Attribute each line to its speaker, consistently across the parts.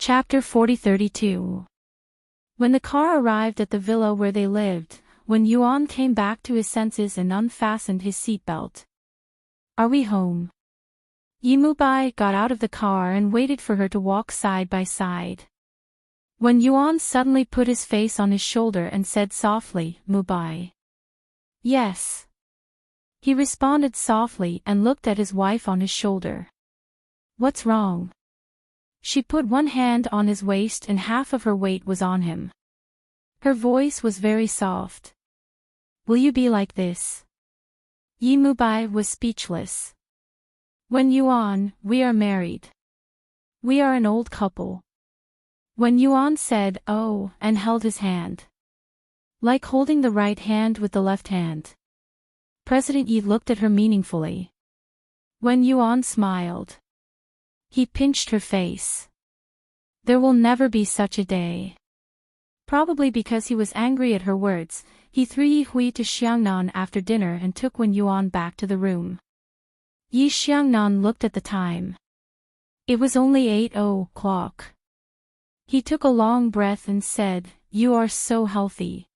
Speaker 1: Chapter 4032. When the car arrived at the villa where they lived, when Yuan came back to his senses and unfastened his seatbelt. "Are we home?" Yimubai got out of the car and waited for her to walk side by side. When Yuan suddenly put his face on his shoulder and said softly, "Mubai." "Yes." He responded softly and looked at his wife on his shoulder. "What's wrong?" She put one hand on his waist and half of her weight was on him. Her voice was very soft. "Will you be like this?" Yimubai was speechless. "When Yuan, we are married. We are an old couple." When Yuan said, "Oh," and held his hand. Like holding the right hand with the left hand. President Yi looked at her meaningfully. When Yuan smiled. He pinched her face. There will never be such a day. Probably because he was angry at her words, he threw Yi Hui to Xiangnan after dinner and took Wen Yuan back to the room. Yi Xiangnan looked at the time. It was only 8:00. He took a long breath and said, "You are so healthy."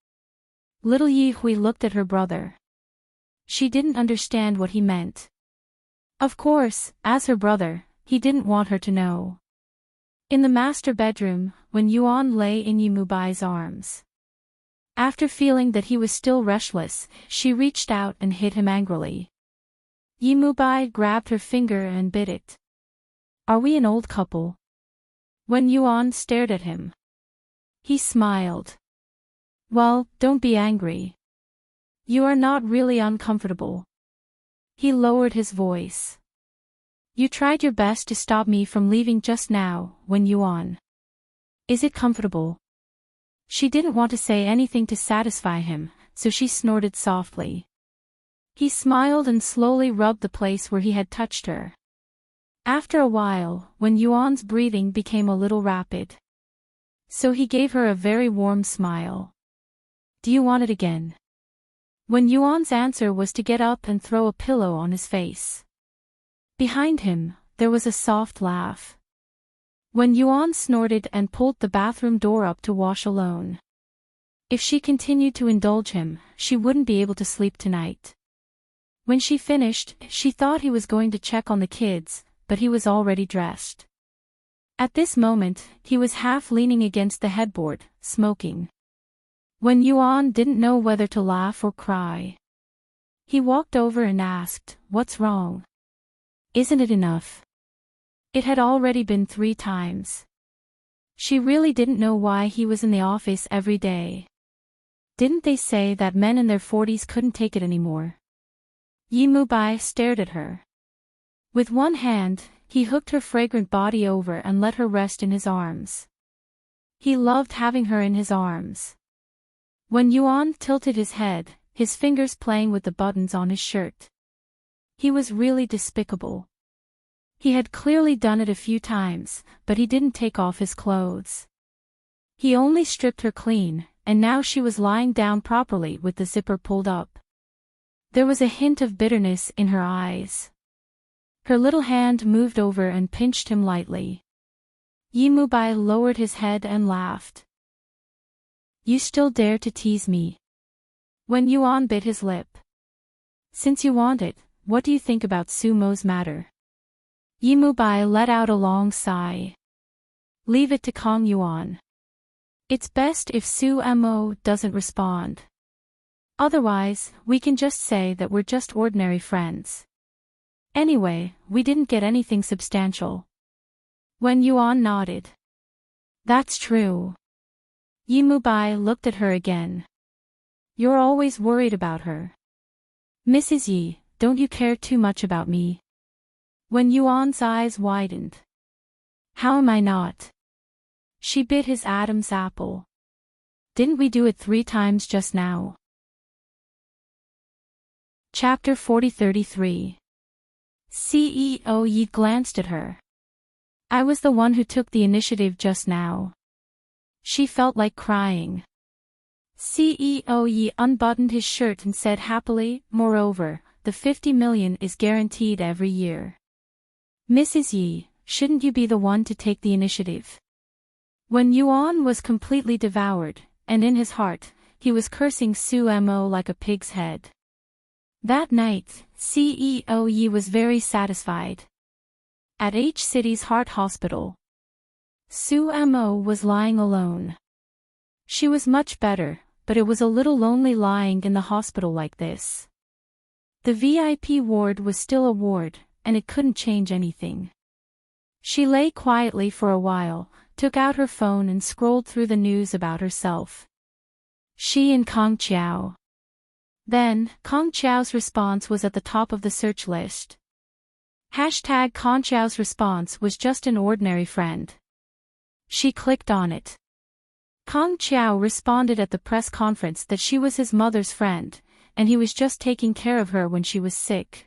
Speaker 1: Little Yi Hui looked at her brother. She didn't understand what he meant. Of course, as her brother, he didn't want her to know. In the master bedroom, when Yuan lay in Yimubai's arms. After feeling that he was still restless, she reached out and hit him angrily. Yimubai grabbed her finger and bit it. "Are we an old couple?" When Yuan stared at him. He smiled. "Well, don't be angry. You are not really uncomfortable." He lowered his voice. "You tried your best to stop me from leaving just now, Wen Yuan. Is it comfortable?" She didn't want to say anything to satisfy him, so she snorted softly. He smiled and slowly rubbed the place where he had touched her. After a while, Wen Yuan's breathing became a little rapid. So he gave her a very warm smile. "Do you want it again?" Wen Yuan's answer was to get up and throw a pillow on his face. Behind him, there was a soft laugh. When Yuan snorted and pulled the bathroom door up to wash alone. If she continued to indulge him, she wouldn't be able to sleep tonight. When she finished, she thought he was going to check on the kids, but he was already dressed. At this moment, he was half leaning against the headboard, smoking. When Yuan didn't know whether to laugh or cry. He walked over and asked, "What's wrong? Isn't it enough?" It had already been 3 times. She really didn't know why he was in the office every day. Didn't they say that men in their 40s couldn't take it anymore? Yimubai stared at her. With one hand, he hooked her fragrant body over and let her rest in his arms. He loved having her in his arms. When Yuan tilted his head, his fingers playing with the buttons on his shirt. He was really despicable. He had clearly done it a few times, but he didn't take off his clothes. He only stripped her clean, and now she was lying down properly with the zipper pulled up. There was a hint of bitterness in her eyes. Her little hand moved over and pinched him lightly. Yimubai lowered his head and laughed. "You still dare to tease me?" When Yuan bit his lip. "Since you want it, what do you think about Sumo's matter?" Yimubai let out a long sigh. "Leave it to Kong Yuan. It's best if Sumo doesn't respond. Otherwise, we can just say that we're just ordinary friends. Anyway, we didn't get anything substantial." When Yuan nodded. "That's true." Yimubai looked at her again. "You're always worried about her. Mrs. Yi, don't you care too much about me?" When Yuan's eyes widened. "How am I not?" She bit his Adam's apple. "Didn't we do it 3 times just now?" Chapter 4033. CEO Yi glanced at her. "I was the one who took the initiative just now." She felt like crying. CEO Yi unbuttoned his shirt and said happily, "Moreover, the 50 million is guaranteed every year. Mrs. Yi, shouldn't you be the one to take the initiative?" When Yuan was completely devoured, and in his heart, he was cursing Su Mo like a pig's head. That night, CEO Yi was very satisfied. At H City's heart hospital, Su Mo was lying alone. She was much better, but it was a little lonely lying in the hospital like this. The VIP ward was still a ward, and it couldn't change anything. She lay quietly for a while, took out her phone and scrolled through the news about herself. She and Kong Chiao. Then, Kong Chiao's response was at the top of the search list. Hashtag Kong Chiao's response was just an ordinary friend. She clicked on it. Kong Chiao responded at the press conference that she was his mother's friend, and he was just taking care of her when she was sick.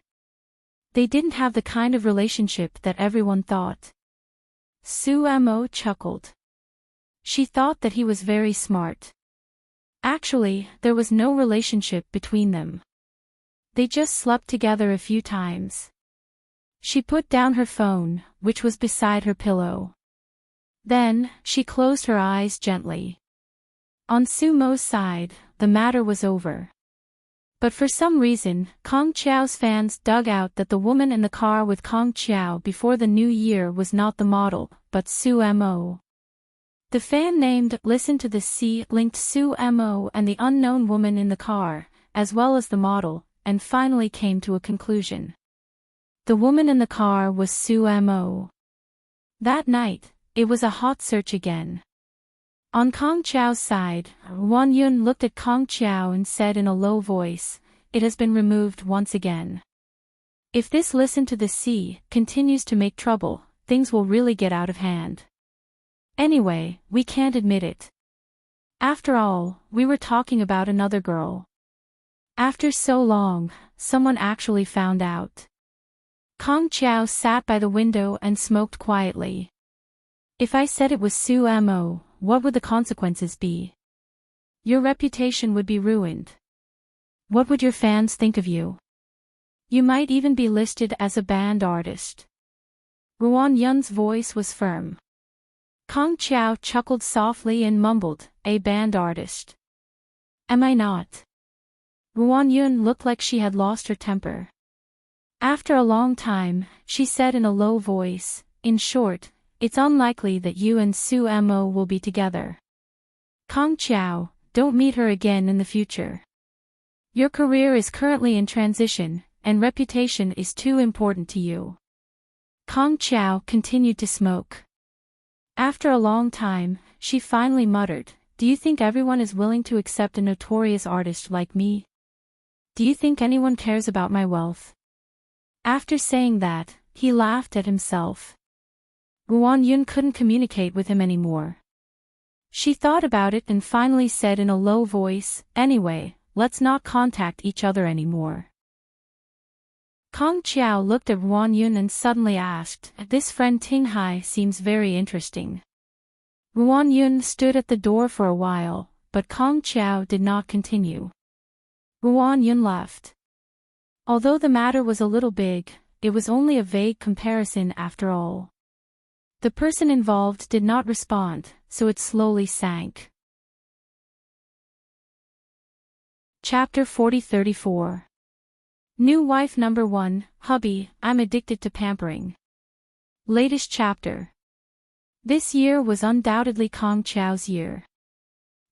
Speaker 1: They didn't have the kind of relationship that everyone thought. Su Mo chuckled. She thought that he was very smart. Actually, there was no relationship between them. They just slept together a few times. She put down her phone, which was beside her pillow. Then, she closed her eyes gently. On Su Mo's side, the matter was over. But for some reason, Kong Chiao's fans dug out that the woman in the car with Kong Chiao before the new year was not the model, but Su Mo. The fan named Listen to the Sea linked Su Mo and the unknown woman in the car, as well as the model, and finally came to a conclusion. The woman in the car was Su Mo. That night, it was a hot search again. On Kong Chiao's side, Won Yun looked at Kong Chiao and said in a low voice, "It has been removed once again. If this Listen to the Sea continues to make trouble, things will really get out of hand. Anyway, we can't admit it. After all, we were talking about another girl. After so long, someone actually found out." Kong Chiao sat by the window and smoked quietly. "If I said it was Su Mo, what would the consequences be? Your reputation would be ruined. What would your fans think of you? You might even be listed as a banned artist." Ruan Yun's voice was firm. Kong Chiao chuckled softly and mumbled, "A banned artist? Am I not?" Ruan Yun looked like she had lost her temper. After a long time, she said in a low voice, "In short, it's unlikely that you and Su Mo will be together. Kong Chiao, don't meet her again in the future. Your career is currently in transition, and reputation is too important to you." Kong Chiao continued to smoke. After a long time, she finally muttered, "Do you think everyone is willing to accept a notorious artist like me? Do you think anyone cares about my wealth?" After saying that, he laughed at himself. Ruan Yun couldn't communicate with him anymore. She thought about it and finally said in a low voice, "Anyway, let's not contact each other anymore." Kong Chiao looked at Ruan Yun and suddenly asked, "This friend Tinghai seems very interesting." Ruan Yun stood at the door for a while, but Kong Chiao did not continue. Ruan Yun left. Although the matter was a little big, it was only a vague comparison after all. The person involved did not respond, so it slowly sank. Chapter 40-34. New wife number 1, hubby, I'm addicted to pampering. Latest chapter. This year was undoubtedly Kong Chiao's year.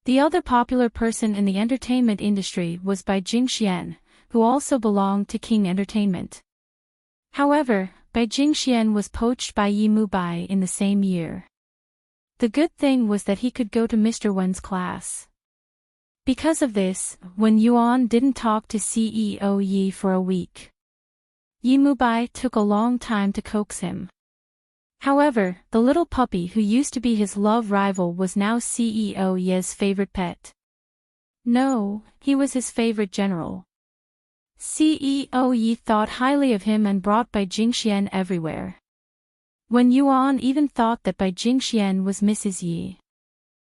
Speaker 1: The other popular person in the entertainment industry was Bai Jingxian, who also belonged to King Entertainment. However, Bai Jingxian was poached by Yi Mubai in the same year. The good thing was that he could go to Mr. Wen's class. Because of this, when Yuan didn't talk to CEO Yi for a week, Yi Mubai took a long time to coax him. However, the little puppy who used to be his love rival was now CEO Yi's favorite pet. No, he was his favorite general. CEO Yi thought highly of him and brought Bai Jingxian everywhere. When Yuan even thought that Bai Jingxian was Mrs. Yi.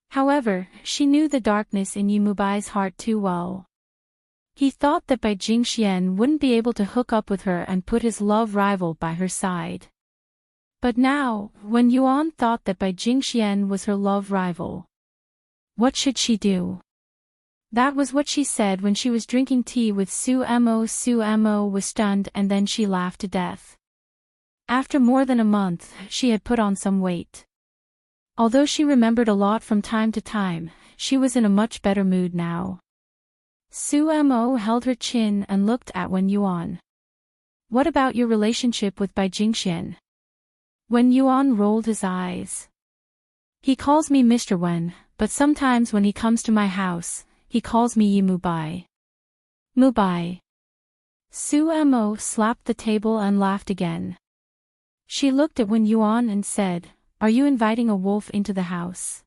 Speaker 1: However, she knew the darkness in Yi Mubai's heart too well. He thought that Bai Jingxian wouldn't be able to hook up with her and put his love rival by her side. But now, when Yuan thought that Bai Jingxian was her love rival, what should she do? That was what she said when she was drinking tea with Su Mo. Su Mo was stunned and then she laughed to death. After more than a month, she had put on some weight. Although she remembered a lot from time to time, she was in a much better mood now. Su Mo held her chin and looked at Wen Yuan. What about your relationship with Bai Jingxian? Wen Yuan rolled his eyes. He calls me Mr. Wen, but sometimes when he comes to my house, he calls me Yi Mubai. Mubai. Su Mo slapped the table and laughed again. She looked at Wen Yuan and said, "Are you inviting a wolf into the house?"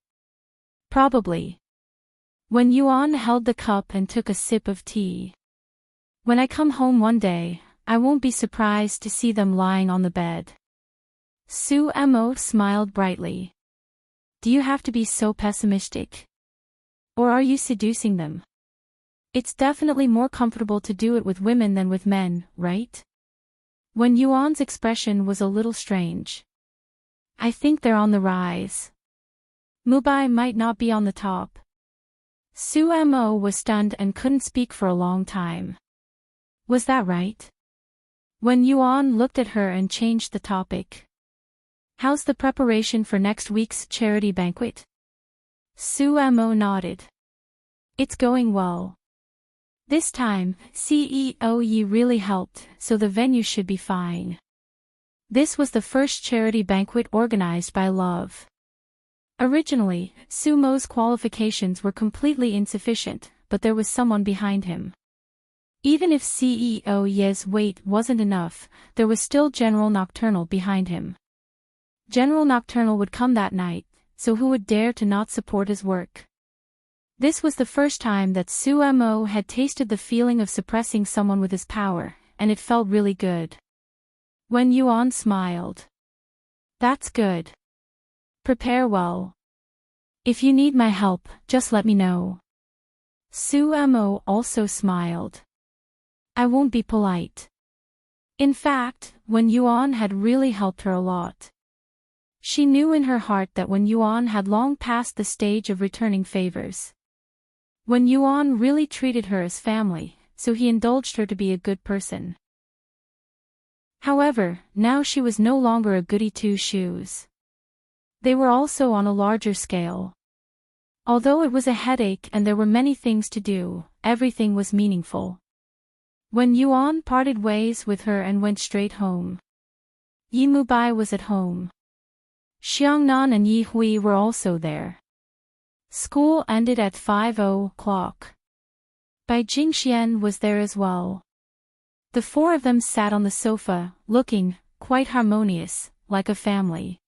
Speaker 1: Probably. Wen Yuan held the cup and took a sip of tea. When I come home one day, I won't be surprised to see them lying on the bed. Su Mo smiled brightly. Do you have to be so pessimistic? Or are you seducing them? It's definitely more comfortable to do it with women than with men, right? Wen Yuan's expression was a little strange. I think they're on the rise. Mubai might not be on the top. Su Mo was stunned and couldn't speak for a long time. Was that right? Wen Yuan looked at her and changed the topic. How's the preparation for next week's charity banquet? Su Mo nodded. It's going well. This time, CEO Yi really helped, so the venue should be fine. This was the first charity banquet organized by Love. Originally, Su Mo's qualifications were completely insufficient, but there was someone behind him. Even if CEO Ye's weight wasn't enough, there was still General Nocturnal behind him. General Nocturnal would come that night, so who would dare to not support his work? This was the first time that Su Mo had tasted the feeling of suppressing someone with his power, and it felt really good. Wen Yuan smiled. That's good. Prepare well. If you need my help, just let me know. Su Mo also smiled. I won't be polite. In fact, Wen Yuan had really helped her a lot. She knew in her heart that Wen Yuan had long passed the stage of returning favors. Wen Yuan really treated her as family, so he indulged her to be a good person. However, now she was no longer a goody two-shoes. They were also on a larger scale. Although it was a headache and there were many things to do, everything was meaningful. Wen Yuan parted ways with her and went straight home. Yi Mubai was at home. Xiangnan and Yi Hui were also there. School ended at 5:00. Bai Jingxian was there as well. The four of them sat on the sofa, looking quite harmonious, like a family.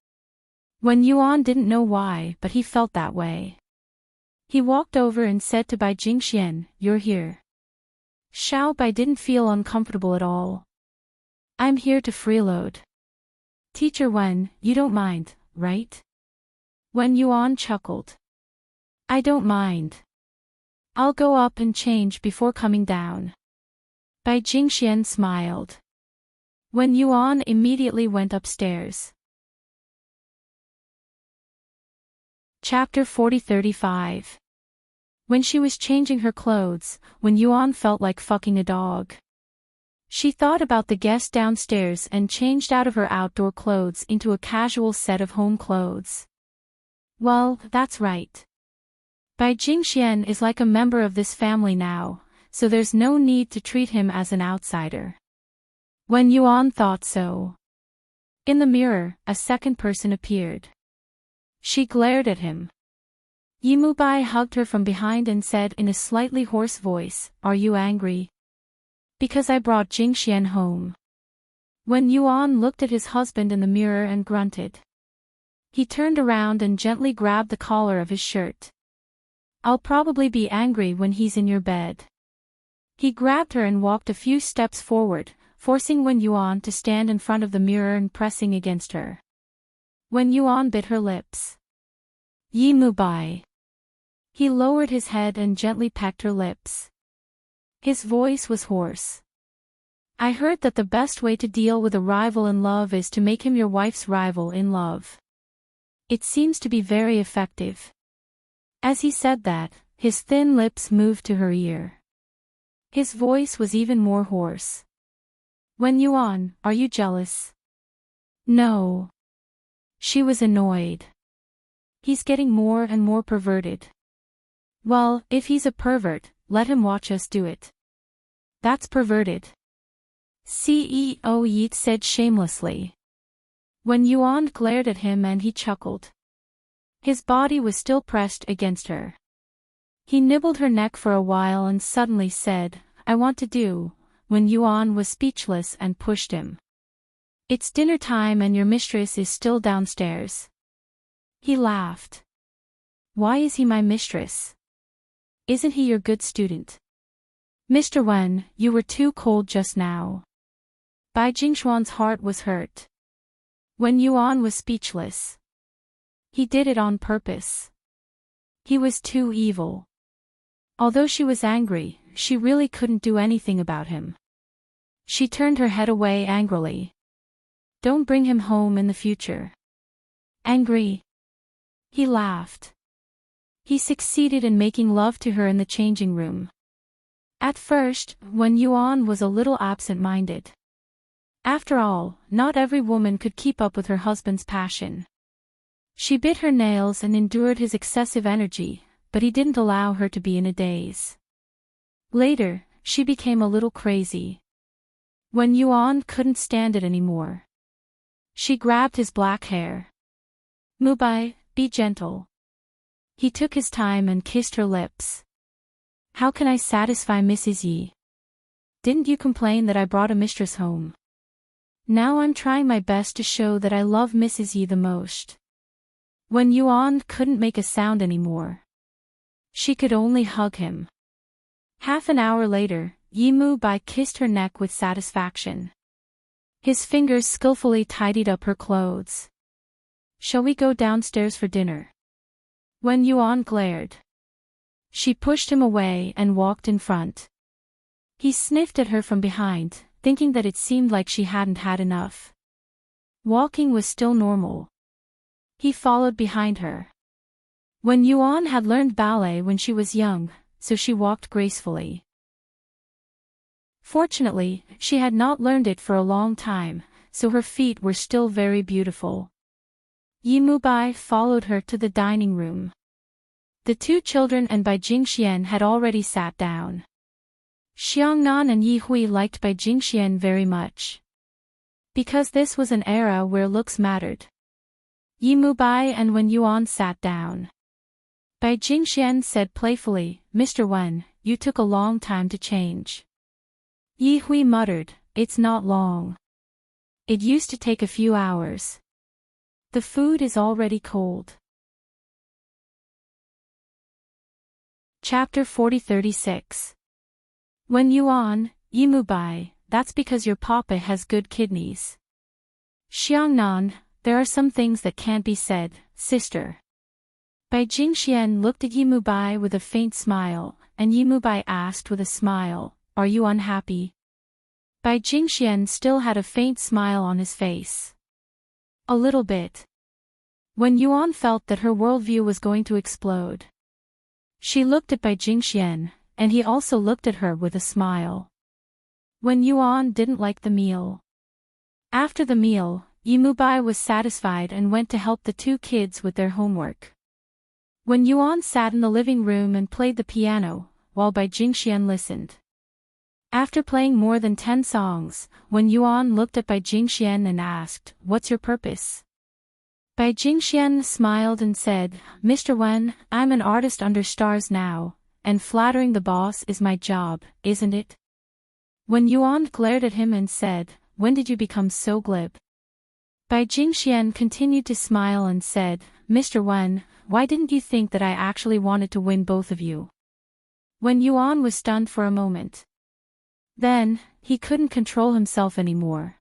Speaker 1: Wen Yuan didn't know why, but he felt that way. He walked over and said to Bai Jingxian, "You're here." Xiao Bai didn't feel uncomfortable at all. "I'm here to freeload." "Teacher Wen, you don't mind, right?" Wen Yuan chuckled. "I don't mind. I'll go up and change before coming down." Bai Jingxian smiled. Wen Yuan immediately went upstairs. Chapter 40-35. When she was changing her clothes, Wen Yuan felt like fucking a dog. She thought about the guest downstairs and changed out of her outdoor clothes into a casual set of home clothes. Well, that's right. Bai Jingxian is like a member of this family now, so there's no need to treat him as an outsider. Wen Yuan thought so. In the mirror, a second person appeared. She glared at him. Yi Mubai hugged her from behind and said in a slightly hoarse voice, "Are you angry?" "Because I brought Jingxian home." Wen Yuan looked at his husband in the mirror and grunted. He turned around and gently grabbed the collar of his shirt. "I'll probably be angry when he's in your bed." He grabbed her and walked a few steps forward, forcing Wen Yuan to stand in front of the mirror and pressing against her. Wen Yuan bit her lips. "Yi Mubai." He lowered his head and gently pecked her lips. His voice was hoarse. I heard that the best way to deal with a rival in love is to make him your wife's rival in love. It seems to be very effective. As he said that, his thin lips moved to her ear. His voice was even more hoarse. Wen Yuan, are you jealous? No. She was annoyed. He's getting more and more perverted. Well, if he's a pervert, let him watch us do it. That's perverted. CEO Yeet said shamelessly. Wen Yuan glared at him and he chuckled. His body was still pressed against her. He nibbled her neck for a while and suddenly said, I want to do. Wen Yuan was speechless and pushed him. It's dinner time and your mistress is still downstairs. He laughed. Why is he my mistress? Isn't he your good student? Mr. Wen, you were too cold just now. Bai Jingxuan's heart was hurt. Wen Yuan was speechless. He did it on purpose. He was too evil. Although she was angry, she really couldn't do anything about him. She turned her head away angrily. Don't bring him home in the future. Angry? He laughed. He succeeded in making love to her in the changing room. At first, Wen Yuan was a little absent-minded. After all, not every woman could keep up with her husband's passion. She bit her nails and endured his excessive energy, but he didn't allow her to be in a daze. Later, she became a little crazy. Wen Yuan couldn't stand it anymore. She grabbed his black hair. Mubai, be gentle. He took his time and kissed her lips. How can I satisfy Mrs. Yi? Didn't you complain that I brought a mistress home? Now I'm trying my best to show that I love Mrs. Yi the most. Wen Yuan couldn't make a sound anymore. She could only hug him. Half an hour later, Yi Mubai kissed her neck with satisfaction. His fingers skillfully tidied up her clothes. Shall we go downstairs for dinner? Wen Yuan glared. She pushed him away and walked in front. He sniffed at her from behind, thinking that it seemed like she hadn't had enough. Walking was still normal. He followed behind her. Wen Yuan had learned ballet when she was young, so she walked gracefully. Fortunately, she had not learned it for a long time, so her feet were still very beautiful. Yi Mubai followed her to the dining room. The two children and Bai Jingxian had already sat down. Xiangnan and Yi Hui liked Bai Jingxian very much. Because this was an era where looks mattered. Yi Mubai and Wen Yuan sat down. Bai Jingxian said playfully, Mr. Wen, you took a long time to change. Yi Hui muttered, it's not long. It used to take a few hours. The food is already cold. Chapter 40-36. Wen Yuan, Yi Mubai, that's because your papa has good kidneys. Xiangnan, there are some things that can't be said, sister. Bai Jingxian looked at Yi Mubai with a faint smile, and Yi Mubai asked with a smile, are you unhappy? Bai Jingxian still had a faint smile on his face. A little bit. Wen Yuan felt that her worldview was going to explode. She looked at Bai Jingxian, and he also looked at her with a smile. Wen Yuan didn't like the meal. After the meal, Yi Mubai was satisfied and went to help the two kids with their homework. Wen Yuan sat in the living room and played the piano, while Bai Jingxian listened. After playing more than 10 songs, Wen Yuan looked at Bai Jingxian and asked, what's your purpose? Bai Jingxian smiled and said, Mr. Wen, I'm an artist under stars now, and flattering the boss is my job, isn't it? Wen Yuan glared at him and said, when did you become so glib? Bai Jingxian continued to smile and said, Mr. Wen, why didn't you think that I actually wanted to win both of you? Wen Yuan was stunned for a moment. Then, he couldn't control himself anymore.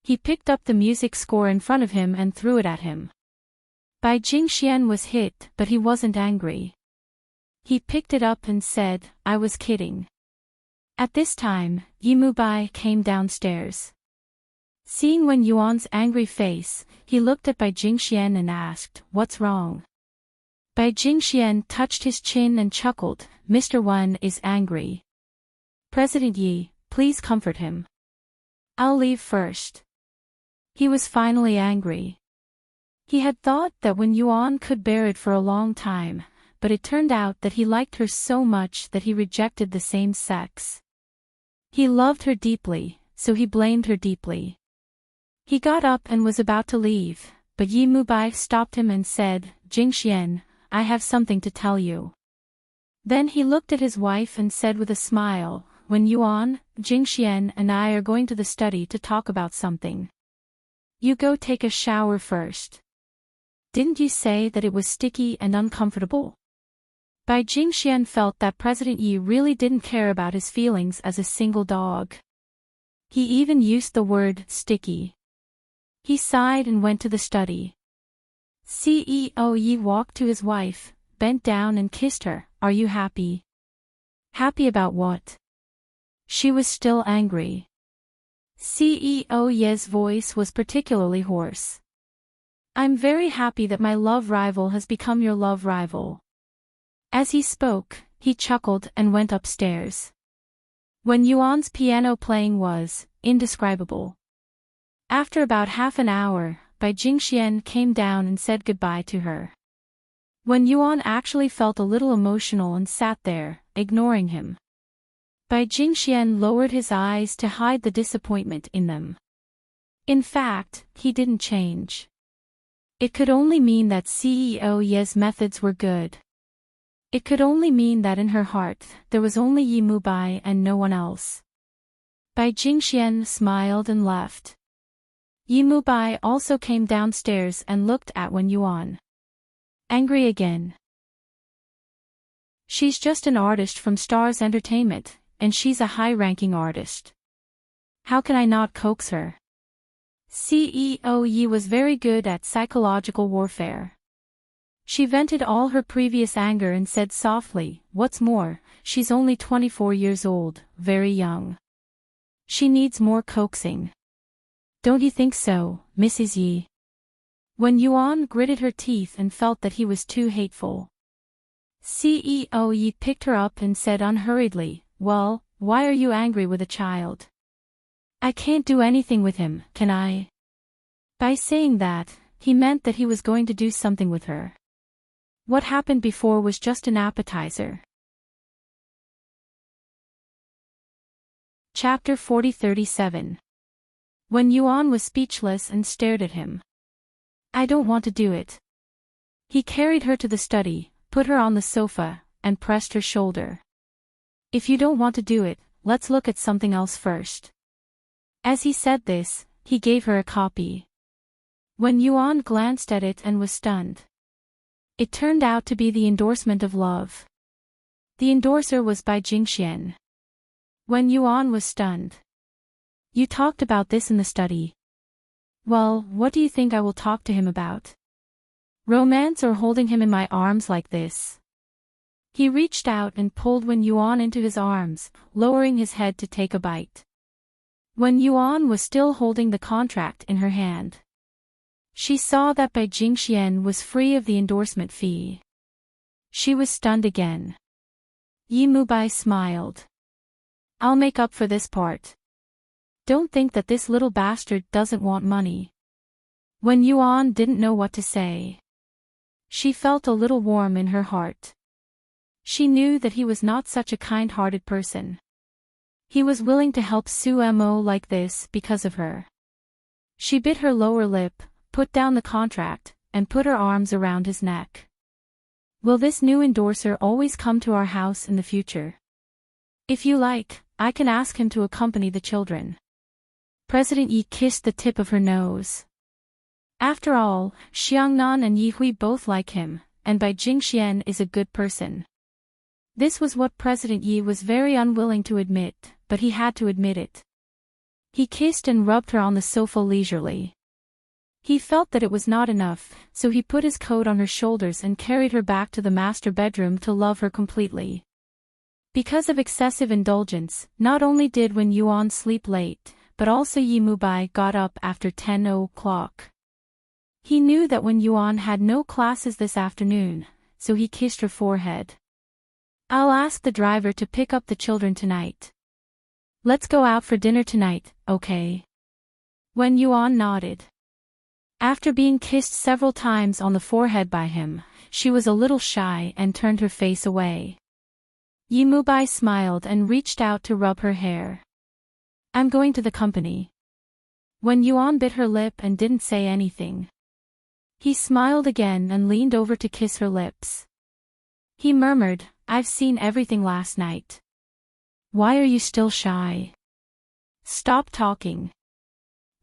Speaker 1: He picked up the music score in front of him and threw it at him. Bai Jingxian was hit, but he wasn't angry. He picked it up and said, I was kidding. At this time, Yi Mubai came downstairs. Seeing Wen Yuan's angry face, he looked at Bai Jingxian and asked, "What's wrong?" Bai Jingxian touched his chin and chuckled, "Mr. Wen is angry. President Yi, please comfort him. I'll leave first." He was finally angry. He had thought that Wen Yuan could bear it for a long time, but it turned out that he liked her so much that he rejected the same sex. He loved her deeply, so he blamed her deeply. He got up and was about to leave, but Yi Mubai stopped him and said, "Jingxian, I have something to tell you." Then he looked at his wife and said with a smile, "Wen Yuan, Jingxian and I are going to the study to talk about something. You go take a shower first. Didn't you say that it was sticky and uncomfortable?" Bai Jingxian felt that President Yi really didn't care about his feelings as a single dog. He even used the word sticky. He sighed and went to the study. CEO Yi walked to his wife, bent down and kissed her. "Are you happy?" "Happy about what?" She was still angry. CEO Ye's voice was particularly hoarse. "I'm very happy that my love rival has become your love rival." As he spoke, he chuckled and went upstairs. Wen Yuan's piano playing was indescribable. After about half an hour, Bai Jingxian came down and said goodbye to her. Wen Yuan actually felt a little emotional and sat there, ignoring him. Bai Jingxian lowered his eyes to hide the disappointment in them. In fact, he didn't change. It could only mean that CEO Ye's methods were good. It could only mean that in her heart, there was only Yi Mubai and no one else. Bai Jingxian smiled and left. Yi Mubai also came downstairs and looked at Wen Yuan. Angry again. "She's just an artist from Stars Entertainment, and she's a high-ranking artist. How can I not coax her?" CEO Yi was very good at psychological warfare. She vented all her previous anger and said softly, "What's more, she's only 24 years old, very young. She needs more coaxing. Don't you think so, Mrs. Yi?" Wen Yuan gritted her teeth and felt that he was too hateful. CEO Yi picked her up and said unhurriedly, "Well, why are you angry with a child? I can't do anything with him, can I?" By saying that, he meant that he was going to do something with her. What happened before was just an appetizer. Chapter 40-37. Wen Yuan was speechless and stared at him. "I don't want to do it." He carried her to the study, put her on the sofa, and pressed her shoulder. "If you don't want to do it, let's look at something else first." As he said this, he gave her a copy. Wen Yuan glanced at it and was stunned. It turned out to be the endorsement of love. The endorser was Bai Jingxian. Wen Yuan was stunned. "You talked about this in the study. Well, what do you think I will talk to him about? Romance or holding him in my arms like this?" He reached out and pulled Wen Yuan into his arms, lowering his head to take a bite. Wen Yuan was still holding the contract in her hand. She saw that Bai Jingxian was free of the endorsement fee. She was stunned again. Yi Mubai smiled. "I'll make up for this part. Don't think that this little bastard doesn't want money." Wen Yuan didn't know what to say. She felt a little warm in her heart. She knew that he was not such a kind-hearted person. He was willing to help Su Mo like this because of her. She bit her lower lip, put down the contract, and put her arms around his neck. "Will this new endorser always come to our house in the future? If you like, I can ask him to accompany the children." President Yi kissed the tip of her nose. After all, Xiangnan and Yi Hui both like him, and Bai Jingxian is a good person. This was what President Yi was very unwilling to admit, but he had to admit it. He kissed and rubbed her on the sofa leisurely. He felt that it was not enough, so he put his coat on her shoulders and carried her back to the master bedroom to love her completely. Because of excessive indulgence, not only did Wen Yuan sleep late, but also Yi Mubai got up after 10 o'clock. He knew that Wen Yuan had no classes this afternoon, so he kissed her forehead. I'll ask the driver to pick up the children tonight. Let's go out for dinner tonight, okay? Wen Yuan nodded. After being kissed several times on the forehead by him, she was a little shy and turned her face away. Yi Mubai smiled and reached out to rub her hair. I'm going to the company. Wen Yuan bit her lip and didn't say anything. He smiled again and leaned over to kiss her lips. He murmured, I've seen everything last night. Why are you still shy? Stop talking.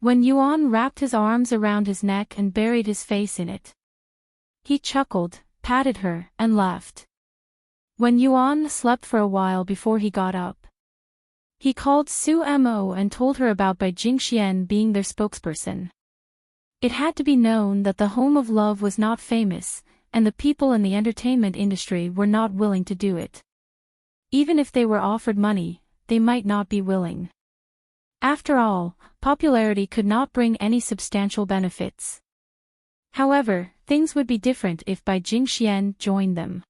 Speaker 1: Wen Yuan wrapped his arms around his neck and buried his face in it. He chuckled, patted her, and left. Wen Yuan slept for a while before he got up. He called Su Mo and told her about Bai Jingxian being their spokesperson. It had to be known that the Home of Love was not famous, and the people in the entertainment industry were not willing to do it. Even if they were offered money, they might not be willing. After all, popularity could not bring any substantial benefits. However, things would be different if Bai Jingxian joined them.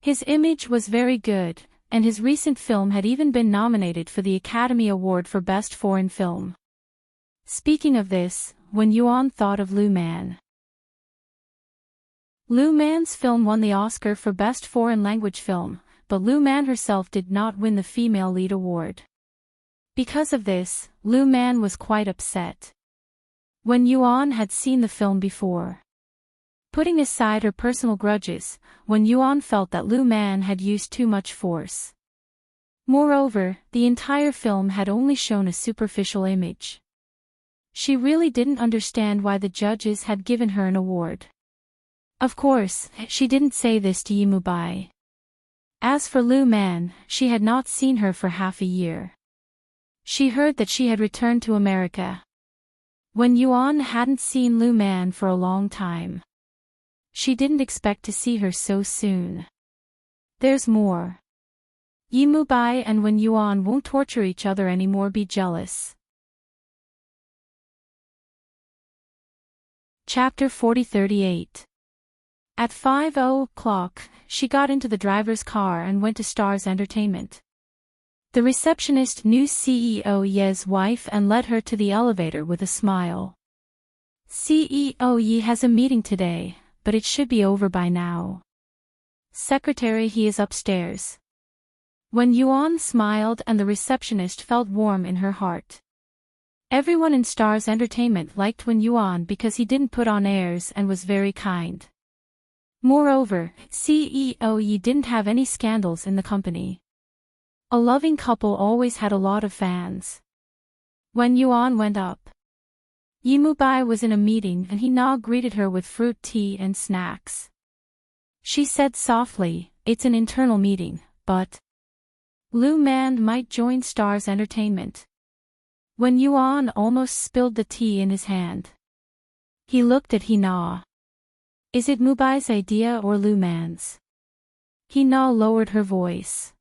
Speaker 1: His image was very good, and his recent film had even been nominated for the Academy Award for Best Foreign Film. Speaking of this, Wen Yuan thought of Lu Man. Lu Man's film won the Oscar for Best Foreign Language Film, but Lu Man herself did not win the female lead award. Because of this, Lu Man was quite upset. Wen Yuan had seen the film before. Putting aside her personal grudges, Wen Yuan felt that Lu Man had used too much force. Moreover, the entire film had only shown a superficial image. She really didn't understand why the judges had given her an award. Of course, she didn't say this to Yi Mubai. As for Lu Man, she had not seen her for half a year. She heard that she had returned to America. Wen Yuan hadn't seen Lu Man for a long time. She didn't expect to see her so soon. There's more. Yi Mubai and Wen Yuan won't torture each other anymore. Be jealous. Chapter 4038. At 5 o'clock, she got into the driver's car and went to Stars Entertainment. The receptionist knew CEO Ye's wife and led her to the elevator with a smile. CEO Ye has a meeting today, but it should be over by now. Secretary, he is upstairs. Wen Yuan smiled and the receptionist felt warm in her heart. Everyone in Stars Entertainment liked Wen Yuan because he didn't put on airs and was very kind. Moreover, CEO Yi didn't have any scandals in the company. A loving couple always had a lot of fans. Wen Yuan went up. Yi Mubai was in a meeting and he now greeted her with fruit tea and snacks. She said softly, it's an internal meeting, but Lu Man might join Stars Entertainment. Wen Yuan almost spilled the tea in his hand. He looked at Hina. Is it Mubai's idea or Lu Man's? Hina lowered her voice.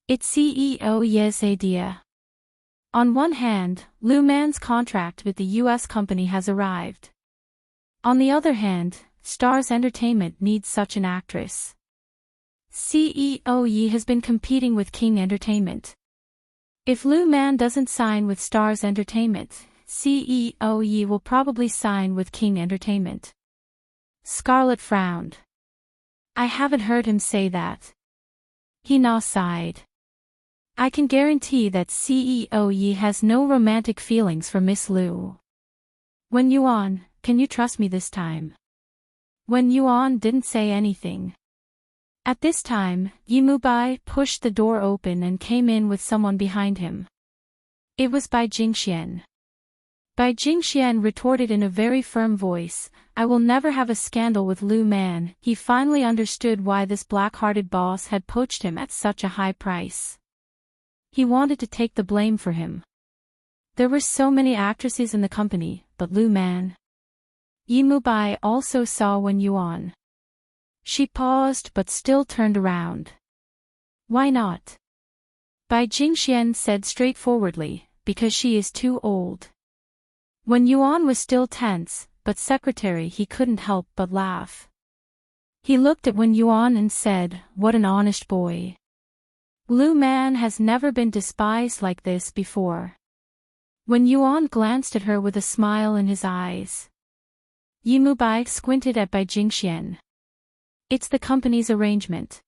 Speaker 1: It's CEO Ye's idea. On one hand, Lu Man's contract with the US company has arrived. On the other hand, Stars Entertainment needs such an actress. CEO Yi has been competing with King Entertainment. If Lu Man doesn't sign with Stars Entertainment, CEO Yi will probably sign with King Entertainment. Scarlett frowned. I haven't heard him say that. Hina sighed. I can guarantee that CEO Yi has no romantic feelings for Miss Lu. Wen Yuan, can you trust me this time? Wen Yuan didn't say anything. At this time, Yi Mubai pushed the door open and came in with someone behind him. It was Bai Jingxian. Bai Jingxian retorted in a very firm voice, I will never have a scandal with Lu Man. He finally understood why this black-hearted boss had poached him at such a high price. He wanted to take the blame for him. There were so many actresses in the company, but Lu Man. Yi Mubai also saw Wen Yuan. She paused but still turned around. Why not? Bai Jingxian said straightforwardly, because she is too old. When Yuan was still tense, but secretary he couldn't help but laugh. He looked at Wen Yuan and said, what an honest boy. Lu Man has never been despised like this before. Wen Yuan glanced at her with a smile in his eyes. Yimu Bai squinted at Bai Jingxian. It's the company's arrangement.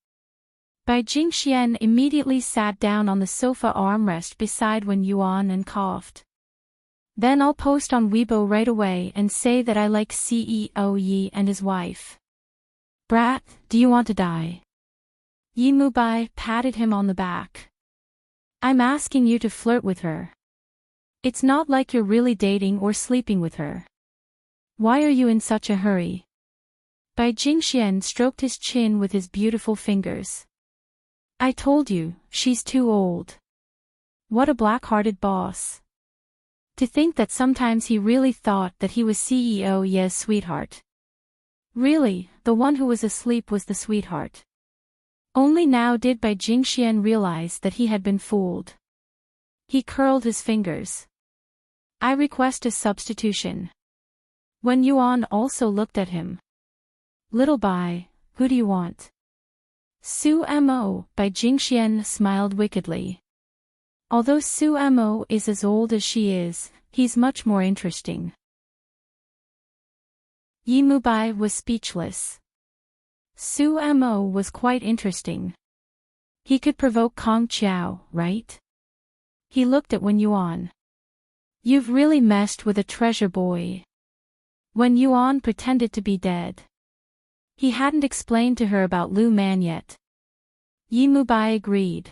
Speaker 1: Bai Jingxian immediately sat down on the sofa armrest beside Wen Yuan and coughed. Then I'll post on Weibo right away and say that I like CEO Yi and his wife. Brat, do you want to die? Yimu Bai patted him on the back. I'm asking you to flirt with her. It's not like you're really dating or sleeping with her. Why are you in such a hurry? Bai Jingxian stroked his chin with his beautiful fingers. I told you, she's too old. What a black-hearted boss. To think that sometimes he really thought that he was CEO Ye's sweetheart. Really, the one who was asleep was the sweetheart. Only now did Bai Jingxian realize that he had been fooled. He curled his fingers. I request a substitution. Wen Yuan also looked at him. Little Bai, who do you want? Su Mo, Bai Jingxian smiled wickedly. Although Su Mo is as old as she is, he's much more interesting. Yimu Bai was speechless. Su Mo was quite interesting. He could provoke Kong Qiao, right? He looked at Wen Yuan. You've really messed with a treasure boy. Wen Yuan pretended to be dead. He hadn't explained to her about Lu Man yet. Yimu Bai agreed.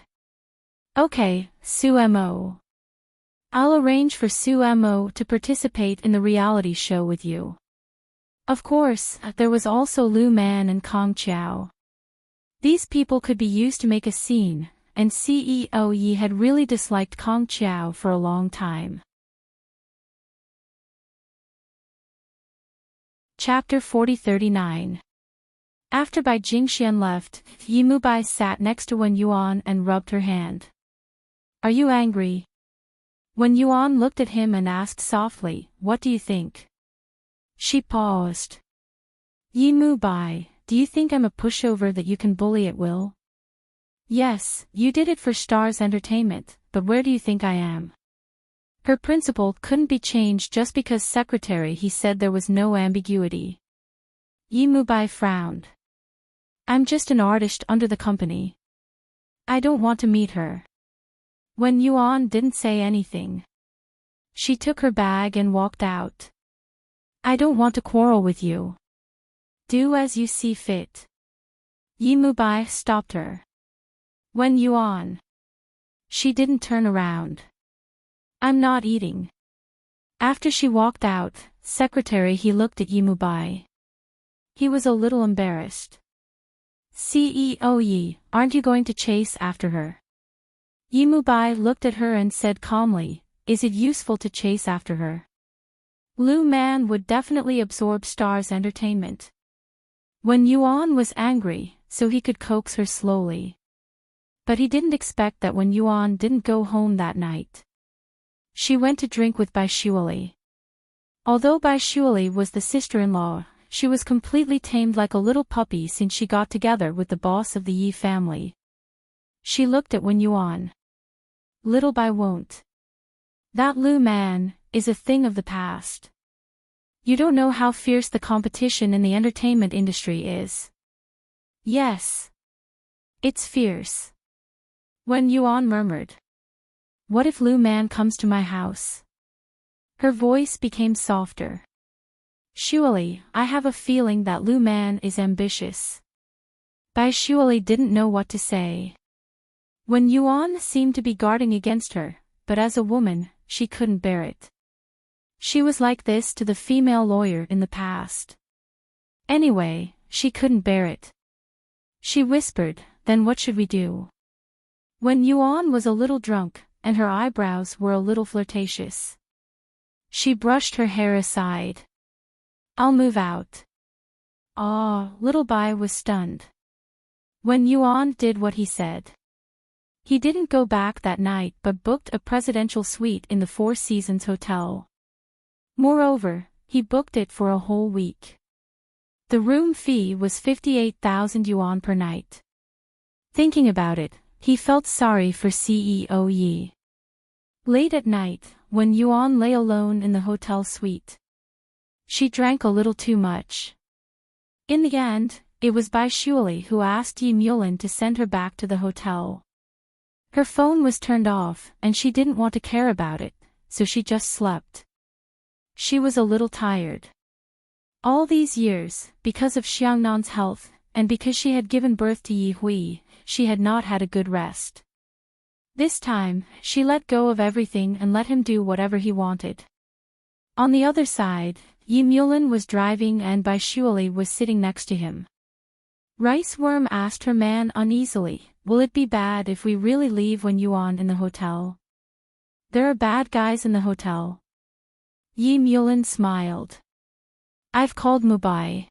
Speaker 1: Okay, Su Mo. I'll arrange for Su Mo to participate in the reality show with you. Of course, there was also Lu Man and Kong Qiao. These people could be used to make a scene, and CEO Yi had really disliked Kong Qiao for a long time. Chapter 4039. After Bai Jingxian left, Yimu Bai sat next to Wen Yuan and rubbed her hand. Are you angry? Wen Yuan looked at him and asked softly, what do you think? She paused. Yimu Bai, do you think I'm a pushover that you can bully at will? Yes, you did it for Stars Entertainment, but where do you think I am? Her principle couldn't be changed just because secretary he said there was no ambiguity. Yimu Bai frowned. I'm just an artist under the company. I don't want to meet her. Wen Yuan didn't say anything. She took her bag and walked out. I don't want to quarrel with you. Do as you see fit. Yimu Bai stopped her. Wen Yuan. She didn't turn around. I'm not eating. After she walked out, secretary he looked at Yimu Bai. He was a little embarrassed. CEO Yi, aren't you going to chase after her? Yimu Bai looked at her and said calmly, is it useful to chase after her? Lu Man would definitely absorb Stars Entertainment. Wen Yuan was angry, so he could coax her slowly. But he didn't expect that Wen Yuan didn't go home that night. She went to drink with Bai Shuali. Although Bai Shuali was the sister-in-law, she was completely tamed like a little puppy since she got together with the boss of the Yi family. She looked at Wen Yuan. Little Bai won't. That Lu Man is a thing of the past. You don't know how fierce the competition in the entertainment industry is. Yes. It's fierce. Wen Yuan murmured. What if Lu Man comes to my house? Her voice became softer. Shuali, I have a feeling that Lu Man is ambitious. Bai Shuali didn't know what to say. Wen Yuan seemed to be guarding against her, but as a woman, she couldn't bear it. She was like this to the female lawyer in the past. Anyway, she couldn't bear it. She whispered, then what should we do? Wen Yuan was a little drunk, and her eyebrows were a little flirtatious. She brushed her hair aside. I'll move out. Ah, little Bai was stunned. Wen Yuan did what he said. He didn't go back that night but booked a presidential suite in the Four Seasons Hotel. Moreover, he booked it for a whole week. The room fee was 58,000 yuan per night. Thinking about it, he felt sorry for CEO Yi. Late at night, when Yuan lay alone in the hotel suite, she drank a little too much. In the end, it was Bai Shuili who asked Yi Mulin to send her back to the hotel. Her phone was turned off and she didn't want to care about it, so she just slept. She was a little tired. All these years, because of Xiangnan's health, and because she had given birth to Yi Hui, she had not had a good rest. This time, she let go of everything and let him do whatever he wanted. On the other side, Yi Mulin was driving and Bai Shuili was sitting next to him. Rice Worm asked her man uneasily, "Will it be bad if we really leave when Yuan in the hotel? There are bad guys in the hotel." Yi Mulin smiled. "I've called Mubai.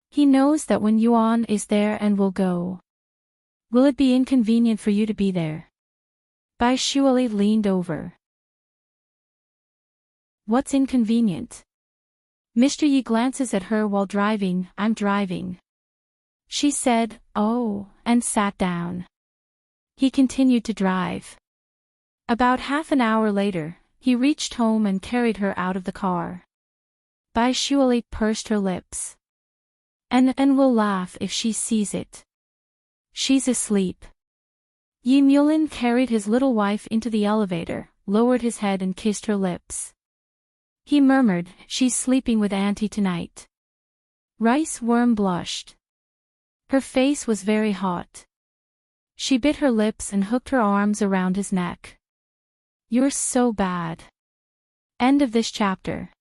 Speaker 1: He knows that when Yuan is there and will go. Will it be inconvenient for you to be there?" Bai Shuili leaned over. "What's inconvenient?" Mr. Yi glances at her while driving. "I'm driving." She said, "Oh," and sat down. He continued to drive. About half an hour later, he reached home and carried her out of the car. Bai Shuili pursed her lips. And will laugh if she sees it. She's asleep." Yi Mulin carried his little wife into the elevator, lowered his head and kissed her lips. He murmured, "She's sleeping with Auntie tonight." Rice Worm blushed. Her face was very hot. She bit her lips and hooked her arms around his neck. "You're so bad." End of this chapter.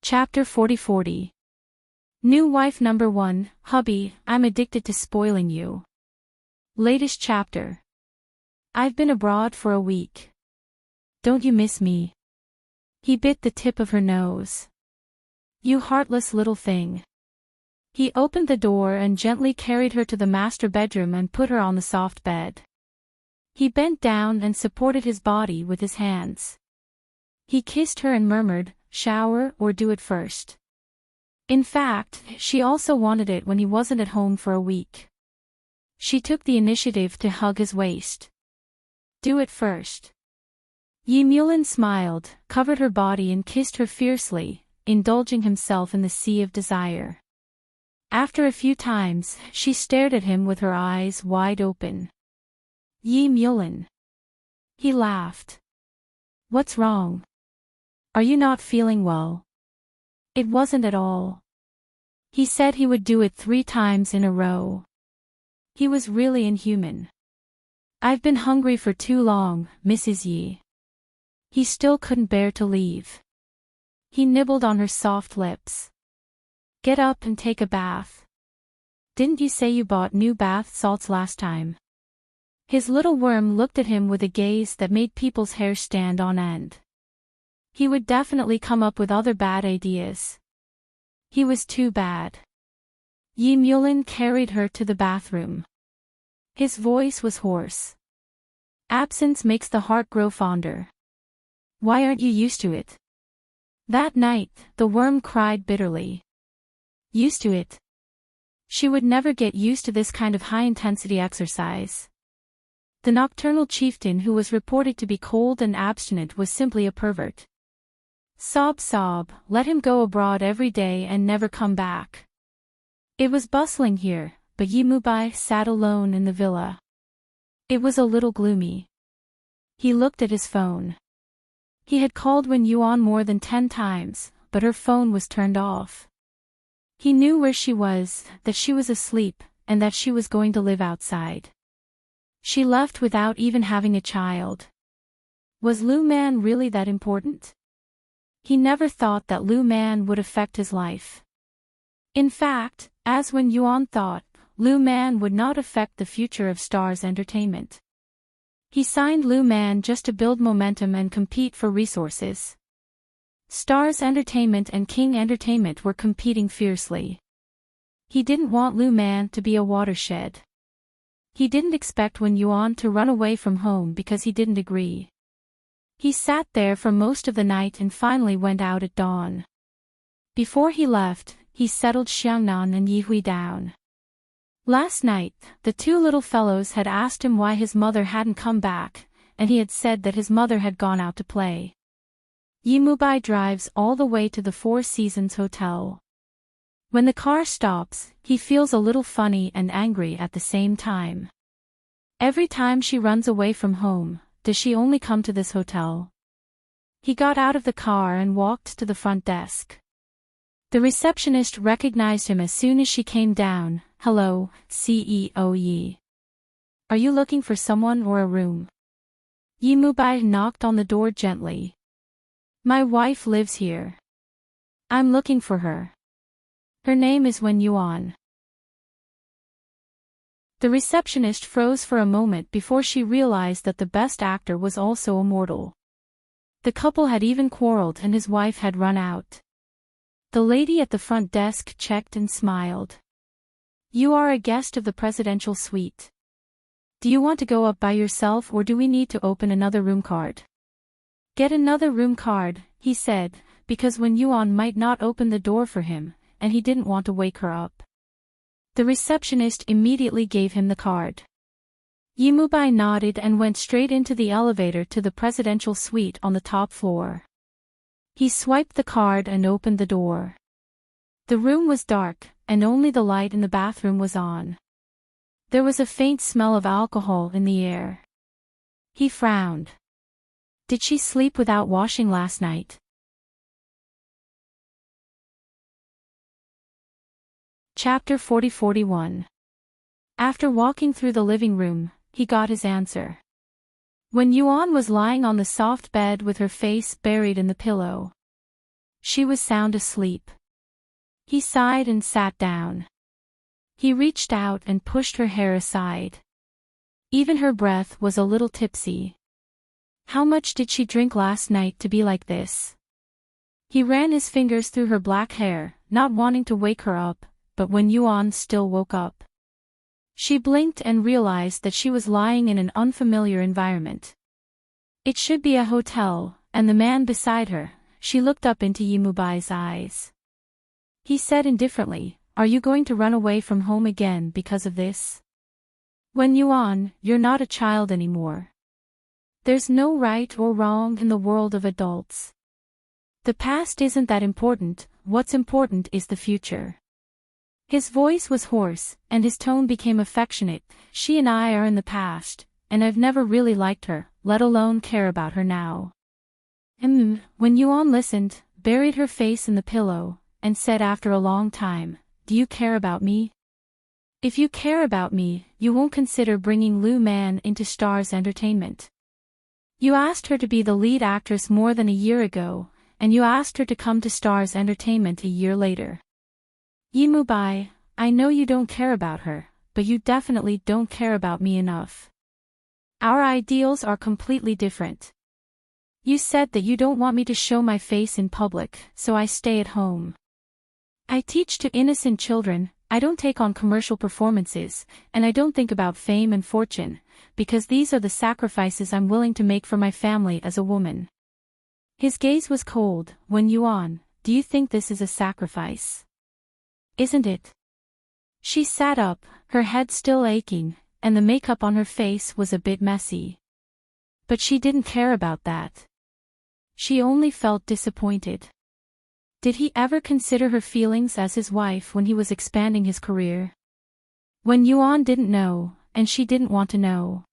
Speaker 1: Chapter 40. New wife number 1, "Hubby, I'm addicted to spoiling you." Latest chapter. "I've been abroad for a week. Don't you miss me?" He bit the tip of her nose. "You heartless little thing." He opened the door and gently carried her to the master bedroom and put her on the soft bed. He bent down and supported his body with his hands. He kissed her and murmured, "Shower or do it first." In fact, she also wanted it when he wasn't at home for a week. She took the initiative to hug his waist. "Do it first." Yi Mulin smiled, covered her body and kissed her fiercely, indulging himself in the sea of desire. After a few times, she stared at him with her eyes wide open. "Yi Mulin." He laughed. "What's wrong? Are you not feeling well?" It wasn't at all. He said he would do it 3 times in a row. He was really inhuman. "I've been hungry for too long, Mrs. Yi." He still couldn't bear to leave. He nibbled on her soft lips. "Get up and take a bath. Didn't you say you bought new bath salts last time?" His little worm looked at him with a gaze that made people's hair stand on end. He would definitely come up with other bad ideas. He was too bad. Yi Mulin carried her to the bathroom. His voice was hoarse. "Absence makes the heart grow fonder. Why aren't you used to it?" That night, the worm cried bitterly. Used to it? She would never get used to this kind of high-intensity exercise. The nocturnal chieftain who was reported to be cold and abstinent was simply a pervert. Sob sob, let him go abroad every day and never come back. It was bustling here, but Yi Mubai sat alone in the villa. It was a little gloomy. He looked at his phone. He had called Wen Yuan more than 10 times, but her phone was turned off. He knew where she was, that she was asleep, and that she was going to live outside. She left without even having a child. Was Lu Man really that important? He never thought that Lu Man would affect his life. In fact, as Wen Yuan thought, Lu Man would not affect the future of Stars Entertainment. He signed Lu Man just to build momentum and compete for resources. Stars Entertainment and King Entertainment were competing fiercely. He didn't want Lu Man to be a watershed. He didn't expect Wen Yuan to run away from home because he didn't agree. He sat there for most of the night and finally went out at dawn. Before he left, he settled Xiangnan and Yihui down. Last night, the two little fellows had asked him why his mother hadn't come back, and he had said that his mother had gone out to play. Yimubai drives all the way to the Four Seasons Hotel. When the car stops, he feels a little funny and angry at the same time. Every time she runs away from home, does she only come to this hotel? He got out of the car and walked to the front desk. The receptionist recognized him as soon as she came down. "Hello, CEO Yi. Are you looking for someone or a room?" Yimubai knocked on the door gently. "My wife lives here. I'm looking for her. Her name is Wen Yuan." The receptionist froze for a moment before she realized that the best actor was also a mortal. The couple had even quarreled and his wife had run out. The lady at the front desk checked and smiled. "You are a guest of the presidential suite. Do you want to go up by yourself or do we need to open another room card?" "Get another room card," he said, because Wen Yuan might not open the door for him, and he didn't want to wake her up. The receptionist immediately gave him the card. Yimubai nodded and went straight into the elevator to the presidential suite on the top floor. He swiped the card and opened the door. The room was dark, and only the light in the bathroom was on. There was a faint smell of alcohol in the air. He frowned. Did she sleep without washing last night? Chapter 40-41. After walking through the living room, he got his answer. Wen Yuan was lying on the soft bed with her face buried in the pillow. She was sound asleep. He sighed and sat down. He reached out and pushed her hair aside. Even her breath was a little tipsy. How much did she drink last night to be like this? He ran his fingers through her black hair, not wanting to wake her up, but Wen Yuan still woke up. She blinked and realized that she was lying in an unfamiliar environment. It should be a hotel, and the man beside her. She looked up into Yimubai's eyes. He said indifferently, "Are you going to run away from home again because of this? Wen Yuan, you're not a child anymore. There's no right or wrong in the world of adults. The past isn't that important, what's important is the future." His voice was hoarse, and his tone became affectionate. "She and I are in the past, and I've never really liked her, let alone care about her now." Wen Yuan listened, buried her face in the pillow, and said after a long time, "Do you care about me? If you care about me, you won't consider bringing Lu Man into Stars Entertainment. You asked her to be the lead actress more than a year ago, and you asked her to come to Stars Entertainment a year later. Yimubai, I know you don't care about her, but you definitely don't care about me enough. Our ideals are completely different. You said that you don't want me to show my face in public, so I stay at home. I teach to innocent children, I don't take on commercial performances, and I don't think about fame and fortune, because these are the sacrifices I'm willing to make for my family as a woman." His gaze was cold. "Wen Yuan, do you think this is a sacrifice? Isn't it?" She sat up, her head still aching, and the makeup on her face was a bit messy. But she didn't care about that. She only felt disappointed. Did he ever consider her feelings as his wife when he was expanding his career? Wen Yuan didn't know, and she didn't want to know.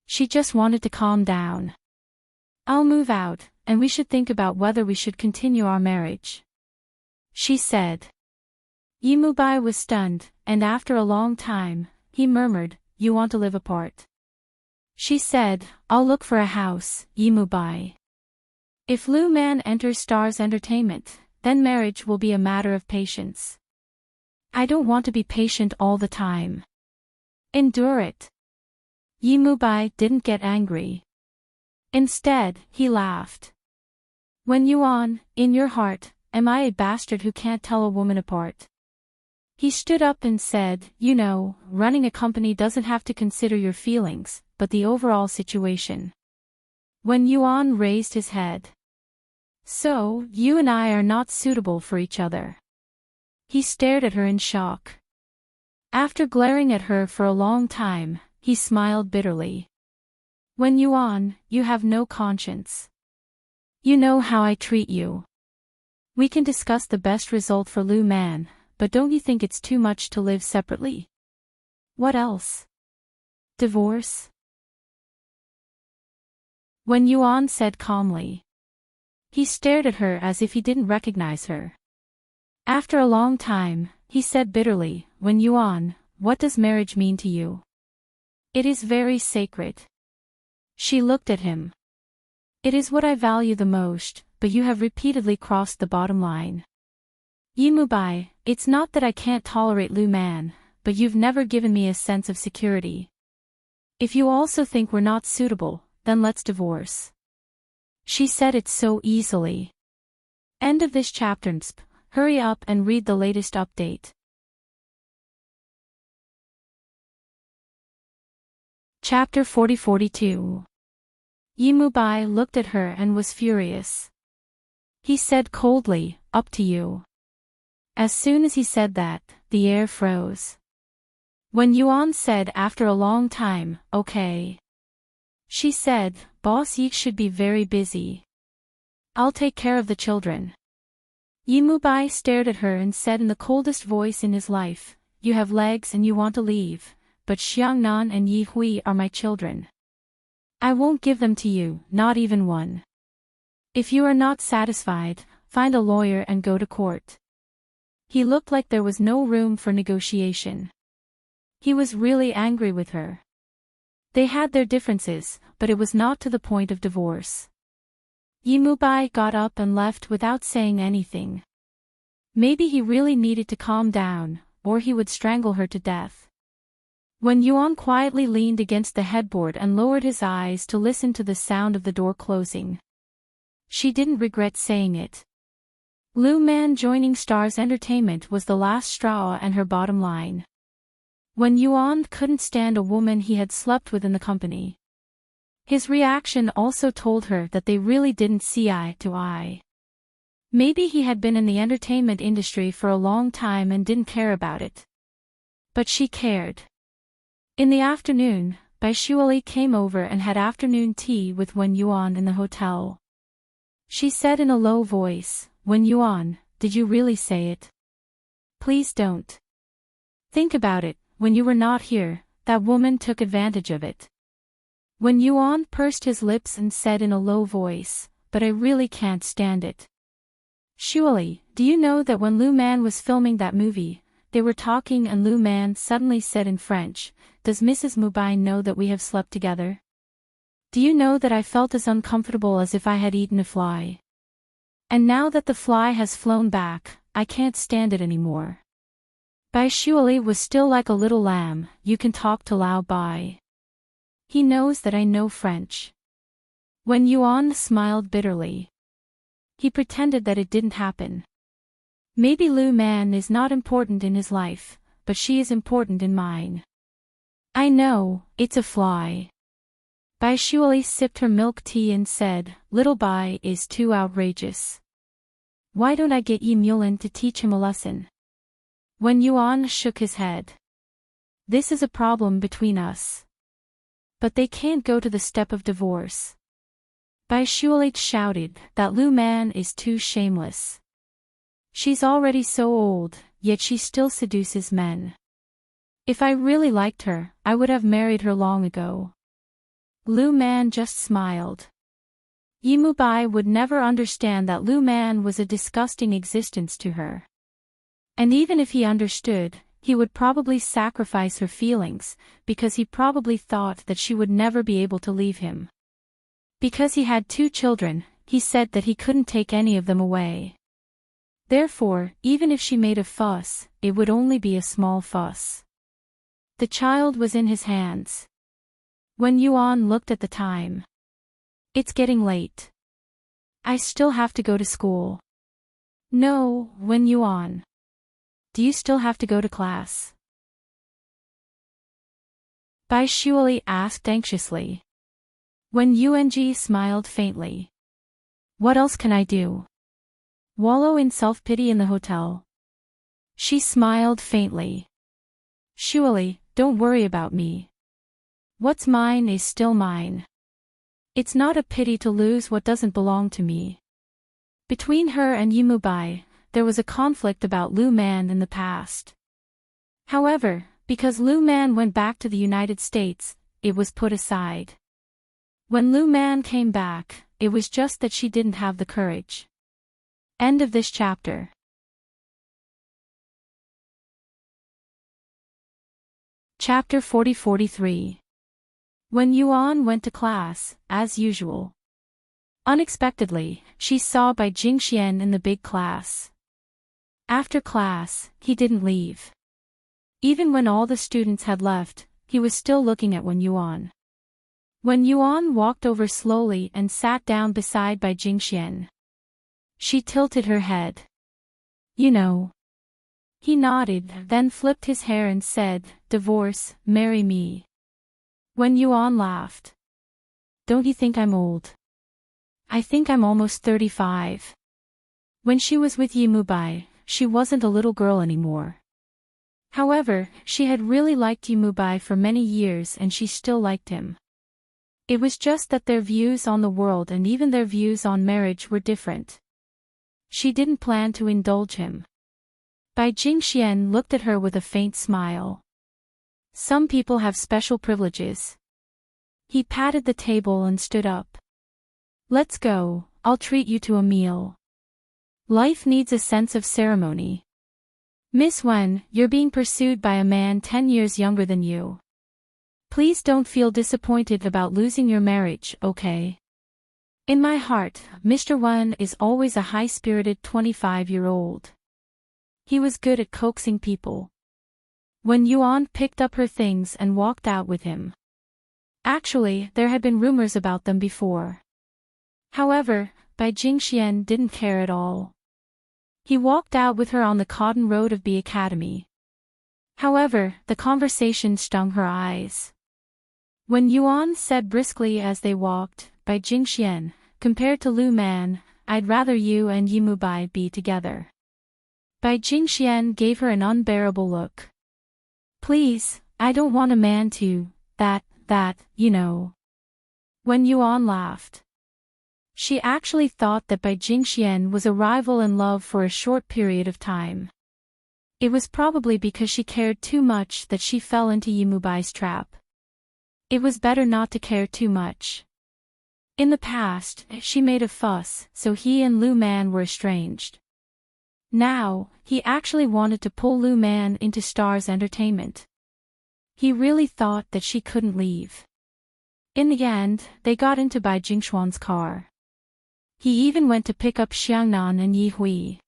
Speaker 1: She just wanted to calm down. "I'll move out, and we should think about whether we should continue our marriage," she said. Yimubai was stunned, and after a long time, he murmured, "You want to live apart?" She said, "I'll look for a house, Yimubai. If Lu Man enters Stars Entertainment, then marriage will be a matter of patience. I don't want to be patient all the time. Endure it." Yimubai didn't get angry. Instead, he laughed. "Wen Yuan, in your heart, am I a bastard who can't tell a woman apart? He stood up and said, "You know, running a company doesn't have to consider your feelings, but the overall situation." Wen Yuan raised his head. "So, you and I are not suitable for each other." He stared at her in shock. After glaring at her for a long time, he smiled bitterly. "Wen Yuan, you have no conscience. You know how I treat you. We can discuss the best result for Lu Man, but don't you think it's too much to live separately? What else? Divorce?" Wen Yuan said calmly. He stared at her as if he didn't recognize her. After a long time, he said bitterly, "Wen Yuan, what does marriage mean to you?" "It is very sacred." She looked at him. "It is what I value the most, but you have repeatedly crossed the bottom line. Yimubai, it's not that I can't tolerate Lu Man, but you've never given me a sense of security. If you also think we're not suitable, then let's divorce." She said it so easily. End of this chapter. Hurry up and read the latest update. Chapter 40-42. Yimubai looked at her and was furious. He said coldly, "Up to you." As soon as he said that, the air froze. Wen Yuan said after a long time, "Okay." She said, "Boss Yi should be very busy. I'll take care of the children." Yimubai stared at her and said in the coldest voice in his life, "You have legs and you want to leave, but Xiangnan and Yi Hui are my children. I won't give them to you, not even one. If you are not satisfied, find a lawyer and go to court." He looked like there was no room for negotiation. He was really angry with her. They had their differences, but it was not to the point of divorce. Yimubai got up and left without saying anything. Maybe he really needed to calm down, or he would strangle her to death. Wen Yuan quietly leaned against the headboard and lowered his eyes to listen to the sound of the door closing. She didn't regret saying it. Lu Man joining Stars Entertainment was the last straw and her bottom line. Wen Yuan couldn't stand a woman he had slept with in the company. His reaction also told her that they really didn't see eye to eye. Maybe he had been in the entertainment industry for a long time and didn't care about it. But she cared. In the afternoon, Bai Shuali came over and had afternoon tea with Wen Yuan in the hotel. She said in a low voice, "Wen Yuan, did you really say it? Please don't. Think about it, when you were not here, that woman took advantage of it." Wen Yuan pursed his lips and said in a low voice, "But I really can't stand it. Shuali, do you know that when Lu Man was filming that movie, they were talking and Lu Man suddenly said in French, 'Does Mrs. Mubai know that we have slept together?' Do you know that I felt as uncomfortable as if I had eaten a fly? And now that the fly has flown back, I can't stand it anymore." Bai Shuali was still like a little lamb. "You can talk to Lao Bai. He knows that I know French." Wen Yuan smiled bitterly. He pretended that it didn't happen. "Maybe Lu Man is not important in his life, but she is important in mine. I know, it's a fly." Bai Shuali sipped her milk tea and said, "Little Bai is too outrageous. Why don't I get Yi Mulin to teach him a lesson?" Wen Yuan shook his head. "This is a problem between us. But they can't go to the step of divorce." Bai Shuali shouted, "That Lu Man is too shameless. She's already so old, yet she still seduces men. If I really liked her, I would have married her long ago." Lu Man just smiled. Yimubai would never understand that Lu Man was a disgusting existence to her. And even if he understood, he would probably sacrifice her feelings, because he probably thought that she would never be able to leave him. Because he had 2 children, he said that he couldn't take any of them away. Therefore, even if she made a fuss, it would only be a small fuss. The child was in his hands. Wen Yuan looked at the time. "It's getting late. I still have to go to school." "No, Wen Yuan. Do you still have to go to class? Bai Shuali asked anxiously. When Yung smiled faintly. What else can I do? Wallow in self-pity in the hotel? She smiled faintly. Shuali, don't worry about me. What's mine is still mine. It's not a pity to lose what doesn't belong to me. Between her and Yimubai, there was a conflict about Lu Man in the past. However, because Lu Man went back to the United States, it was put aside. When Lu Man came back, it was just that she didn't have the courage. End of this chapter. Chapter 40-43. When Yuan went to class, as usual. Unexpectedly, she saw Bai Jingxian in the big class. After class, he didn't leave. Even when all the students had left, he was still looking at Wen Yuan. Wen Yuan walked over slowly and sat down beside Bai Jingxian. She tilted her head. You know. He nodded, then flipped his hair and said, Divorce, marry me. Wen Yuan laughed. Don't you think I'm old? I think I'm almost 35. When she was with Yimubai, she wasn't a little girl anymore. However, she had really liked Yimubai for many years and she still liked him. It was just that their views on the world and even their views on marriage were different. She didn't plan to indulge him. Bai Jingxian looked at her with a faint smile. Some people have special privileges. He patted the table and stood up. Let's go, I'll treat you to a meal. Life needs a sense of ceremony. Miss Wen, you're being pursued by a man 10 years younger than you. Please don't feel disappointed about losing your marriage, okay? In my heart, Mr. Wen is always a high-spirited 25-year-old. He was good at coaxing people. When Yuan picked up her things and walked out with him. Actually, there had been rumors about them before. However, Bai Jingxian didn't care at all. He walked out with her on the cotton road of the academy. However, the conversation stung her eyes. When Yuan said briskly as they walked, Bai Jingxian, compared to Lu Man, I'd rather you and Yimubai be together. Bai Jingxian gave her an unbearable look. Please, I don't want a man to, you know. When Yuan laughed. She actually thought that Bai Jingxian was a rival in love for a short period of time. It was probably because she cared too much that she fell into Yimubai's trap. It was better not to care too much. In the past, she made a fuss, so he and Lu Man were estranged. Now, he actually wanted to pull Lu Man into Star's entertainment. He really thought that she couldn't leave. In the end, they got into Bai Jingxuan's car. He even went to pick up Xiangnan and Yi Hui.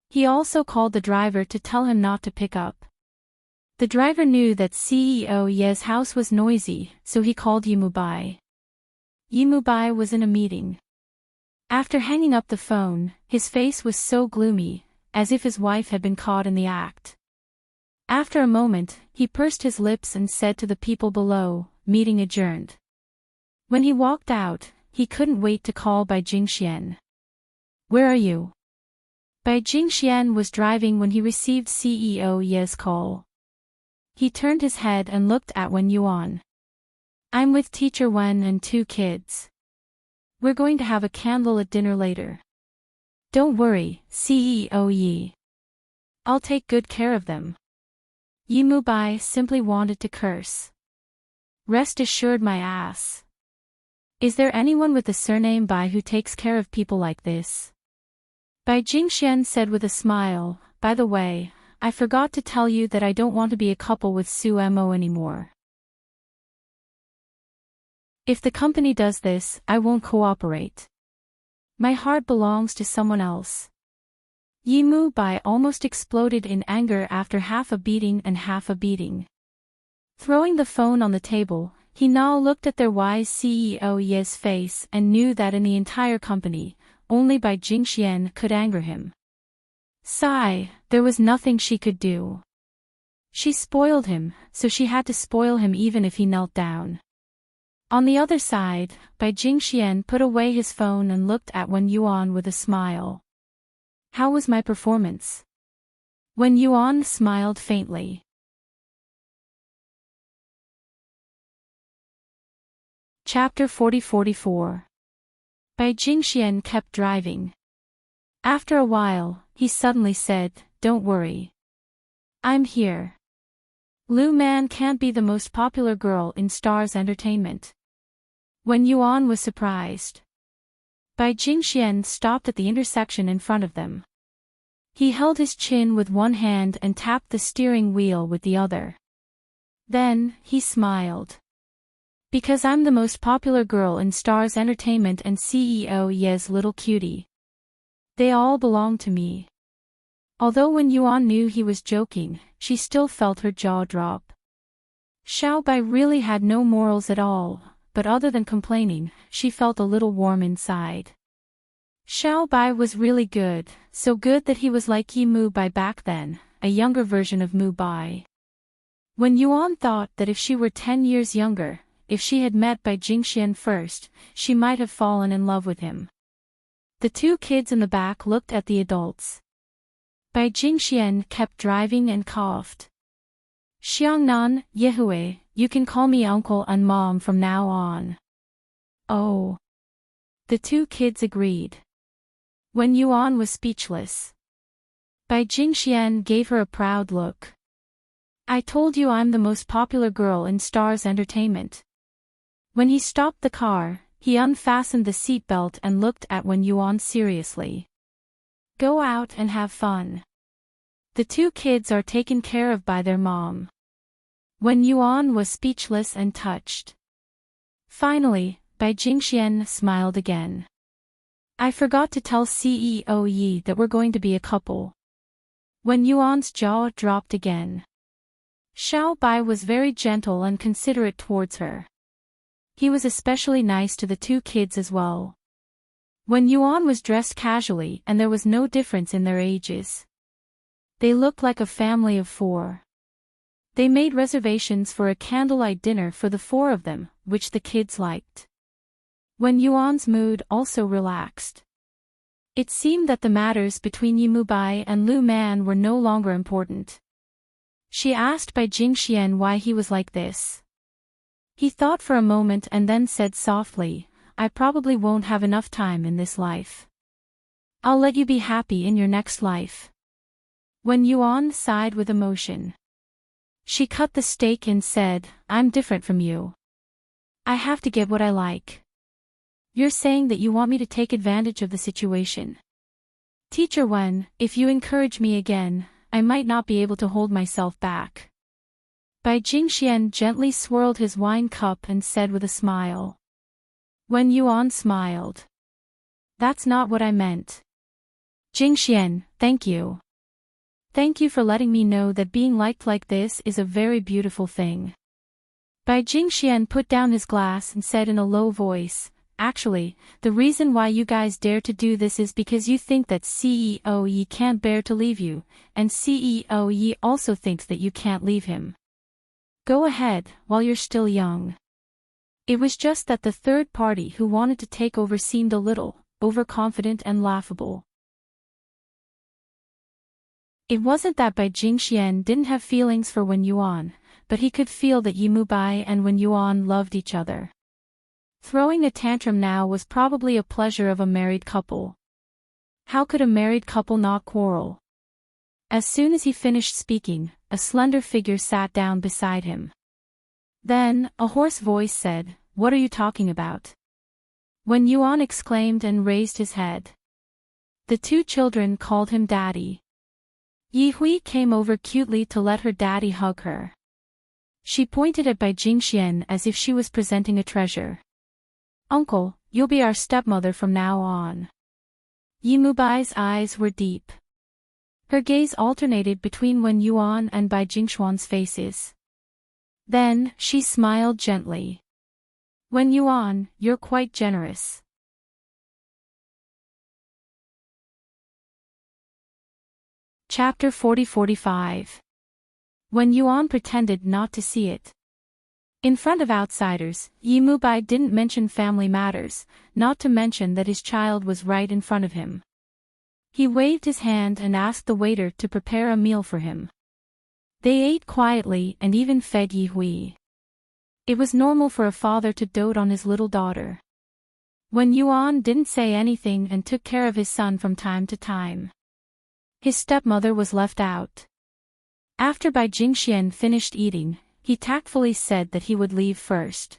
Speaker 1: He also called the driver to tell him not to pick up. The driver knew that CEO Ye's house was noisy, so he called Yimubai. Yimubai was in a meeting. After hanging up the phone, his face was so gloomy, as if his wife had been caught in the act. After a moment, he pursed his lips and said to the people below, meeting adjourned. When he walked out, he couldn't wait to call Bai Jingxian. Where are you? Bai Jingxian was driving when he received CEO Ye's call. He turned his head and looked at Wen Yuan. I'm with Teacher Wen and 2 kids. We're going to have a candlelit dinner later. Don't worry, CEO Yi. I'll take good care of them. Yimubai simply wanted to curse. Rest assured my ass. Is there anyone with the surname Bai who takes care of people like this? Bai Jingxian said with a smile, by the way, I forgot to tell you that I don't want to be a couple with Su Mo anymore. If the company does this, I won't cooperate. My heart belongs to someone else. Yimubai almost exploded in anger after half a beating and half a beating. Throwing the phone on the table, he now looked at their wise CEO Ye's face and knew that in the entire company, only Bai Jingxian could anger him. Sigh, There was nothing she could do. She spoiled him, so she had to spoil him even if he knelt down. On the other side, Bai Jingxian put away his phone and looked at Wen Yuan with a smile. How was my performance? Wen Yuan smiled faintly. Chapter 40-44. Bai Jingxian kept driving. After a while, he suddenly said, "Don't worry. I'm here. Lu Man can't be the most popular girl in Stars Entertainment." Wen Yuan was surprised. Bai Jingxian stopped at the intersection in front of them. He held his chin with one hand and tapped the steering wheel with the other. Then, he smiled. "Because I'm the most popular girl in Stars Entertainment and CEO Ye's little cutie. They all belong to me." Although Wen Yuan knew he was joking, she still felt her jaw drop. Xiao Bai really had no morals at all, but other than complaining, she felt a little warm inside. Xiao Bai was really good, so good that he was like Yi Mu Bai back then, a younger version of Mu Bai. Wen Yuan thought that if she were 10 years younger, if she had met Bai Jingxian first, she might have fallen in love with him. The two kids in the back looked at the adults. Bai Jingxian kept driving and coughed. "Xiangnan, Yehui, you can call me uncle and mom from now on." "Oh." The two kids agreed. Wen Yuan was speechless. Bai Jingxian gave her a proud look. "I told you I'm the most popular girl in Stars Entertainment." When he stopped the car, he unfastened the seatbelt and looked at Wen Yuan seriously. "Go out and have fun. The two kids are taken care of by their mom." Wen Yuan was speechless and touched. Finally, Bai Jingxian smiled again. "I forgot to tell CEO Yi that we're going to be a couple." Wen Yuan's jaw dropped again. Xiao Bai was very gentle and considerate towards her. He was especially nice to the two kids as well. Wen Yuan was dressed casually and there was no difference in their ages. They looked like a family of 4. They made reservations for a candlelight dinner for the 4 of them, which the kids liked. Wen Yuan's mood also relaxed. It seemed that the matters between Yi Mu Bai and Lu Man were no longer important. She asked Bai Jingxian why he was like this. He thought for a moment and then said softly, "I probably won't have enough time in this life. I'll let you be happy in your next life." Wen Yuan sighed with emotion. She cut the steak and said, "I'm different from you. I have to get what I like." "You're saying that you want me to take advantage of the situation?" "Teacher Wen, if you encourage me again, I might not be able to hold myself back." Bai Jingxian gently swirled his wine cup and said with a smile. Wen Yuan smiled. "That's not what I meant. Jingxian, thank you. Thank you for letting me know that being liked like this is a very beautiful thing." Bai Jingxian put down his glass and said in a low voice, "Actually, the reason why you guys dare to do this is because you think that CEO Yi can't bear to leave you, and CEO Yi also thinks that you can't leave him. Go ahead, while you're still young." It was just that the third party who wanted to take over seemed a little overconfident and laughable. It wasn't that Bai Jingxian didn't have feelings for Wen Yuan, but he could feel that Yi Mu Bai and Wen Yuan loved each other. Throwing a tantrum now was probably a pleasure of a married couple. How could a married couple not quarrel? As soon as he finished speaking, a slender figure sat down beside him. Then, a hoarse voice said, "What are you talking about?" Wen Yuan exclaimed and raised his head. The two children called him Daddy. Yi Hui came over cutely to let her daddy hug her. She pointed at Bai Jingxian as if she was presenting a treasure. "Uncle, you'll be our stepmother from now on." Yi Mu Bai's eyes were deep. Her gaze alternated between Wen Yuan and Bai Jingxian's faces. Then, she smiled gently. "Wen Yuan, you're quite generous." Chapter 40-45. When Yuan pretended not to see it. In front of outsiders, Yi Mubai didn't mention family matters, not to mention that his child was right in front of him. He waved his hand and asked the waiter to prepare a meal for him. They ate quietly and even fed Yi Hui. It was normal for a father to dote on his little daughter. When Yuan didn't say anything and took care of his son from time to time, his stepmother was left out. After Bai Jingxian finished eating, he tactfully said that he would leave first.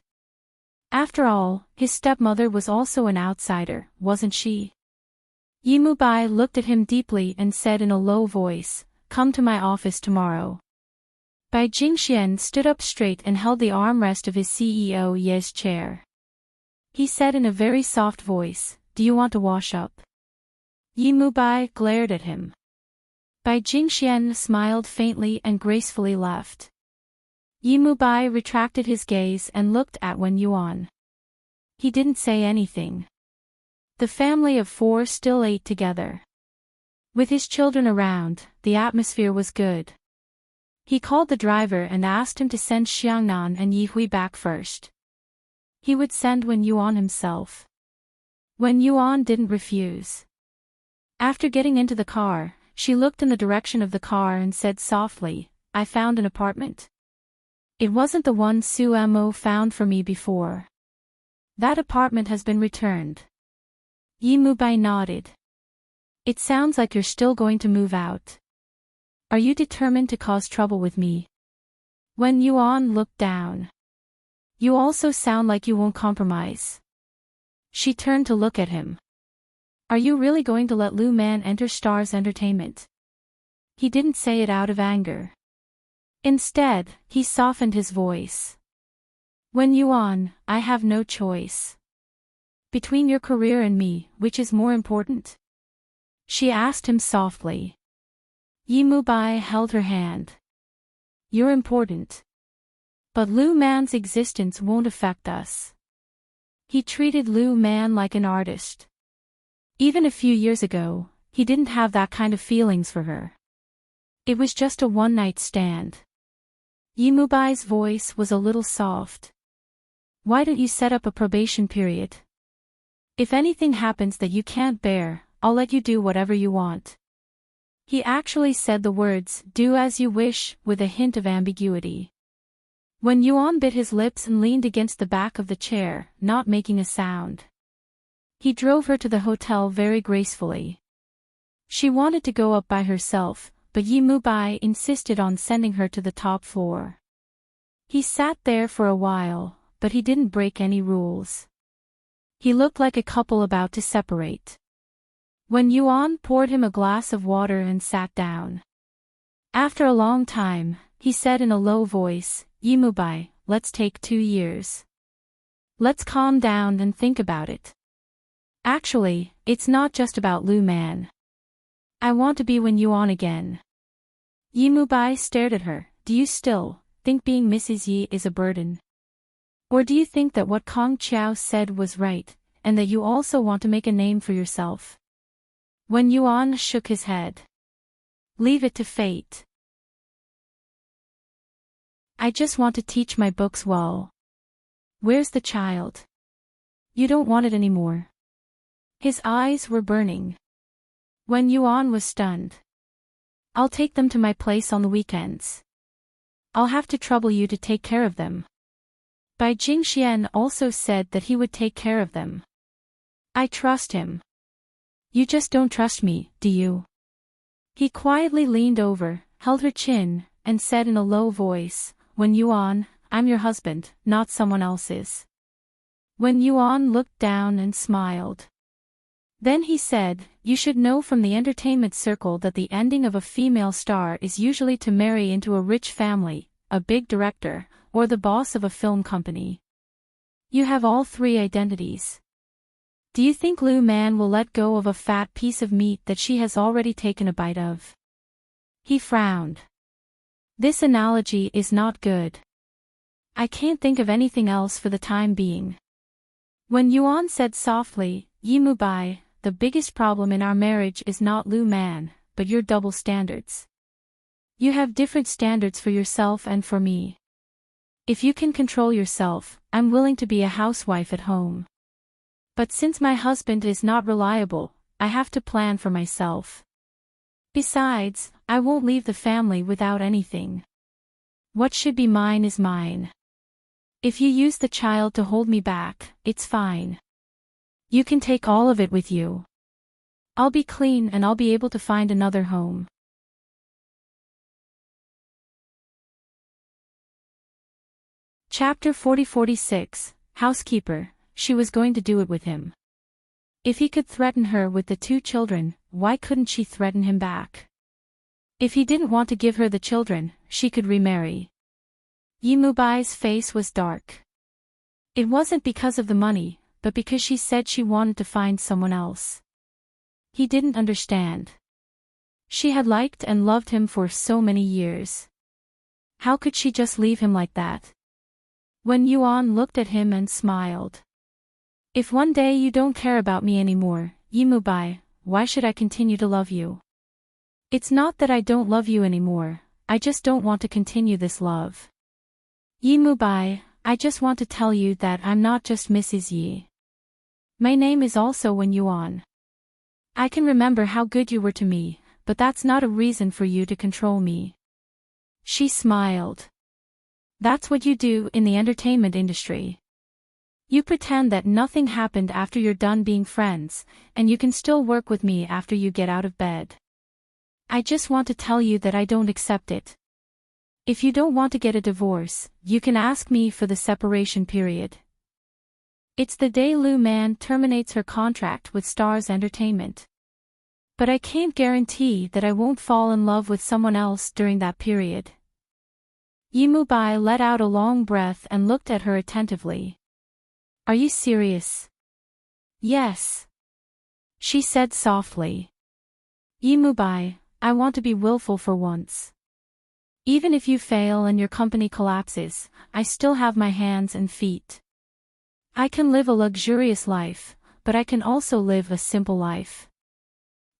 Speaker 1: After all, his stepmother was also an outsider, wasn't she? Yi Mubai looked at him deeply and said in a low voice, "Come to my office tomorrow." Bai Jingxian stood up straight and held the armrest of his CEO Ye's chair. He said in a very soft voice, "Do you want to wash up?" Yi Mubai glared at him. Bai Jingxian smiled faintly and gracefully left. Yi Mubai retracted his gaze and looked at Wen Yuan. He didn't say anything. The family of four still ate together. With his children around, the atmosphere was good. He called the driver and asked him to send Xiangnan and Yi Hui back first. He would send Wen Yuan himself. Wen Yuan didn't refuse. After getting into the car, she looked in the direction of the car and said softly, "I found an apartment. It wasn't the one Su Mo found for me before. That apartment has been returned." Yi Mubai nodded. "It sounds like you're still going to move out. Are you determined to cause trouble with me?" Wen Yuan looked down. "You also sound like you won't compromise." She turned to look at him. "Are you really going to let Lu Man enter Star's entertainment?" He didn't say it out of anger. Instead, he softened his voice. "Wen Yuan, I have no choice. Between your career and me, which is more important?" She asked him softly. Yi Mubai held her hand. "You're important. But Lu Man's existence won't affect us." He treated Lu Man like an artist. Even a few years ago, he didn't have that kind of feelings for her. It was just a one-night stand. Yi Mubai's voice was a little soft. "Why don't you set up a probation period? If anything happens that you can't bear, I'll let you do whatever you want." He actually said the words, "do as you wish," with a hint of ambiguity. When Yuan bit his lips and leaned against the back of the chair, not making a sound. He drove her to the hotel very gracefully. She wanted to go up by herself, but Yi Mubai insisted on sending her to the top floor. He sat there for a while, but he didn't break any rules. He looked like a couple about to separate. When Yuan poured him a glass of water and sat down. After a long time, he said in a low voice, "Yi Mubai, let's take 2 years. Let's calm down and think about it. Actually, it's not just about Lu Man. I want to be Wen Yuan again." Yi Mubai stared at her. "Do you still think being Mrs. Yi is a burden? Or do you think that what Kong Qiao said was right, and that you also want to make a name for yourself?" Wen Yuan shook his head. "Leave it to fate. I just want to teach my books well. Where's the child? You don't want it anymore." His eyes were burning. Wen Yuan was stunned. "I'll take them to my place on the weekends. I'll have to trouble you to take care of them." Bai Jingxian also said that he would take care of them. "I trust him." "You just don't trust me, do you?" He quietly leaned over, held her chin, and said in a low voice, "Wen Yuan, I'm your husband, not someone else's." Wen Yuan looked down and smiled. Then he said, "You should know from the entertainment circle that the ending of a female star is usually to marry into a rich family, a big director, or the boss of a film company. You have all 3 identities. Do you think Lu Man will let go of a fat piece of meat that she has already taken a bite of?" He frowned. "This analogy is not good. I can't think of anything else for the time being." When Yuan said softly, "Yi Mubai, the biggest problem in our marriage is not Lu Man, but your double standards. You have different standards for yourself and for me. If you can control yourself, I'm willing to be a housewife at home. But since my husband is not reliable, I have to plan for myself. Besides, I won't leave the family without anything. What should be mine is mine. If you use the child to hold me back, it's fine. You can take all of it with you. I'll be clean and I'll be able to find another home. Chapter 40-46, Housekeeper. She was going to do it with him. If he could threaten her with the 2 children, why couldn't she threaten him back? If he didn't want to give her the children, she could remarry. Yimubai's face was dark. It wasn't because of the money, but because she said she wanted to find someone else. He didn't understand. She had liked and loved him for so many years. How could she just leave him like that? Wen Yuan looked at him and smiled. If one day you don't care about me anymore, Yimubai, why should I continue to love you? It's not that I don't love you anymore, I just don't want to continue this love. Yimubai, I just want to tell you that I'm not just Mrs. Yi. My name is also Wen Yuan. I can remember how good you were to me, but that's not a reason for you to control me. She smiled. That's what you do in the entertainment industry. You pretend that nothing happened after you're done being friends, and you can still work with me after you get out of bed. I just want to tell you that I don't accept it. If you don't want to get a divorce, you can ask me for the separation period. It's the day Lu Man terminates her contract with Stars Entertainment. But I can't guarantee that I won't fall in love with someone else during that period. Yimubai let out a long breath and looked at her attentively. Are you serious? Yes. She said softly. Yimubai, I want to be willful for once. Even if you fail and your company collapses, I still have my hands and feet. I can live a luxurious life, but I can also live a simple life.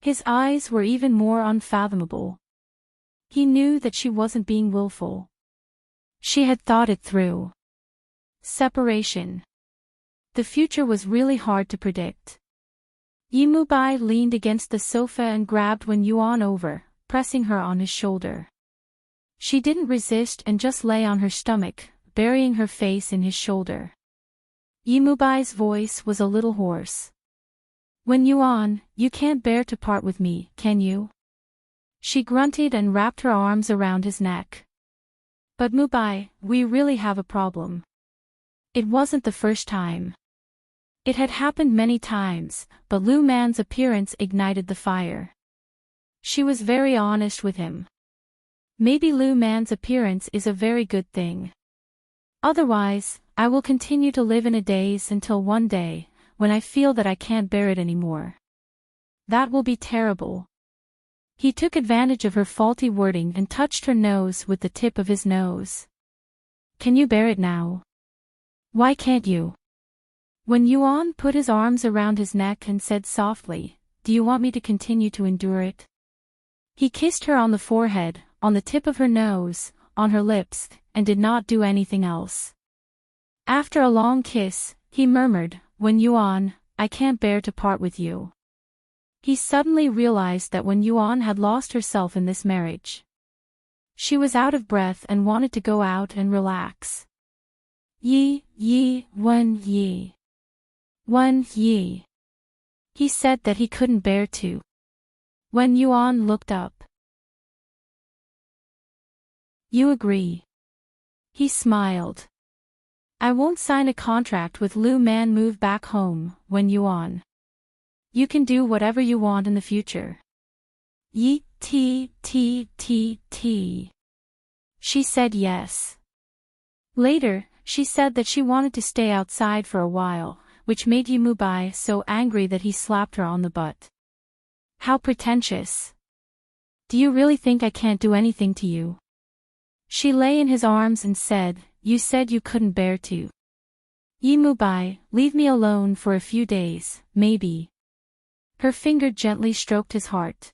Speaker 1: His eyes were even more unfathomable. He knew that she wasn't being willful. She had thought it through. Separation. The future was really hard to predict. Yimubai leaned against the sofa and grabbed Wen Yuan over, pressing her on his shoulder. She didn't resist and just lay on her stomach, burying her face in his shoulder. Yimubai's voice was a little hoarse. Wen Yuan, you can't bear to part with me, can you? She grunted and wrapped her arms around his neck. But Mubai, we really have a problem. It wasn't the first time. It had happened many times, but Lu Man's appearance ignited the fire. She was very honest with him. Maybe Lu Man's appearance is a very good thing. Otherwise, I will continue to live in a daze until one day, when I feel that I can't bear it anymore. That will be terrible. He took advantage of her faulty wording and touched her nose with the tip of his nose. Can you bear it now? Why can't you? Wen Yuan put his arms around his neck and said softly, do you want me to continue to endure it? He kissed her on the forehead, on the tip of her nose, on her lips, and did not do anything else. After a long kiss, he murmured, Wen Yuan, I can't bear to part with you. He suddenly realized that Wen Yuan had lost herself in this marriage. She was out of breath and wanted to go out and relax. Wen Yi. Wen Yi. He said that he couldn't bear to. Wen Yuan looked up. You agree? He smiled. I won't sign a contract with Lu Man. Move back home, Wen Yuan. You can do whatever you want in the future. Yi. She said yes. Later, she said that she wanted to stay outside for a while, which made Yimubai so angry that he slapped her on the butt. How pretentious. Do you really think I can't do anything to you? She lay in his arms and said, you said you couldn't bear to. Yimubai, leave me alone for a few days, maybe. Her finger gently stroked his heart.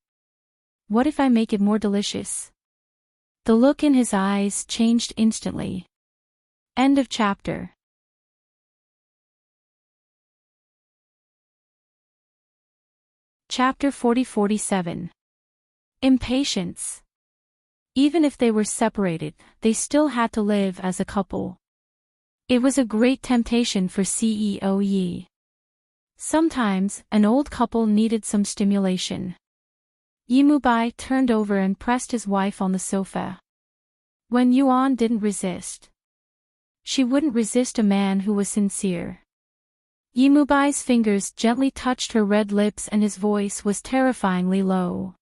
Speaker 1: What if I make it more delicious? The look in his eyes changed instantly. End of chapter. Chapter 40-47. Impatience. Even if they were separated, they still had to live as a couple. It was a great temptation for CEO Yi. Sometimes, an old couple needed some stimulation. Yimubai turned over and pressed his wife on the sofa. Wen Yuan didn't resist. She wouldn't resist a man who was sincere. Yimubai's fingers gently touched her red lips and his voice was terrifyingly low.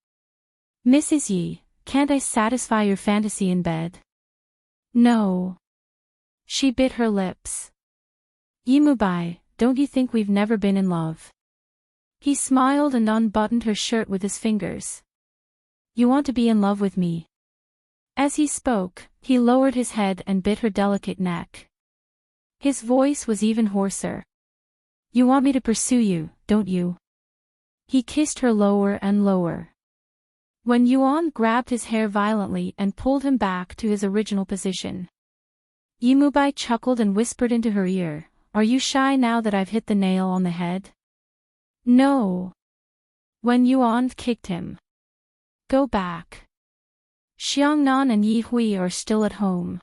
Speaker 1: Mrs. Yi, can't I satisfy your fantasy in bed? No. She bit her lips. Yimubai, don't you think we've never been in love? He smiled and unbuttoned her shirt with his fingers. You want to be in love with me? As he spoke, he lowered his head and bit her delicate neck. His voice was even hoarser. You want me to pursue you, don't you? He kissed her lower and lower. Wen Yuan grabbed his hair violently and pulled him back to his original position. Yimubai chuckled and whispered into her ear, Are you shy now that I've hit the nail on the head? No. Wen Yuan kicked him. Go back. Xiangnan and Yi Hui are still at home.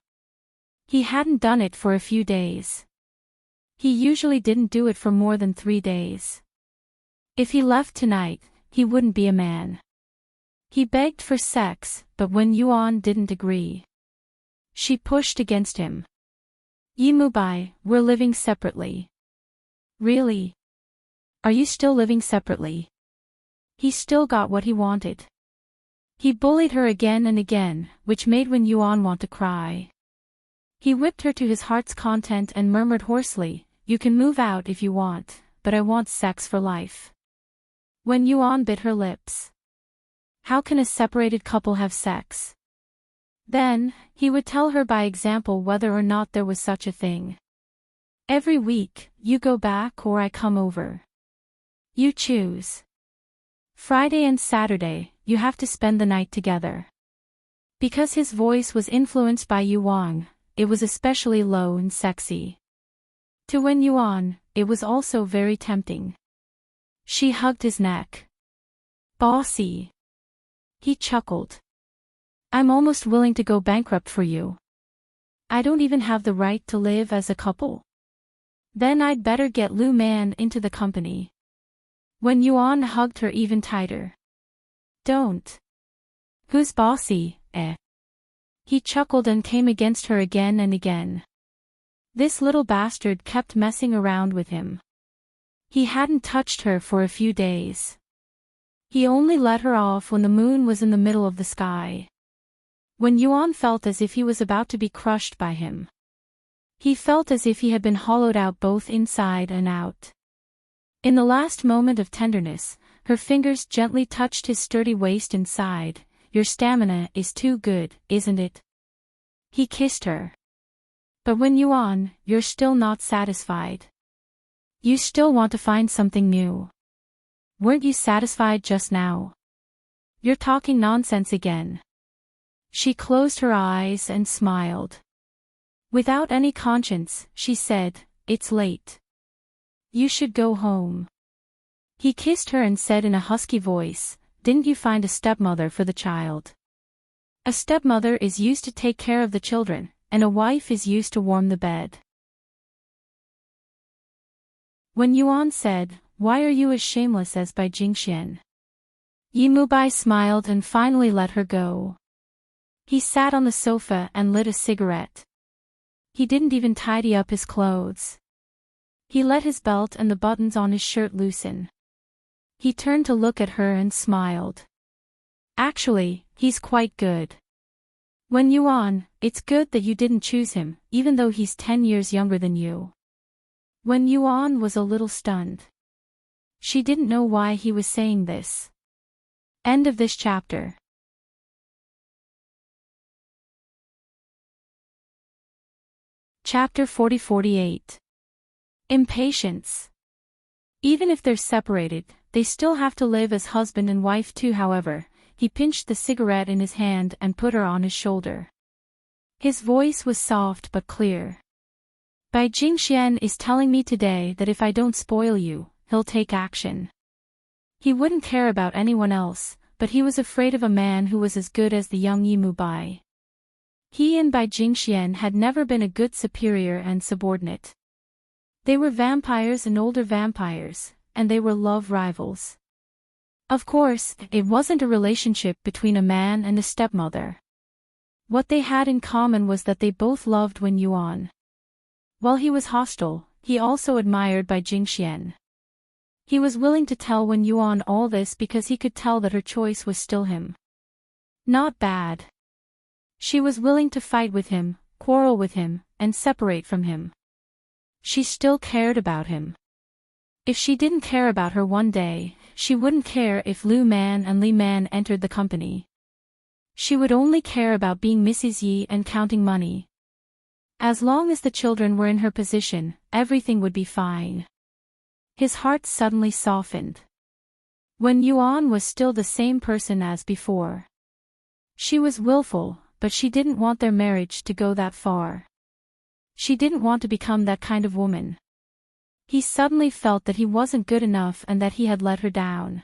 Speaker 1: He hadn't done it for a few days. He usually didn't do it for more than 3 days. If he left tonight, he wouldn't be a man. He begged for sex, but Wen Yuan didn't agree. She pushed against him. Yimubai, we're living separately. Really? Are you still living separately? He still got what he wanted. He bullied her again and again, which made Wen Yuan want to cry. He whipped her to his heart's content and murmured hoarsely, You can move out if you want, but I want sex for life. Wen Yuan bit her lips. How can a separated couple have sex? Then, he would tell her by example whether or not there was such a thing. Every week, you go back or I come over. You choose. Friday and Saturday, you have to spend the night together. Because his voice was influenced by Yu Wang, it was especially low and sexy. To Wen Yuan, it was also very tempting. She hugged his neck. Bossy. He chuckled. I'm almost willing to go bankrupt for you. I don't even have the right to live as a couple. Then I'd better get Lu Man into the company. Wen Yuan hugged her even tighter. Don't. Who's bossy, eh? He chuckled and came against her again and again. This little bastard kept messing around with him. He hadn't touched her for a few days. He only let her off when the moon was in the middle of the sky. Wen Yuan felt as if he was about to be crushed by him. He felt as if he had been hollowed out both inside and out. In the last moment of tenderness, her fingers gently touched his sturdy waist inside. Your stamina is too good, isn't it? He kissed her. But Wen Yuan, you're still not satisfied. You still want to find something new. Weren't you satisfied just now? You're talking nonsense again. She closed her eyes and smiled. Without any conscience, she said, It's late. You should go home. He kissed her and said in a husky voice, Didn't you find a stepmother for the child? A stepmother is used to take care of the children, and a wife is used to warm the bed. Wen Yuan said, Why are you as shameless as Bai Jingxian? Yimubai smiled and finally let her go. He sat on the sofa and lit a cigarette. He didn't even tidy up his clothes. He let his belt and the buttons on his shirt loosen. He turned to look at her and smiled. Actually, he's quite good. Wen Yuan, it's good that you didn't choose him, even though he's 10 years younger than you. Wen Yuan was a little stunned. She didn't know why he was saying this. End of this chapter. Chapter 40-48. Impatience. Even if they're separated, they still have to live as husband and wife too. However, he pinched the cigarette in his hand and put her on his shoulder. His voice was soft but clear. Bai Jingxian is telling me today that if I don't spoil you, he'll take action. He wouldn't care about anyone else, but he was afraid of a man who was as good as the young Yimu Bai. He and Bai Jingxian had never been a good superior and subordinate. They were vampires and older vampires, and they were love rivals. Of course, it wasn't a relationship between a man and a stepmother. What they had in common was that they both loved Wen Yuan. While he was hostile, he also admired Bai Jingxian. He was willing to tell Wen Yuan all this because he could tell that her choice was still him. Not bad. She was willing to fight with him, quarrel with him, and separate from him. She still cared about him. If she didn't care about her one day, she wouldn't care if Lu Man and Li Man entered the company. She would only care about being Mrs. Yi and counting money. As long as the children were in her position, everything would be fine. His heart suddenly softened. Wen Yuan was still the same person as before. She was willful, but she didn't want their marriage to go that far. She didn't want to become that kind of woman. He suddenly felt that he wasn't good enough and that he had let her down.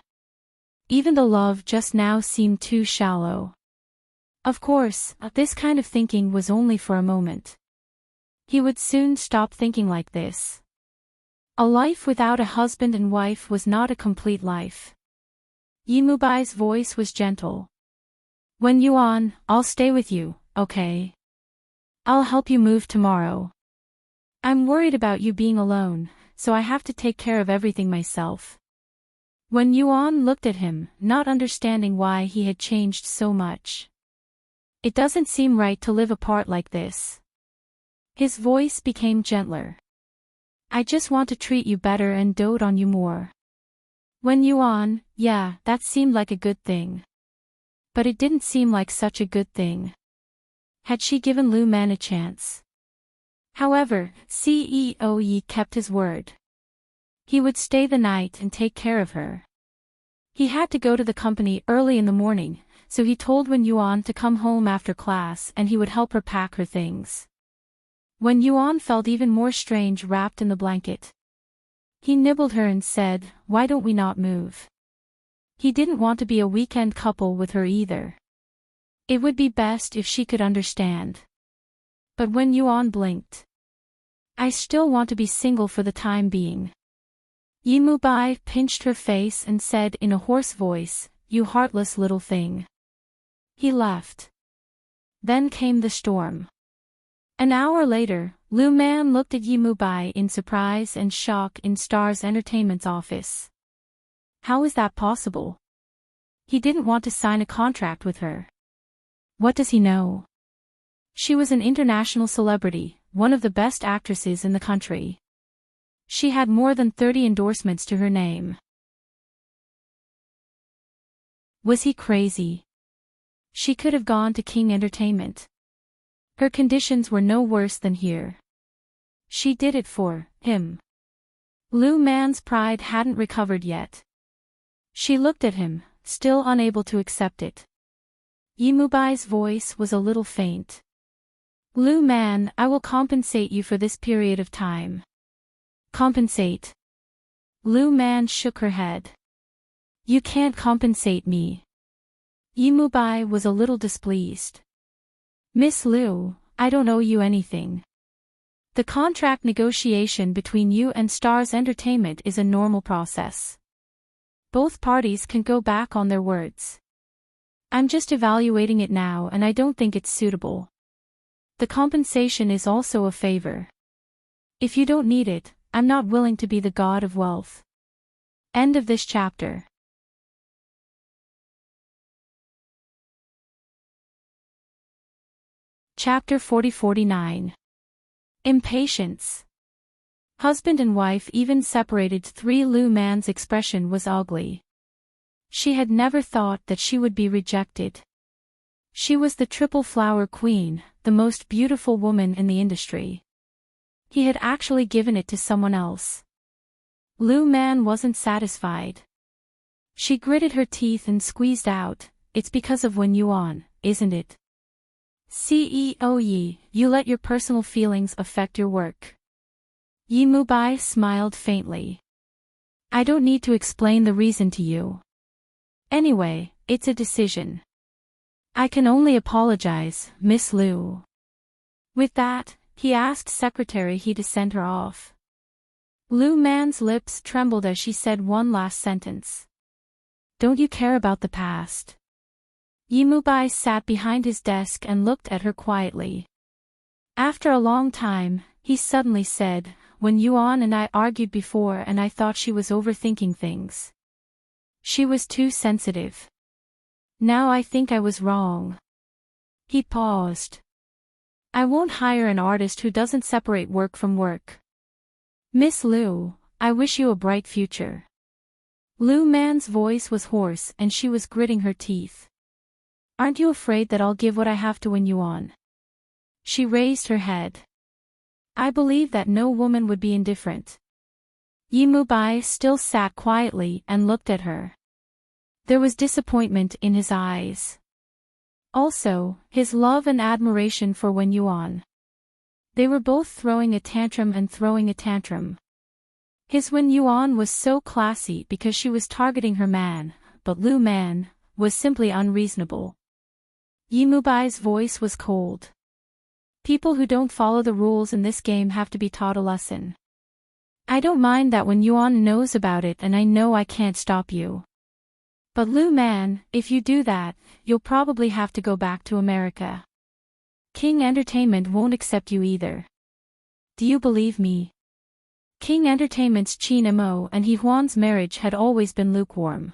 Speaker 1: Even the love just now seemed too shallow. Of course, this kind of thinking was only for a moment. He would soon stop thinking like this. A life without a husband and wife was not a complete life. Yimu Bai's voice was gentle. Wen Yuan, I'll stay with you, okay? I'll help you move tomorrow. I'm worried about you being alone, so I have to take care of everything myself. Wen Yuan looked at him, not understanding why he had changed so much. It doesn't seem right to live apart like this. His voice became gentler. I just want to treat you better and dote on you more. Wen Yuan, yeah, that seemed like a good thing. But it didn't seem like such a good thing. Had she given Lu Man a chance? However, CEO Yi kept his word. He would stay the night and take care of her. He had to go to the company early in the morning, so he told Wen Yuan to come home after class and he would help her pack her things. Wen Yuan felt even more strange wrapped in the blanket. He nibbled her and said, why don't we not move? He didn't want to be a weekend couple with her either. It would be best if she could understand. But Wen Yuan blinked. I still want to be single for the time being. Yimu Bai pinched her face and said in a hoarse voice, you heartless little thing. He left. Then came the storm. An hour later, Lu Man looked at Yimu Bai in surprise and shock in Stars Entertainment's office. How is that possible? He didn't want to sign a contract with her. What does he know? She was an international celebrity, one of the best actresses in the country. She had more than 30 endorsements to her name. Was he crazy? She could have gone to King Entertainment. Her conditions were no worse than here. She did it for him. Lu Man's pride hadn't recovered yet. She looked at him, still unable to accept it. Yimu Bai's voice was a little faint. Lu Man, I will compensate you for this period of time. Compensate? Lu Man shook her head. You can't compensate me. Yimu Bai was a little displeased. Miss Liu, I don't owe you anything. The contract negotiation between you and Stars Entertainment is a normal process. Both parties can go back on their words. I'm just evaluating it now and I don't think it's suitable. The compensation is also a favor. If you don't need it, I'm not willing to be the god of wealth. End of this chapter. Chapter 40-49. Impatience. Husband and wife even separated. Lu Man's expression was ugly. She had never thought that she would be rejected. She was the triple flower queen, the most beautiful woman in the industry. He had actually given it to someone else. Lu Man wasn't satisfied. She gritted her teeth and squeezed out, it's because of Wen Yuan, isn't it? CEO Yi, you let your personal feelings affect your work. Yi Mubai smiled faintly. I don't need to explain the reason to you. Anyway, it's a decision. I can only apologize, Miss Liu. With that, he asked Secretary He to send her off. Lu Man's lips trembled as she said one last sentence. Don't you care about the past? Yi Mubai sat behind his desk and looked at her quietly. After a long time, he suddenly said, When Yuan and I argued before and I thought she was overthinking things. She was too sensitive. Now I think I was wrong. He paused. I won't hire an artist who doesn't separate work from work. Miss Liu, I wish you a bright future. Lu Man's voice was hoarse and she was gritting her teeth. Aren't you afraid that I'll give what I have to Wen Yuan? She raised her head. I believe that no woman would be indifferent. Yi Mubai still sat quietly and looked at her. There was disappointment in his eyes. Also, his love and admiration for Wen Yuan. They were both throwing a tantrum and throwing a tantrum. His Wen Yuan was so classy because she was targeting her man, but Lu Man was simply unreasonable. Yi Mubai's voice was cold. People who don't follow the rules in this game have to be taught a lesson. I don't mind that Wen Yuan knows about it and I know I can't stop you. But Lu Man, if you do that, you'll probably have to go back to America. King Entertainment won't accept you either. Do you believe me? King Entertainment's Qin Mo and He Huan's marriage had always been lukewarm.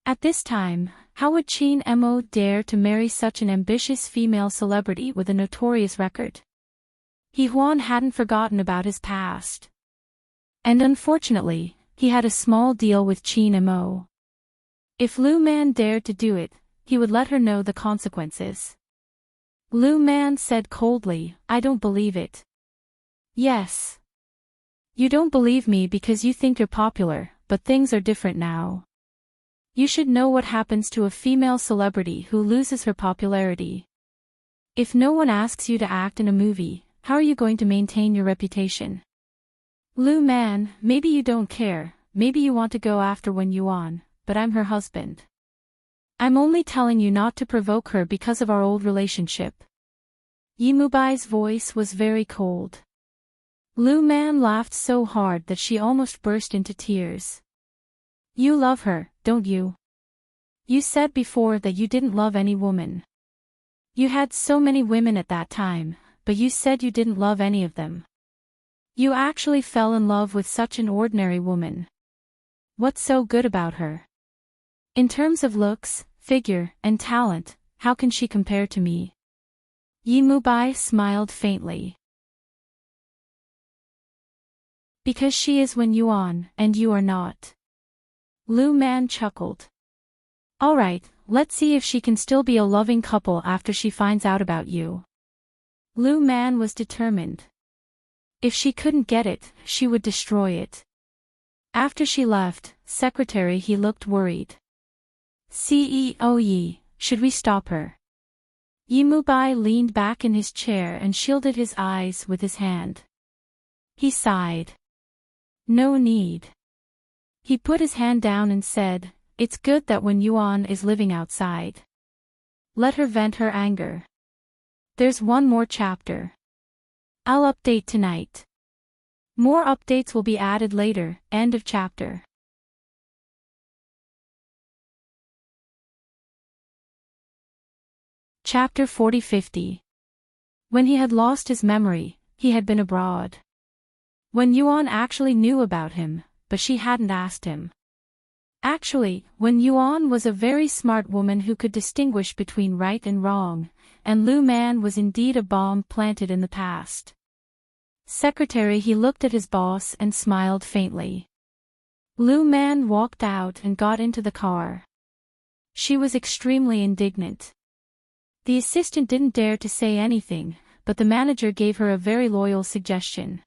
Speaker 1: At this time, how would Qin Mo dare to marry such an ambitious female celebrity with a notorious record? He Huan hadn't forgotten about his past. And unfortunately, he had a small deal with Qin Mo. If Lu Man dared to do it, he would let her know the consequences. Lu Man said coldly, I don't believe it. Yes. You don't believe me because you think you're popular, but things are different now. You should know what happens to a female celebrity who loses her popularity. If no one asks you to act in a movie, how are you going to maintain your reputation? Lu Man, maybe you don't care, maybe you want to go after Wen Yuan, but I'm her husband. I'm only telling you not to provoke her because of our old relationship. Yi Mubai's voice was very cold. Lu Man laughed so hard that she almost burst into tears. You love her, don't you? You said before that you didn't love any woman. You had so many women at that time, but you said you didn't love any of them. You actually fell in love with such an ordinary woman. What's so good about her? In terms of looks, figure, and talent, how can she compare to me? Yi Mubai smiled faintly. Because she is Wen Yuan, and you are not. Lu Man chuckled. Alright, let's see if she can still be a loving couple after she finds out about you. Lu Man was determined. If she couldn't get it, she would destroy it. After she left, Secretary He looked worried. CEO Yi, should we stop her? Yi Mubai leaned back in his chair and shielded his eyes with his hand. He sighed. No need. He put his hand down and said, It's good that Wen Yuan is living outside. Let her vent her anger. There's one more chapter. I'll update tonight. More updates will be added later. End of chapter. Chapter 40-50. When he had lost his memory, he had been abroad. Wen Yuan actually knew about him, but she hadn't asked him. Actually, Wen Yuan was a very smart woman who could distinguish between right and wrong, and Lu Man was indeed a bomb planted in the past. Secretary He looked at his boss and smiled faintly. Lu Man walked out and got into the car. She was extremely indignant. The assistant didn't dare to say anything, but the manager gave her a very loyal suggestion.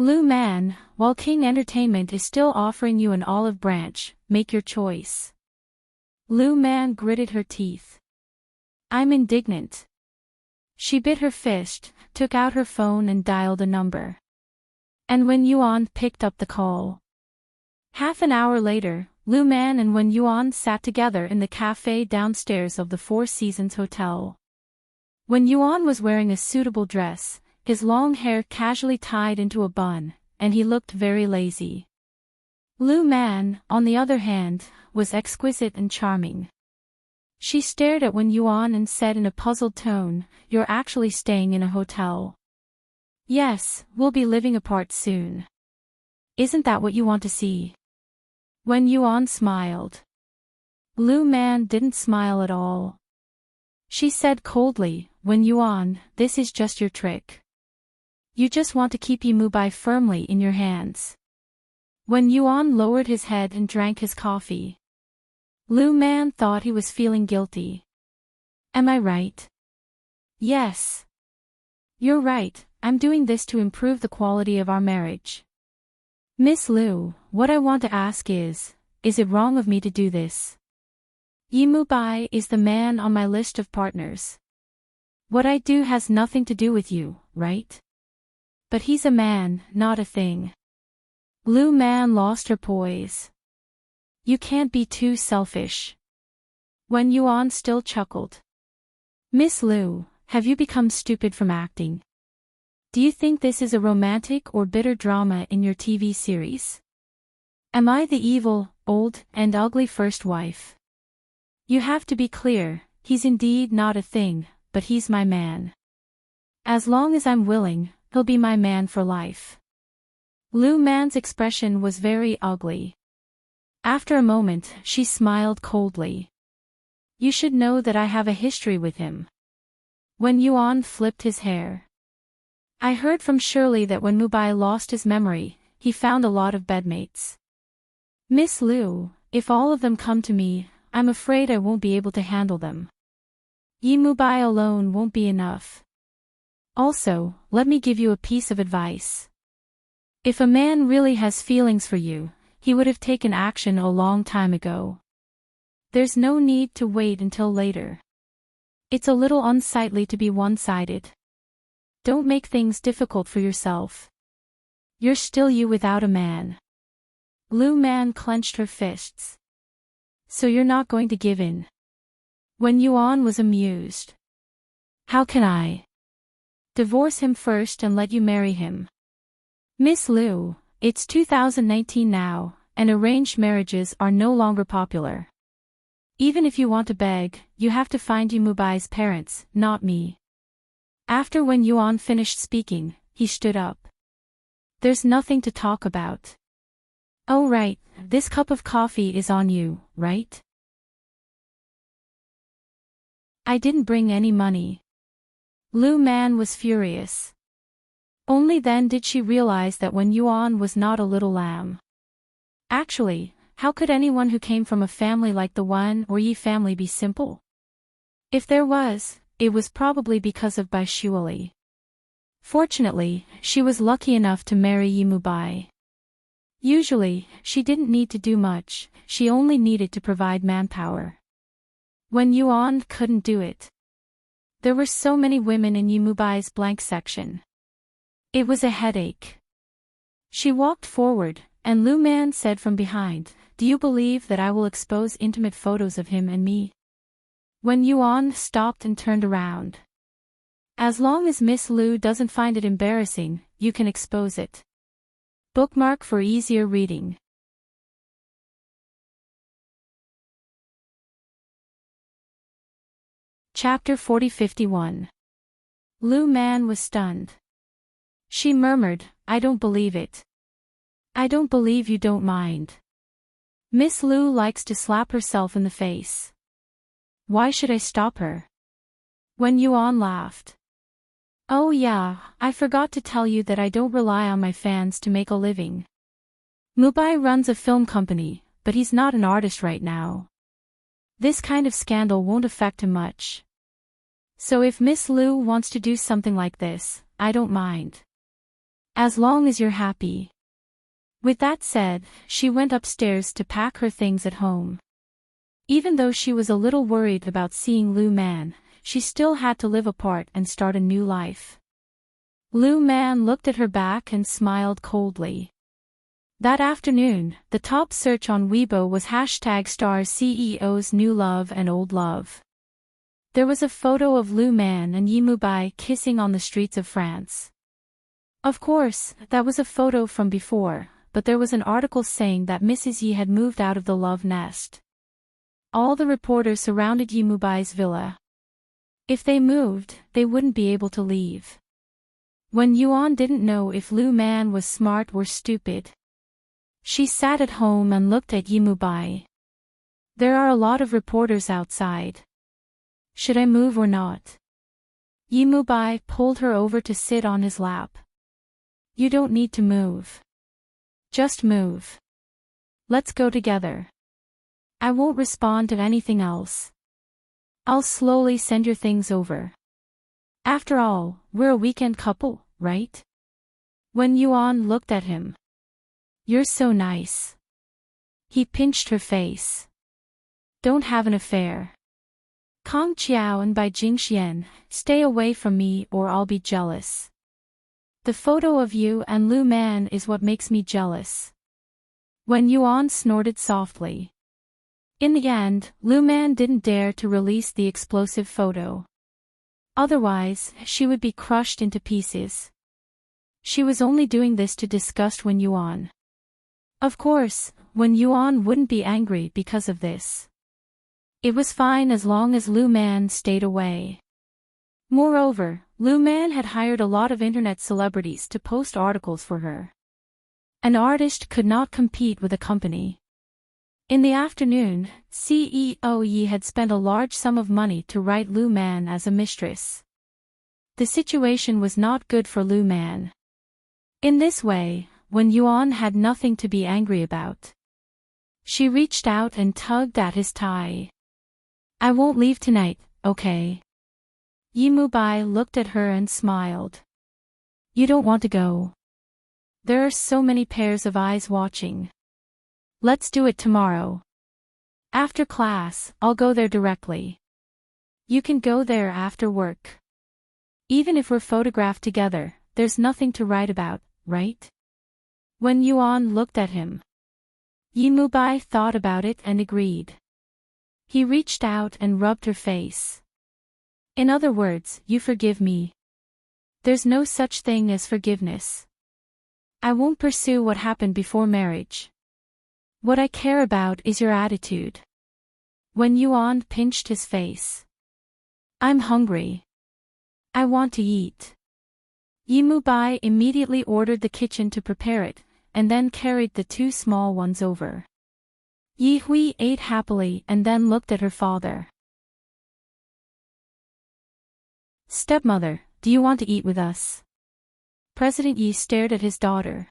Speaker 1: Lu Man, while King Entertainment is still offering you an olive branch, make your choice. Lu Man gritted her teeth. I'm indignant. She bit her fist, took out her phone and dialed a number. And Wen Yuan picked up the call. Half an hour later, Lu Man and Wen Yuan sat together in the cafe downstairs of the Four Seasons Hotel. Wen Yuan was wearing a suitable dress, his long hair casually tied into a bun, and he looked very lazy. Lu Man, on the other hand, was exquisite and charming. She stared at Wen Yuan and said in a puzzled tone, "You're actually staying in a hotel?" "Yes, we'll be living apart soon." "Isn't that what you want to see?" Wen Yuan smiled. Lu Man didn't smile at all. She said coldly, "Wen Yuan, this is just your trick. You just want to keep Yi Mubai firmly in your hands." Wen Yuan lowered his head and drank his coffee. Lu Man thought he was feeling guilty. "Am I right?" "Yes. You're right, I'm doing this to improve the quality of our marriage." "Miss Lu, what I want to ask is it wrong of me to do this? Yi Mubai is the man on my list of partners. What I do has nothing to do with you, right? But he's a man, not a thing." Lu Man lost her poise. "You can't be too selfish." Wen Yuan still chuckled. "Miss Lu, have you become stupid from acting? Do you think this is a romantic or bitter drama in your TV series? Am I the evil, old, and ugly first wife? You have to be clear, he's indeed not a thing, but he's my man. As long as I'm willing, he'll be my man for life." Lu Man's expression was very ugly. After a moment, she smiled coldly. "You should know that I have a history with him." Wen Yuan flipped his hair. "I heard from Shirley that when Mubai lost his memory, he found a lot of bedmates. Miss Lu, if all of them come to me, I'm afraid I won't be able to handle them. Yi Mubai alone won't be enough. Also, let me give you a piece of advice. If a man really has feelings for you, he would have taken action a long time ago. There's no need to wait until later. It's a little unsightly to be one-sided. Don't make things difficult for yourself. You're still you without a man." Lu Man clenched her fists. "So you're not going to give in?" Wen Yuan was amused. "How can I? Divorce him first and let you marry him?" "Miss Lu, it's 2019 now, and arranged marriages are no longer popular. Even if you want to beg, you have to find Yi Mubai's parents, not me." After Wen Yuan finished speaking, he stood up. "There's nothing to talk about. Oh right, this cup of coffee is on you, right?" "I didn't bring any money." Lu Man was furious. Only then did she realize that Wen Yuan was not a little lamb. Actually, how could anyone who came from a family like the Wan or Yi family be simple? If there was, it was probably because of Bai Shuali. Fortunately, she was lucky enough to marry Yi Mubai. Usually, she didn't need to do much, she only needed to provide manpower. Wen Yuan couldn't do it. There were so many women in Yi Mubai's blank section. It was a headache. She walked forward, and Lu Man said from behind, "Do you believe that I will expose intimate photos of him and me?" Wen Yuan stopped and turned around. "As long as Miss Lu doesn't find it embarrassing, you can expose it." Bookmark for easier reading. Chapter 4051. Lu Man was stunned. She murmured, "I don't believe it. I don't believe you don't mind." Miss Lu likes to slap herself in the face. Why should I stop her? Wen Yuan laughed. "Oh yeah, I forgot to tell you that I don't rely on my fans to make a living. Mubai runs a film company, but he's not an artist right now. This kind of scandal won't affect him much. So if Miss Lu wants to do something like this, I don't mind. As long as you're happy." With that said, she went upstairs to pack her things at home. Even though she was a little worried about seeing Lu Man, she still had to live apart and start a new life. Lu Man looked at her back and smiled coldly. That afternoon, the top search on Weibo was #stars CEO's new love and old love. There was a photo of Lu Man and Yimubai kissing on the streets of France. Of course, that was a photo from before, but there was an article saying that Mrs. Yi had moved out of the love nest. All the reporters surrounded Yimubai's villa. If they moved, they wouldn't be able to leave. When Yuan didn't know if Lu Man was smart or stupid. She sat at home and looked at Yimubai. There are a lot of reporters outside. Should I move or not? Yimubai pulled her over to sit on his lap. You don't need to move. Just move. Let's go together. I won't respond to anything else. I'll slowly send your things over. After all, we're a weekend couple, right? When Yuan looked at him. You're so nice. He pinched her face. Don't have an affair. Kong Chiao and Bai Jingxian, stay away from me or I'll be jealous. The photo of you and Lu Man is what makes me jealous. When Yuan snorted softly. In the end, Lu Man didn't dare to release the explosive photo. Otherwise, she would be crushed into pieces. She was only doing this to disgust Wen Yuan. Of course, Wen Yuan wouldn't be angry because of this. It was fine as long as Lu Man stayed away. Moreover, Lu Man had hired a lot of internet celebrities to post articles for her. An artist could not compete with a company. In the afternoon, CEO Yi had spent a large sum of money to write Lu Man as a mistress. The situation was not good for Lu Man. In this way, Wen Yuan had nothing to be angry about. She reached out and tugged at his tie. I won't leave tonight, okay? Yimubai looked at her and smiled. You don't want to go. There are so many pairs of eyes watching. Let's do it tomorrow. After class, I'll go there directly. You can go there after work. Even if we're photographed together, there's nothing to write about, right? When Yuan looked at him. Yimubai thought about it and agreed. He reached out and rubbed her face. In other words, you forgive me. There's no such thing as forgiveness. I won't pursue what happened before marriage. What I care about is your attitude. When Yuan pinched his face. I'm hungry. I want to eat. Yimubai immediately ordered the kitchen to prepare it, and then carried the two small ones over. Yi Hui ate happily and then looked at her father. Stepmother, do you want to eat with us? President Yi stared at his daughter.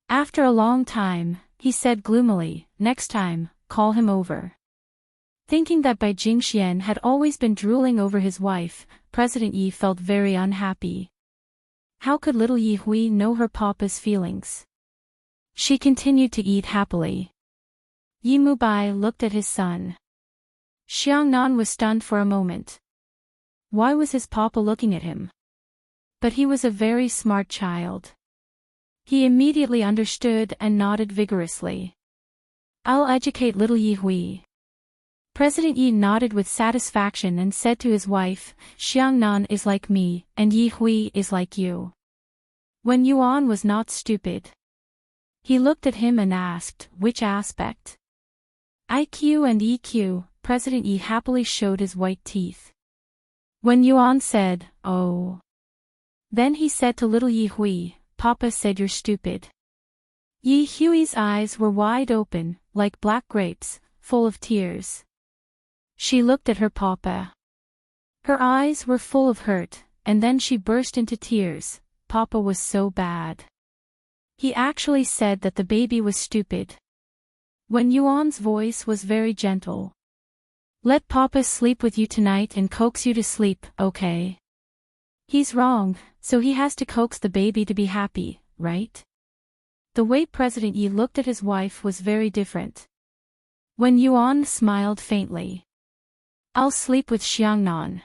Speaker 1: After a long time, he said gloomily, next time, call him over. Thinking that Bai Jingxian had always been drooling over his wife, President Yi felt very unhappy. How could little Yi Hui know her papa's feelings? She continued to eat happily. Yimubai looked at his son. Xiangnan was stunned for a moment. Why was his papa looking at him? But he was a very smart child. He immediately understood and nodded vigorously. I'll educate little Yi Hui. President Yi nodded with satisfaction and said to his wife, Xiangnan is like me, and Yi Hui is like you. When Yuan was not stupid. He looked at him and asked, which aspect? IQ and EQ, President Yi happily showed his white teeth. When Yuan said, oh. Then he said to little Yi Hui, Papa said you're stupid. Yi Hui's eyes were wide open, like black grapes, full of tears. She looked at her papa. Her eyes were full of hurt, and then she burst into tears. Papa was so bad. He actually said that the baby was stupid. When Yuan's voice was very gentle. Let Papa sleep with you tonight and coax you to sleep, okay? He's wrong, so he has to coax the baby to be happy, right? The way President Yi looked at his wife was very different. Wen Yuan smiled faintly. I'll sleep with Xiangnan.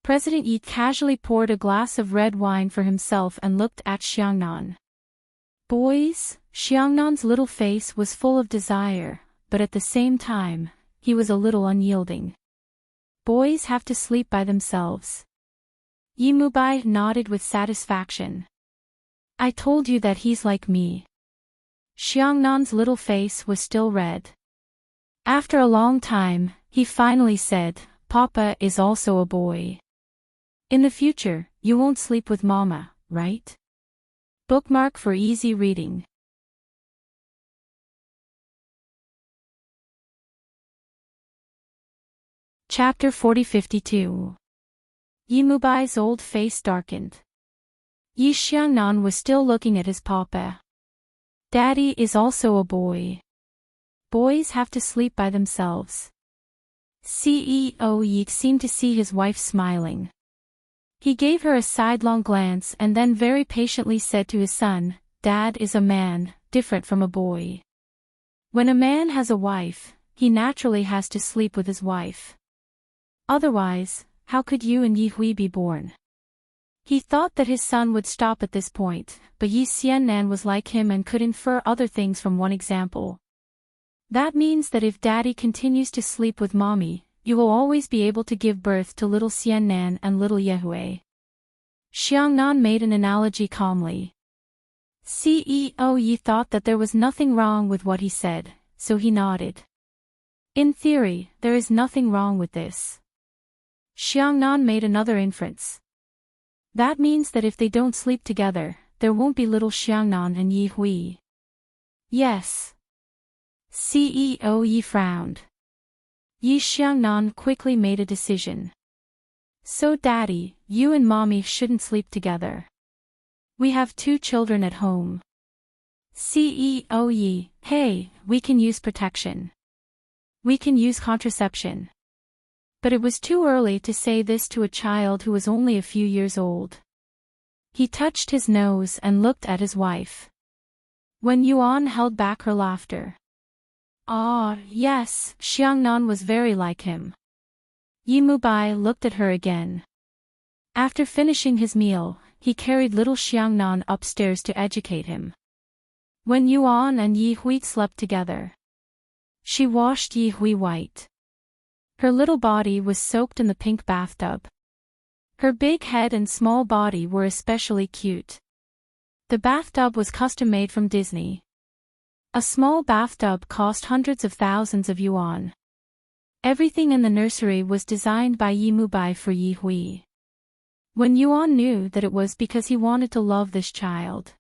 Speaker 1: President Yi casually poured a glass of red wine for himself and looked at Xiangnan. Boys, Xiangnan's little face was full of desire, but at the same time, he was a little unyielding. Boys have to sleep by themselves. Yi Mubai nodded with satisfaction. I told you that he's like me. Xiangnan's little face was still red. After a long time, he finally said, Papa is also a boy. In the future, you won't sleep with Mama, right? Bookmark for easy reading. Chapter 4052. Yi Mubai's old face darkened. Yi Xiangnan was still looking at his papa. Daddy is also a boy. Boys have to sleep by themselves. CEO Yi seemed to see his wife smiling. He gave her a sidelong glance and then very patiently said to his son, Dad is a man, different from a boy. When a man has a wife, he naturally has to sleep with his wife. Otherwise, how could you and Yi Hui be born? He thought that his son would stop at this point, but Yi Xiannan was like him and could infer other things from one example. That means that if Daddy continues to sleep with Mommy, you will always be able to give birth to little Xiannan and little Yehui. Xiangnan made an analogy calmly. CEO Yi thought that there was nothing wrong with what he said, so he nodded. In theory, there is nothing wrong with this. Xiangnan made another inference. That means that if they don't sleep together, there won't be little Xiangnan and Yi Hui. Yes. CEO Yi frowned. Yi Xiangnan quickly made a decision. So Daddy, you and Mommy shouldn't sleep together. We have 2 children at home. CEO Yi, hey, we can use protection. We can use contraception. But it was too early to say this to a child who was only a few years old. He touched his nose and looked at his wife. Wen Yuan held back her laughter. Ah, yes, Xiangnan was very like him. Yi Mubai looked at her again. After finishing his meal, he carried little Xiangnan upstairs to educate him. Wen Yuan and Yi Hui slept together. She washed Yi Hui white. Her little body was soaked in the pink bathtub. Her big head and small body were especially cute. The bathtub was custom-made from Disney. A small bathtub cost hundreds of thousands of yuan. Everything in the nursery was designed by Yi Mubai for Yi Hui. Wen Yuan knew that it was because he wanted to love this child.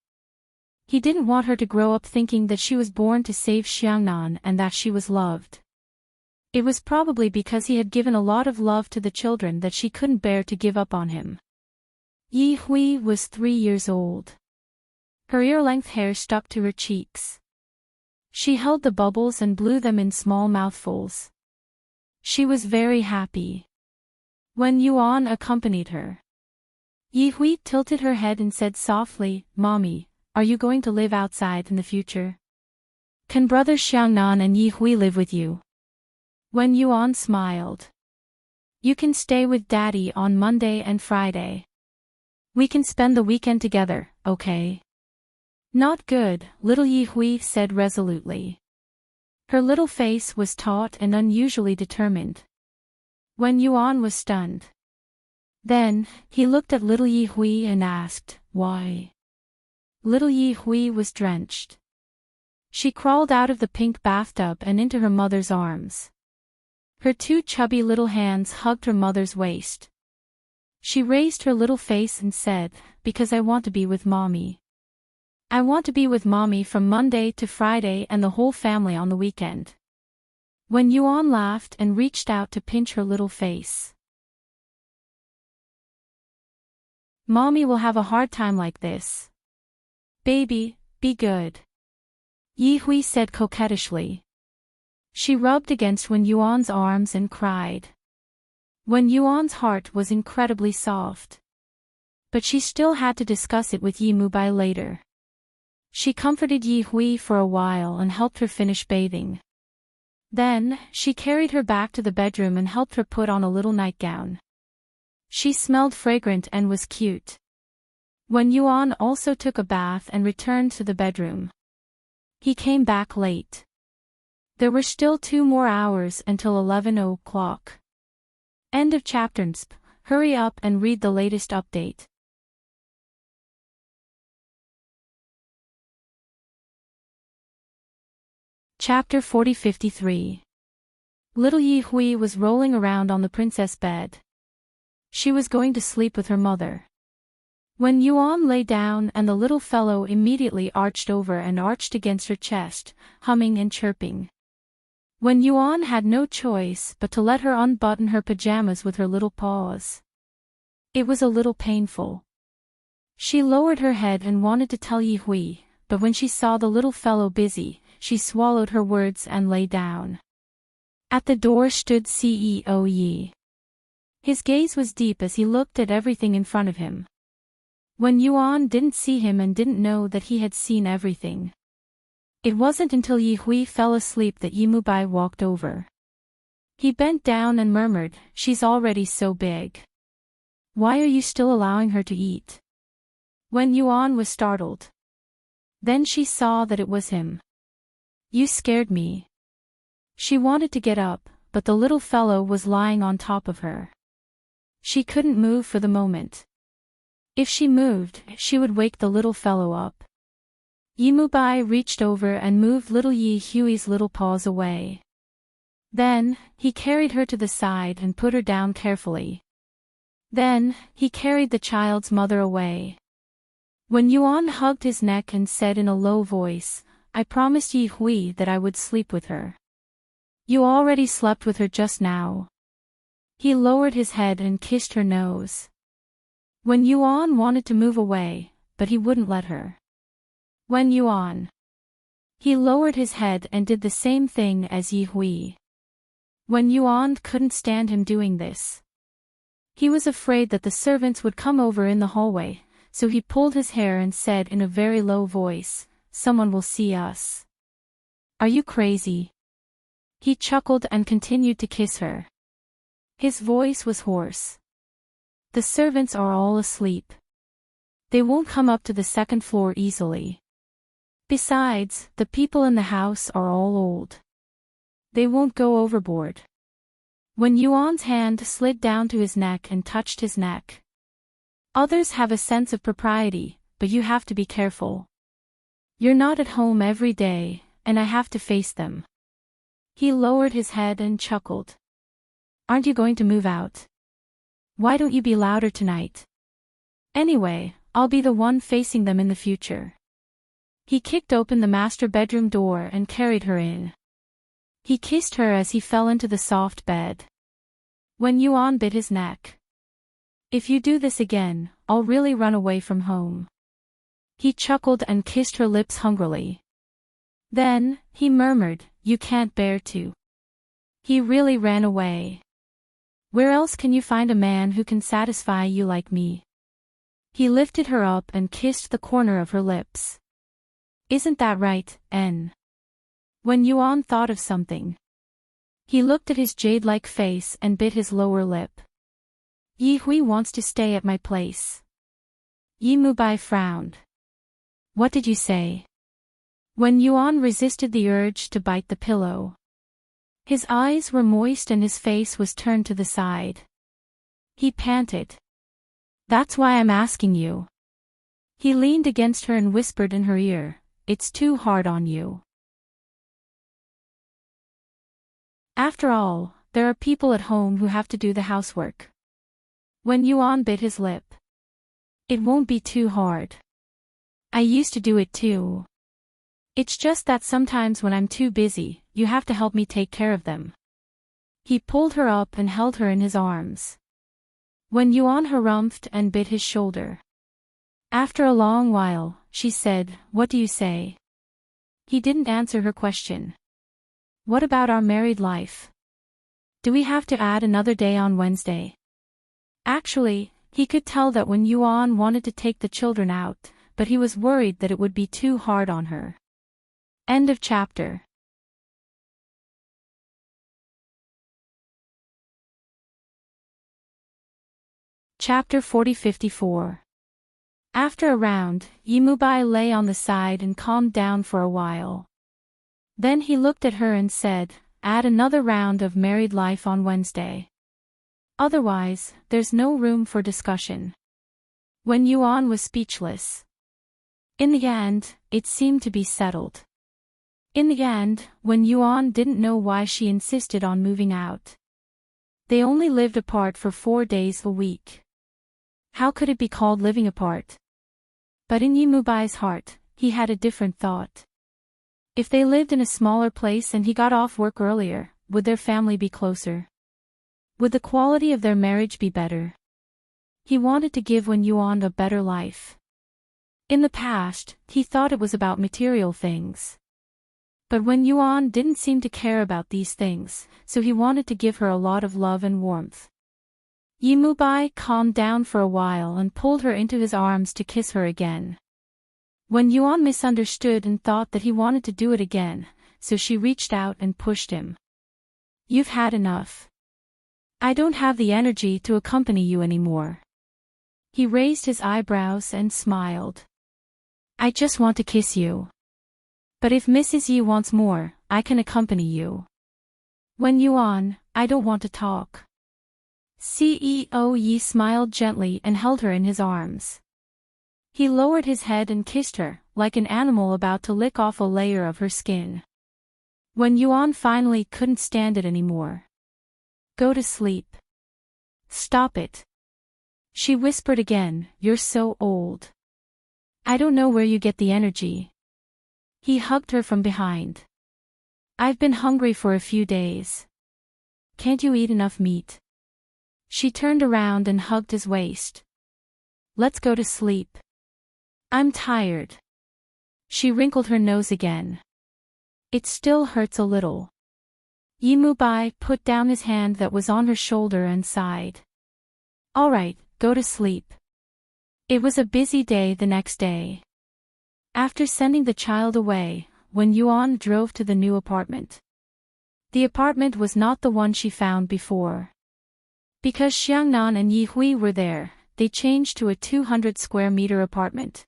Speaker 1: He didn't want her to grow up thinking that she was born to save Xiangnan and that she was loved. It was probably because he had given a lot of love to the children that she couldn't bear to give up on him. Yi Hui was 3 years old. Her ear-length hair stuck to her cheeks. She held the bubbles and blew them in small mouthfuls. She was very happy. Wen Yuan accompanied her. Yi Hui tilted her head and said softly, Mommy, are you going to live outside in the future? Can brothers Xiangnan and Yi Hui live with you? Wen Yuan smiled. You can stay with Daddy on Monday and Friday. We can spend the weekend together, okay? Not good, little Yi Hui said resolutely. Her little face was taut and unusually determined. Wen Yuan was stunned. Then, he looked at little Yi Hui and asked, why? Little Yi Hui was drenched. She crawled out of the pink bathtub and into her mother's arms. Her 2 chubby little hands hugged her mother's waist. She raised her little face and said, because I want to be with Mommy. I want to be with Mommy from Monday to Friday and the whole family on the weekend. Wen Yuan laughed and reached out to pinch her little face. Mommy will have a hard time like this. Baby, be good. Yi Hui said coquettishly. She rubbed against Wen Yuan's arms and cried. Wen Yuan's heart was incredibly soft. But she still had to discuss it with Yi Mubai later. She comforted Yi Hui for a while and helped her finish bathing. Then, she carried her back to the bedroom and helped her put on a little nightgown. She smelled fragrant and was cute. When Yuan also took a bath and returned to the bedroom. He came back late. There were still 2 more hours until 11 o'clock. End of chapter. Hurry up and read the latest update. Chapter 4053. Little Yi Hui was rolling around on the princess bed. She was going to sleep with her mother. When Yuan lay down and the little fellow immediately arched over and arched against her chest, humming and chirping. When Yuan had no choice but to let her unbutton her pajamas with her little paws. It was a little painful. She lowered her head and wanted to tell Yi Hui, but when she saw the little fellow busy, she swallowed her words and lay down. At the door stood CEO Yi. His gaze was deep as he looked at everything in front of him. When Yuan didn't see him and didn't know that he had seen everything. It wasn't until Yi Hui fell asleep that Yi Mubai walked over. He bent down and murmured, "She's already so big. Why are you still allowing her to eat?" When Yuan was startled. Then she saw that it was him. "You scared me." She wanted to get up, but the little fellow was lying on top of her. She couldn't move for the moment. If she moved, she would wake the little fellow up. Yi Mubai reached over and moved little Yi Hui's little paws away. Then, he carried her to the side and put her down carefully. Then, he carried the child's mother away. When Yuan hugged his neck and said in a low voice, "I promised Yi Hui that I would sleep with her. You already slept with her just now." He lowered his head and kissed her nose. When Yuan wanted to move away, but he wouldn't let her. When Yuan. He lowered his head and did the same thing as Yi Hui. When Yuan couldn't stand him doing this. He was afraid that the servants would come over in the hallway, so he pulled his hair and said in a very low voice, "Someone will see us." "Are you crazy?" He chuckled and continued to kiss her. His voice was hoarse. "The servants are all asleep. They won't come up to the 2nd floor easily. Besides, the people in the house are all old. They won't go overboard." When Yuan's hand slid down to his neck and touched his neck. "Others have a sense of propriety, but you have to be careful. You're not at home every day, and I have to face them." He lowered his head and chuckled. "Aren't you going to move out? Why don't you be louder tonight? Anyway, I'll be the one facing them in the future." He kicked open the master bedroom door and carried her in. He kissed her as he fell into the soft bed. When Yuan bit his neck. "If you do this again, I'll really run away from home." He chuckled and kissed her lips hungrily. Then, he murmured, "You can't bear to." He really ran away. "Where else can you find a man who can satisfy you like me?" He lifted her up and kissed the corner of her lips. "Isn't that right, N?" When Yuan thought of something. He looked at his jade-like face and bit his lower lip. "Yi Hui wants to stay at my place." Yi Mubai frowned. "What did you say?" When Yuan resisted the urge to bite the pillow. His eyes were moist and his face was turned to the side. He panted. "That's why I'm asking you." He leaned against her and whispered in her ear, "It's too hard on you. After all, there are people at home who have to do the housework." When Yuan bit his lip. "It won't be too hard. I used to do it too. It's just that sometimes when I'm too busy, you have to help me take care of them." He pulled her up and held her in his arms. When Yuan harumphed and bit his shoulder. After a long while, she said, "What do you say?" He didn't answer her question. "What about our married life? Do we have to add another day on Wednesday?" Actually, he could tell that when Yuan wanted to take the children out, but he was worried that it would be too hard on her. End of chapter. Chapter 40-54. After a round, Yimubai lay on the side and calmed down for a while. Then he looked at her and said, "Add another round of married life on Wednesday. Otherwise, there's no room for discussion." Wen Yuan was speechless. In the end, it seemed to be settled. In the end, Wen Yuan didn't know why she insisted on moving out. They only lived apart for 4 days a week. How could it be called living apart? But in Yimubai's heart, he had a different thought. If they lived in a smaller place and he got off work earlier, would their family be closer? Would the quality of their marriage be better? He wanted to give Wen Yuan a better life. In the past, he thought it was about material things. But Wen Yuan didn't seem to care about these things, so he wanted to give her a lot of love and warmth. Yimubai calmed down for a while and pulled her into his arms to kiss her again. Wen Yuan misunderstood and thought that he wanted to do it again, so she reached out and pushed him. "You've had enough. I don't have the energy to accompany you anymore." He raised his eyebrows and smiled. "I just want to kiss you. But if Mrs. Yi wants more, I can accompany you." "Wen Yuan, I don't want to talk." CEO Yi smiled gently and held her in his arms. He lowered his head and kissed her, like an animal about to lick off a layer of her skin. Wen Yuan finally couldn't stand it anymore. "Go to sleep. Stop it." She whispered again, "You're so old. I don't know where you get the energy." He hugged her from behind. "I've been hungry for a few days. Can't you eat enough meat?" She turned around and hugged his waist. "Let's go to sleep. I'm tired." She wrinkled her nose again. "It still hurts a little." Yimubai put down his hand that was on her shoulder and sighed. "All right, go to sleep." It was a busy day the next day. After sending the child away, Wen Yuan drove to the new apartment. The apartment was not the one she found before. Because Xiangnan and Yi Hui were there, they changed to a 200 square meter apartment.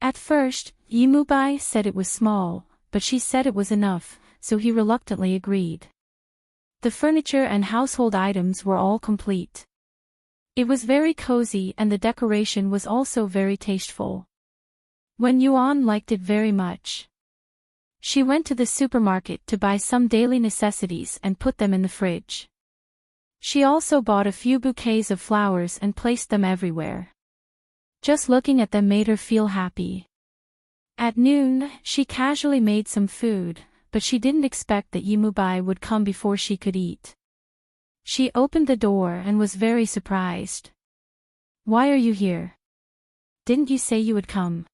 Speaker 1: At first, Yimubai said it was small, but she said it was enough, so he reluctantly agreed. The furniture and household items were all complete. It was very cozy and the decoration was also very tasteful. Wen Yuan liked it very much. She went to the supermarket to buy some daily necessities and put them in the fridge. She also bought a few bouquets of flowers and placed them everywhere. Just looking at them made her feel happy. At noon, she casually made some food, but she didn't expect that Yimubai would come before she could eat. She opened the door and was very surprised. "Why are you here? Didn't you say you would come?"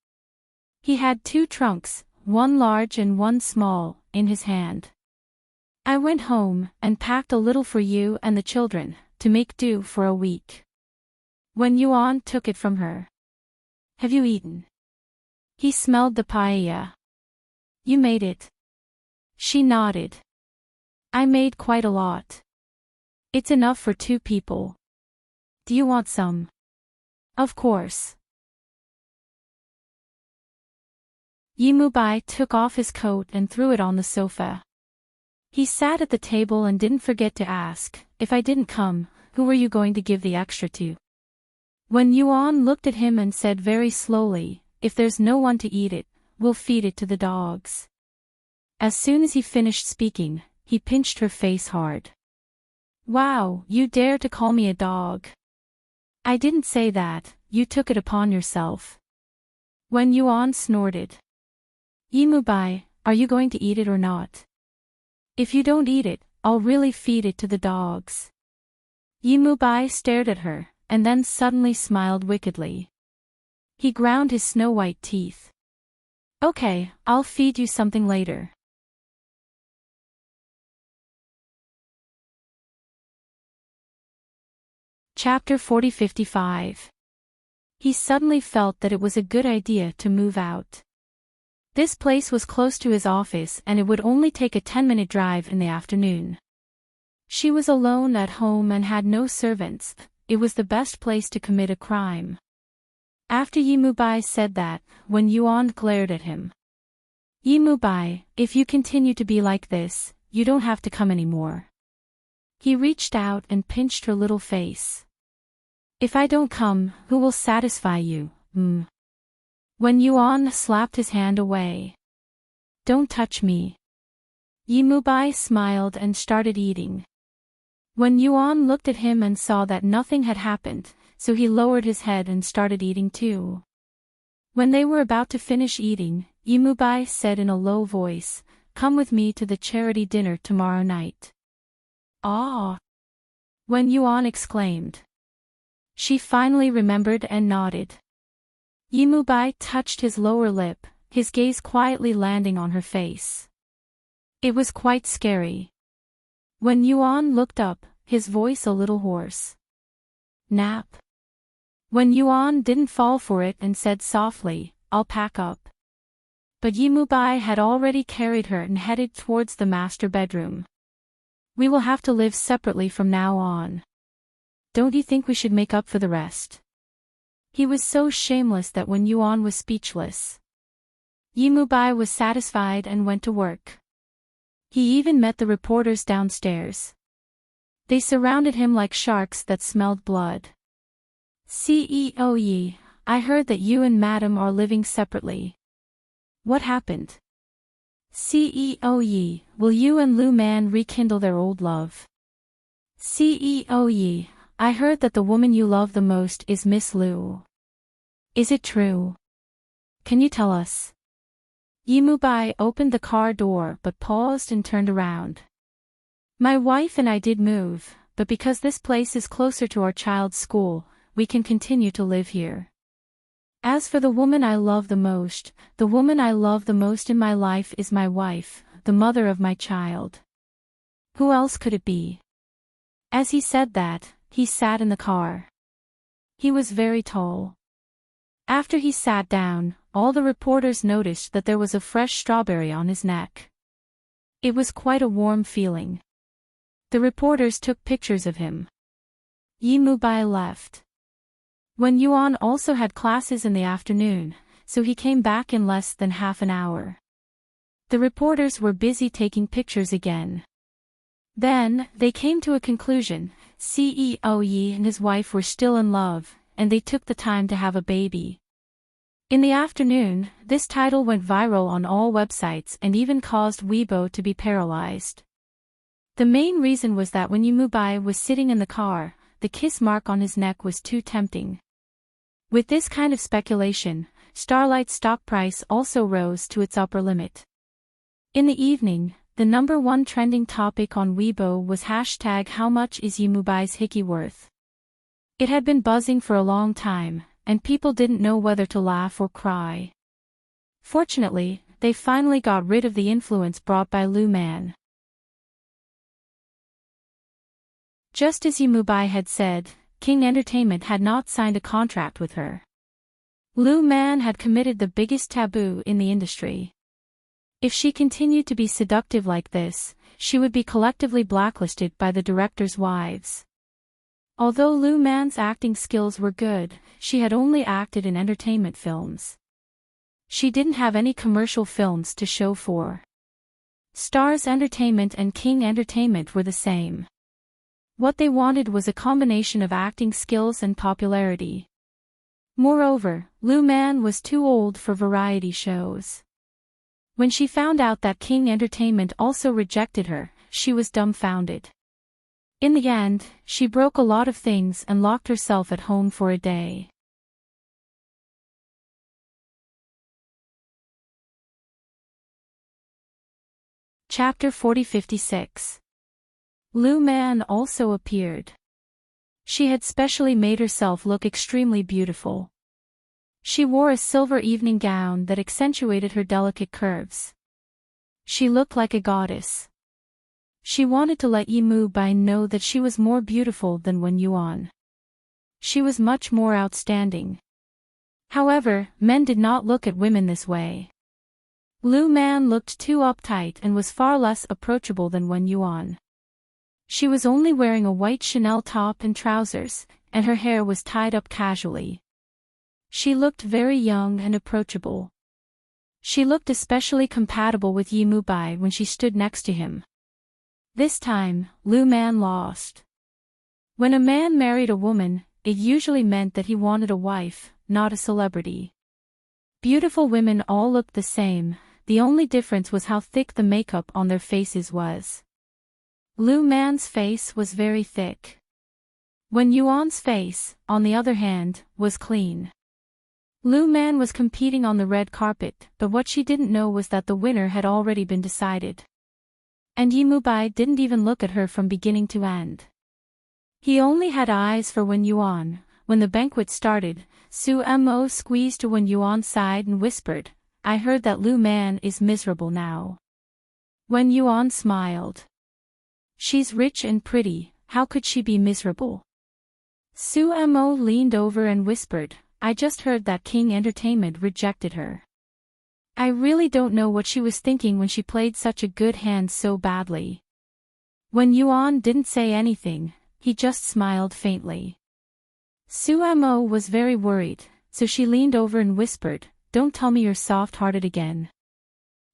Speaker 1: He had 2 trunks, one large and one small, in his hand. "I went home and packed a little for you and the children, to make do for a week." Wen Yuan took it from her. "Have you eaten?" He smelled the paella. "You made it?" She nodded. "I made quite a lot. It's enough for 2 people. Do you want some?" "Of course." Yimubai took off his coat and threw it on the sofa. He sat at the table and didn't forget to ask, "If I didn't come, who were you going to give the extra to?" Wen Yuan looked at him and said very slowly, "If there's no one to eat it, we'll feed it to the dogs." As soon as he finished speaking, he pinched her face hard. "Wow, you dare to call me a dog." "I didn't say that, you took it upon yourself." Wen Yuan snorted. "Yimubai, are you going to eat it or not? If you don't eat it, I'll really feed it to the dogs." Yimubai stared at her, and then suddenly smiled wickedly. He ground his snow-white teeth. "Okay, I'll feed you something later." Chapter 40-55. He suddenly felt that it was a good idea to move out. This place was close to his office and it would only take a 10-minute drive in the afternoon. She was alone at home and had no servants, it was the best place to commit a crime. After Yimubai said that, Wen Yuan glared at him. Yimubai, if you continue to be like this, you don't have to come anymore. He reached out and pinched her little face. If I don't come, who will satisfy you, Wen Yuan slapped his hand away. Don't touch me. Yimubai smiled and started eating. Wen Yuan looked at him and saw that nothing had happened, so he lowered his head and started eating too. When they were about to finish eating, Yimubai said in a low voice, "Come with me to the charity dinner tomorrow night." "Ah!" Wen Yuan exclaimed. She finally remembered and nodded. Yimubai touched his lower lip, his gaze quietly landing on her face. It was quite scary. Wen Yuan looked up, his voice a little hoarse. "Nap." Wen Yuan didn't fall for it and said softly, "I'll pack up." But Yimubai had already carried her and headed towards the master bedroom. "We will have to live separately from now on. Don't you think we should make up for the rest?" He was so shameless that Wen Yuan was speechless. Yimubai was satisfied and went to work. He even met the reporters downstairs. They surrounded him like sharks that smelled blood. "CEO Yi, I heard that you and Madam are living separately. What happened?" "CEO Yi, will you and Lu Man rekindle their old love?" "CEO Yi, I heard that the woman you love the most is Miss Lu. Is it true? Can you tell us?" Yimubai opened the car door but paused and turned around. "My wife and I did move, but because this place is closer to our child's school, we can continue to live here. As for the woman I love the most, the woman I love the most in my life is my wife, the mother of my child. Who else could it be?" As he said that, he sat in the car. He was very tall. After he sat down, all the reporters noticed that there was a fresh strawberry on his neck. It was quite a warm feeling. The reporters took pictures of him. Yimubai left. Wen Yuan also had classes in the afternoon, so he came back in less than half an hour. The reporters were busy taking pictures again. Then, they came to a conclusion. CEO Yi and his wife were still in love, and they took the time to have a baby. In the afternoon, this title went viral on all websites and even caused Weibo to be paralyzed. The main reason was that when Yimubai was sitting in the car, the kiss mark on his neck was too tempting. With this kind of speculation, Starlight's stock price also rose to its upper limit. In the evening, the #1 trending topic on Weibo was hashtag "How much is Yimubai's hickey worth?" It had been buzzing for a long time, and people didn't know whether to laugh or cry. Fortunately, they finally got rid of the influence brought by Lu Man. Just as Yimubai had said, King Entertainment had not signed a contract with her. Lu Man had committed the biggest taboo in the industry. If she continued to be seductive like this, she would be collectively blacklisted by the directors' wives. Although Lu Man's acting skills were good, she had only acted in entertainment films. She didn't have any commercial films to show for. Stars Entertainment and King Entertainment were the same. What they wanted was a combination of acting skills and popularity. Moreover, Lu Man was too old for variety shows. When she found out that King Entertainment also rejected her, she was dumbfounded. In the end, she broke a lot of things and locked herself at home for a day. Chapter 4056. Lu Man also appeared. She had specially made herself look extremely beautiful. She wore a silver evening gown that accentuated her delicate curves. She looked like a goddess. She wanted to let Yimubai know that she was more beautiful than Wen Yuan. She was much more outstanding. However, men did not look at women this way. Lu Man looked too uptight and was far less approachable than Wen Yuan. She was only wearing a white Chanel top and trousers, and her hair was tied up casually. She looked very young and approachable. She looked especially compatible with Yi Mubai when she stood next to him. This time, Lu Man lost. When a man married a woman, it usually meant that he wanted a wife, not a celebrity. Beautiful women all looked the same, the only difference was how thick the makeup on their faces was. Lu Man's face was very thick. Wen Yuan's face, on the other hand, was clean. Lu Man was competing on the red carpet, but what she didn't know was that the winner had already been decided. And Yi Mubai didn't even look at her from beginning to end. He only had eyes for Wen Yuan. When the banquet started, Su Mo squeezed to Wen Yuan's side and whispered, "I heard that Lu Man is miserable now." Wen Yuan smiled. "She's rich and pretty, how could she be miserable?" Su Mo leaned over and whispered, "I just heard that King Entertainment rejected her. I really don't know what she was thinking when she played such a good hand so badly." Wen Yuan didn't say anything, he just smiled faintly. Su Mo was very worried, so she leaned over and whispered, "Don't tell me you're soft-hearted again."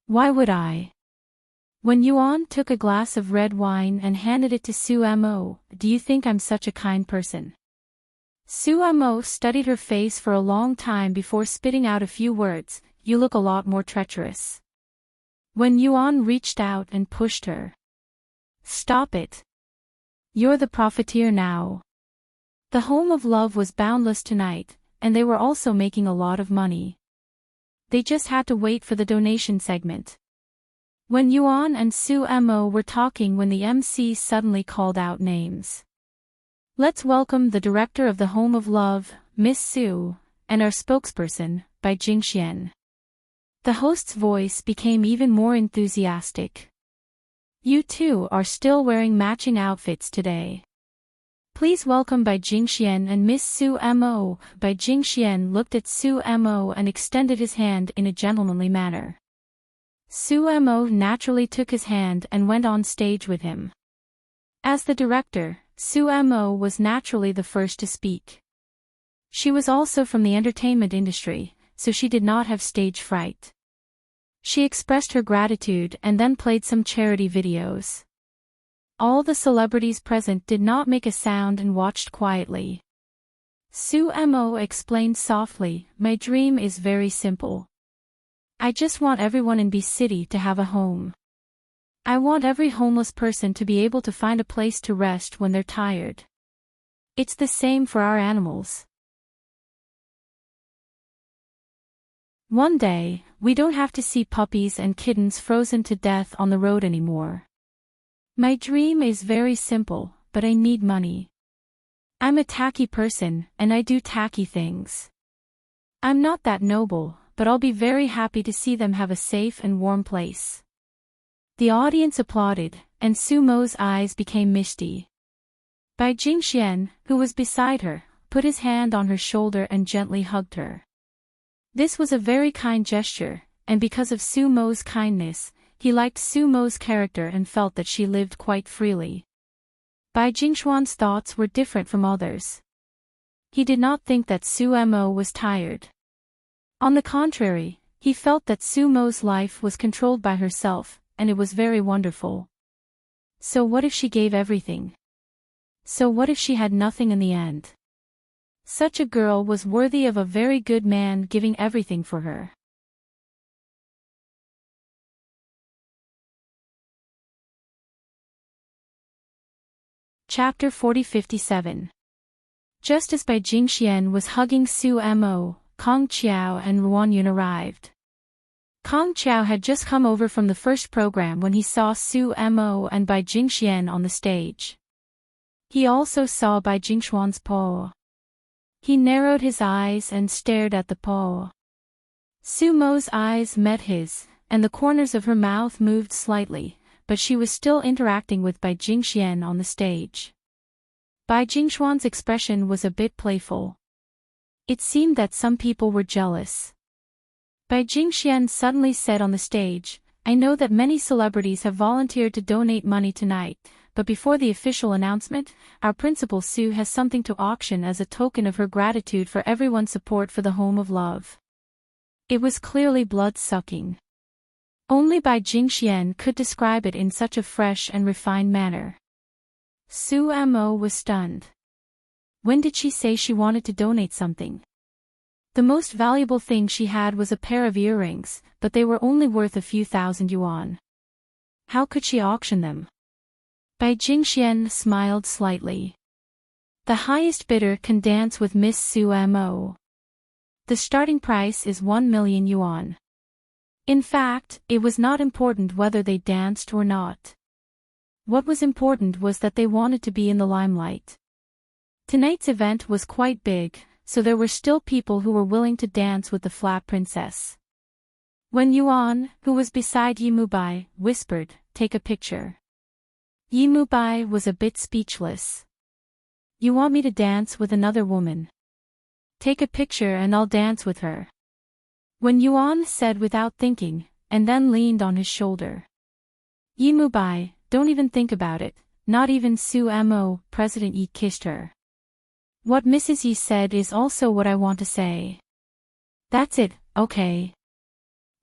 Speaker 1: "Why would I?" Wen Yuan took a glass of red wine and handed it to Su Mo. "Do you think I'm such a kind person?" Su Mo studied her face for a long time before spitting out a few words, "You look a lot more treacherous." Wen Yuan reached out and pushed her. "Stop it. You're the profiteer now." The Home of Love was boundless tonight, and they were also making a lot of money. They just had to wait for the donation segment. Wen Yuan and Su Mo were talking when the MC suddenly called out names. "Let's welcome the director of the Home of Love, Miss Su, and our spokesperson, Bai Jingxian." The host's voice became even more enthusiastic. "You two are still wearing matching outfits today. Please welcome Bai Jingxian and Miss Su Mo." Bai Jingxian looked at Su Mo and extended his hand in a gentlemanly manner. Su Mo naturally took his hand and went on stage with him. As the director, Su Mo was naturally the first to speak. She was also from the entertainment industry, so she did not have stage fright. She expressed her gratitude and then played some charity videos. All the celebrities present did not make a sound and watched quietly. Su Mo explained softly, "My dream is very simple. I just want everyone in B City to have a home. I want every homeless person to be able to find a place to rest when they're tired. It's the same for our animals. One day, we don't have to see puppies and kittens frozen to death on the road anymore. My dream is very simple, but I need money. I'm a tacky person, and I do tacky things. I'm not that noble, but I'll be very happy to see them have a safe and warm place." The audience applauded, and Su Mo's eyes became misty. Bai Jingxian, who was beside her, put his hand on her shoulder and gently hugged her. This was a very kind gesture, and because of Su Mo's kindness, he liked Su Mo's character and felt that she lived quite freely. Bai Jingxuan's thoughts were different from others. He did not think that Su Mo was tired. On the contrary, he felt that Su Mo's life was controlled by herself, and it was very wonderful. So what if she gave everything? So what if she had nothing in the end? Such a girl was worthy of a very good man giving everything for her. Chapter 40-57. Just as Bai Jingxian was hugging Su Mo, Kong Qiao and Ruan Yun arrived. Kong Qiao had just come over from the first program when he saw Su Mo and Bai Jingxian on the stage. He also saw Bai Jingxuan's paw. He narrowed his eyes and stared at the paw. Su Mo's eyes met his, and the corners of her mouth moved slightly, but she was still interacting with Bai Jingxian on the stage. Bai Jingxuan's expression was a bit playful. It seemed that some people were jealous. Bai Jingxian suddenly said on the stage, "I know that many celebrities have volunteered to donate money tonight, but before the official announcement, our principal Sue has something to auction as a token of her gratitude for everyone's support for the home of love. It was clearly blood-sucking. Only Bai Jingxian could describe it in such a fresh and refined manner. Su Mo was stunned. When did she say she wanted to donate something? The most valuable thing she had was a pair of earrings, but they were only worth a few thousand yuan. How could she auction them? Bai Jingxian smiled slightly. The highest bidder can dance with Miss Su Mo. The starting price is 1 million yuan. In fact, it was not important whether they danced or not. What was important was that they wanted to be in the limelight. Tonight's event was quite big, so there were still people who were willing to dance with the flat princess. When Yuan, who was beside Yimubai, whispered, "Take a picture." Yimubai was a bit speechless. "You want me to dance with another woman? Take a picture and I'll dance with her." When Yuan said without thinking, and then leaned on his shoulder. "Yimubai, don't even think about it, not even Su Mo." President Yi kissed her. "What Mrs. Yi said is also what I want to say." "That's it, okay."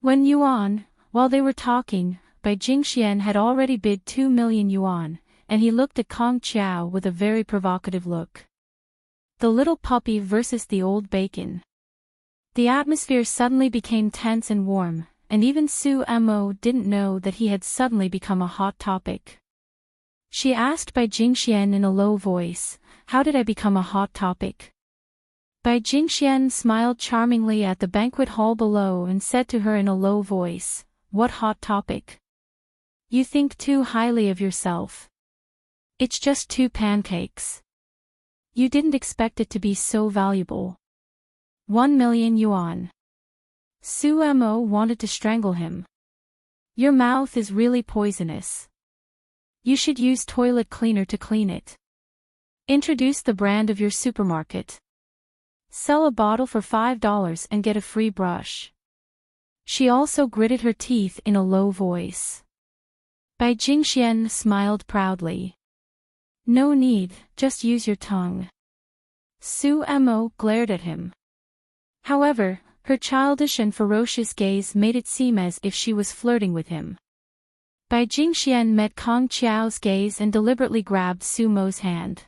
Speaker 1: When Yuan, while they were talking, Bai Jingxian had already bid 2 million yuan, and he looked at Kong Chiao with a very provocative look. The little puppy versus the old bacon. The atmosphere suddenly became tense and warm, and even Su Mo didn't know that he had suddenly become a hot topic. She asked Bai Jingxian in a low voice, "How did I become a hot topic?" Bai Jingxian smiled charmingly at the banquet hall below and said to her in a low voice, "What hot topic? You think too highly of yourself. It's just 2 pancakes. You didn't expect it to be so valuable. 1 million yuan. Su Mo wanted to strangle him. "Your mouth is really poisonous. You should use toilet cleaner to clean it. Introduce the brand of your supermarket. Sell a bottle for $5 and get a free brush." She also gritted her teeth in a low voice. Bai Jingxian smiled proudly. "No need, just use your tongue." Su Mo glared at him. However, her childish and ferocious gaze made it seem as if she was flirting with him. Bai Jingxian met Kong Chiao's gaze and deliberately grabbed Su Mo's hand.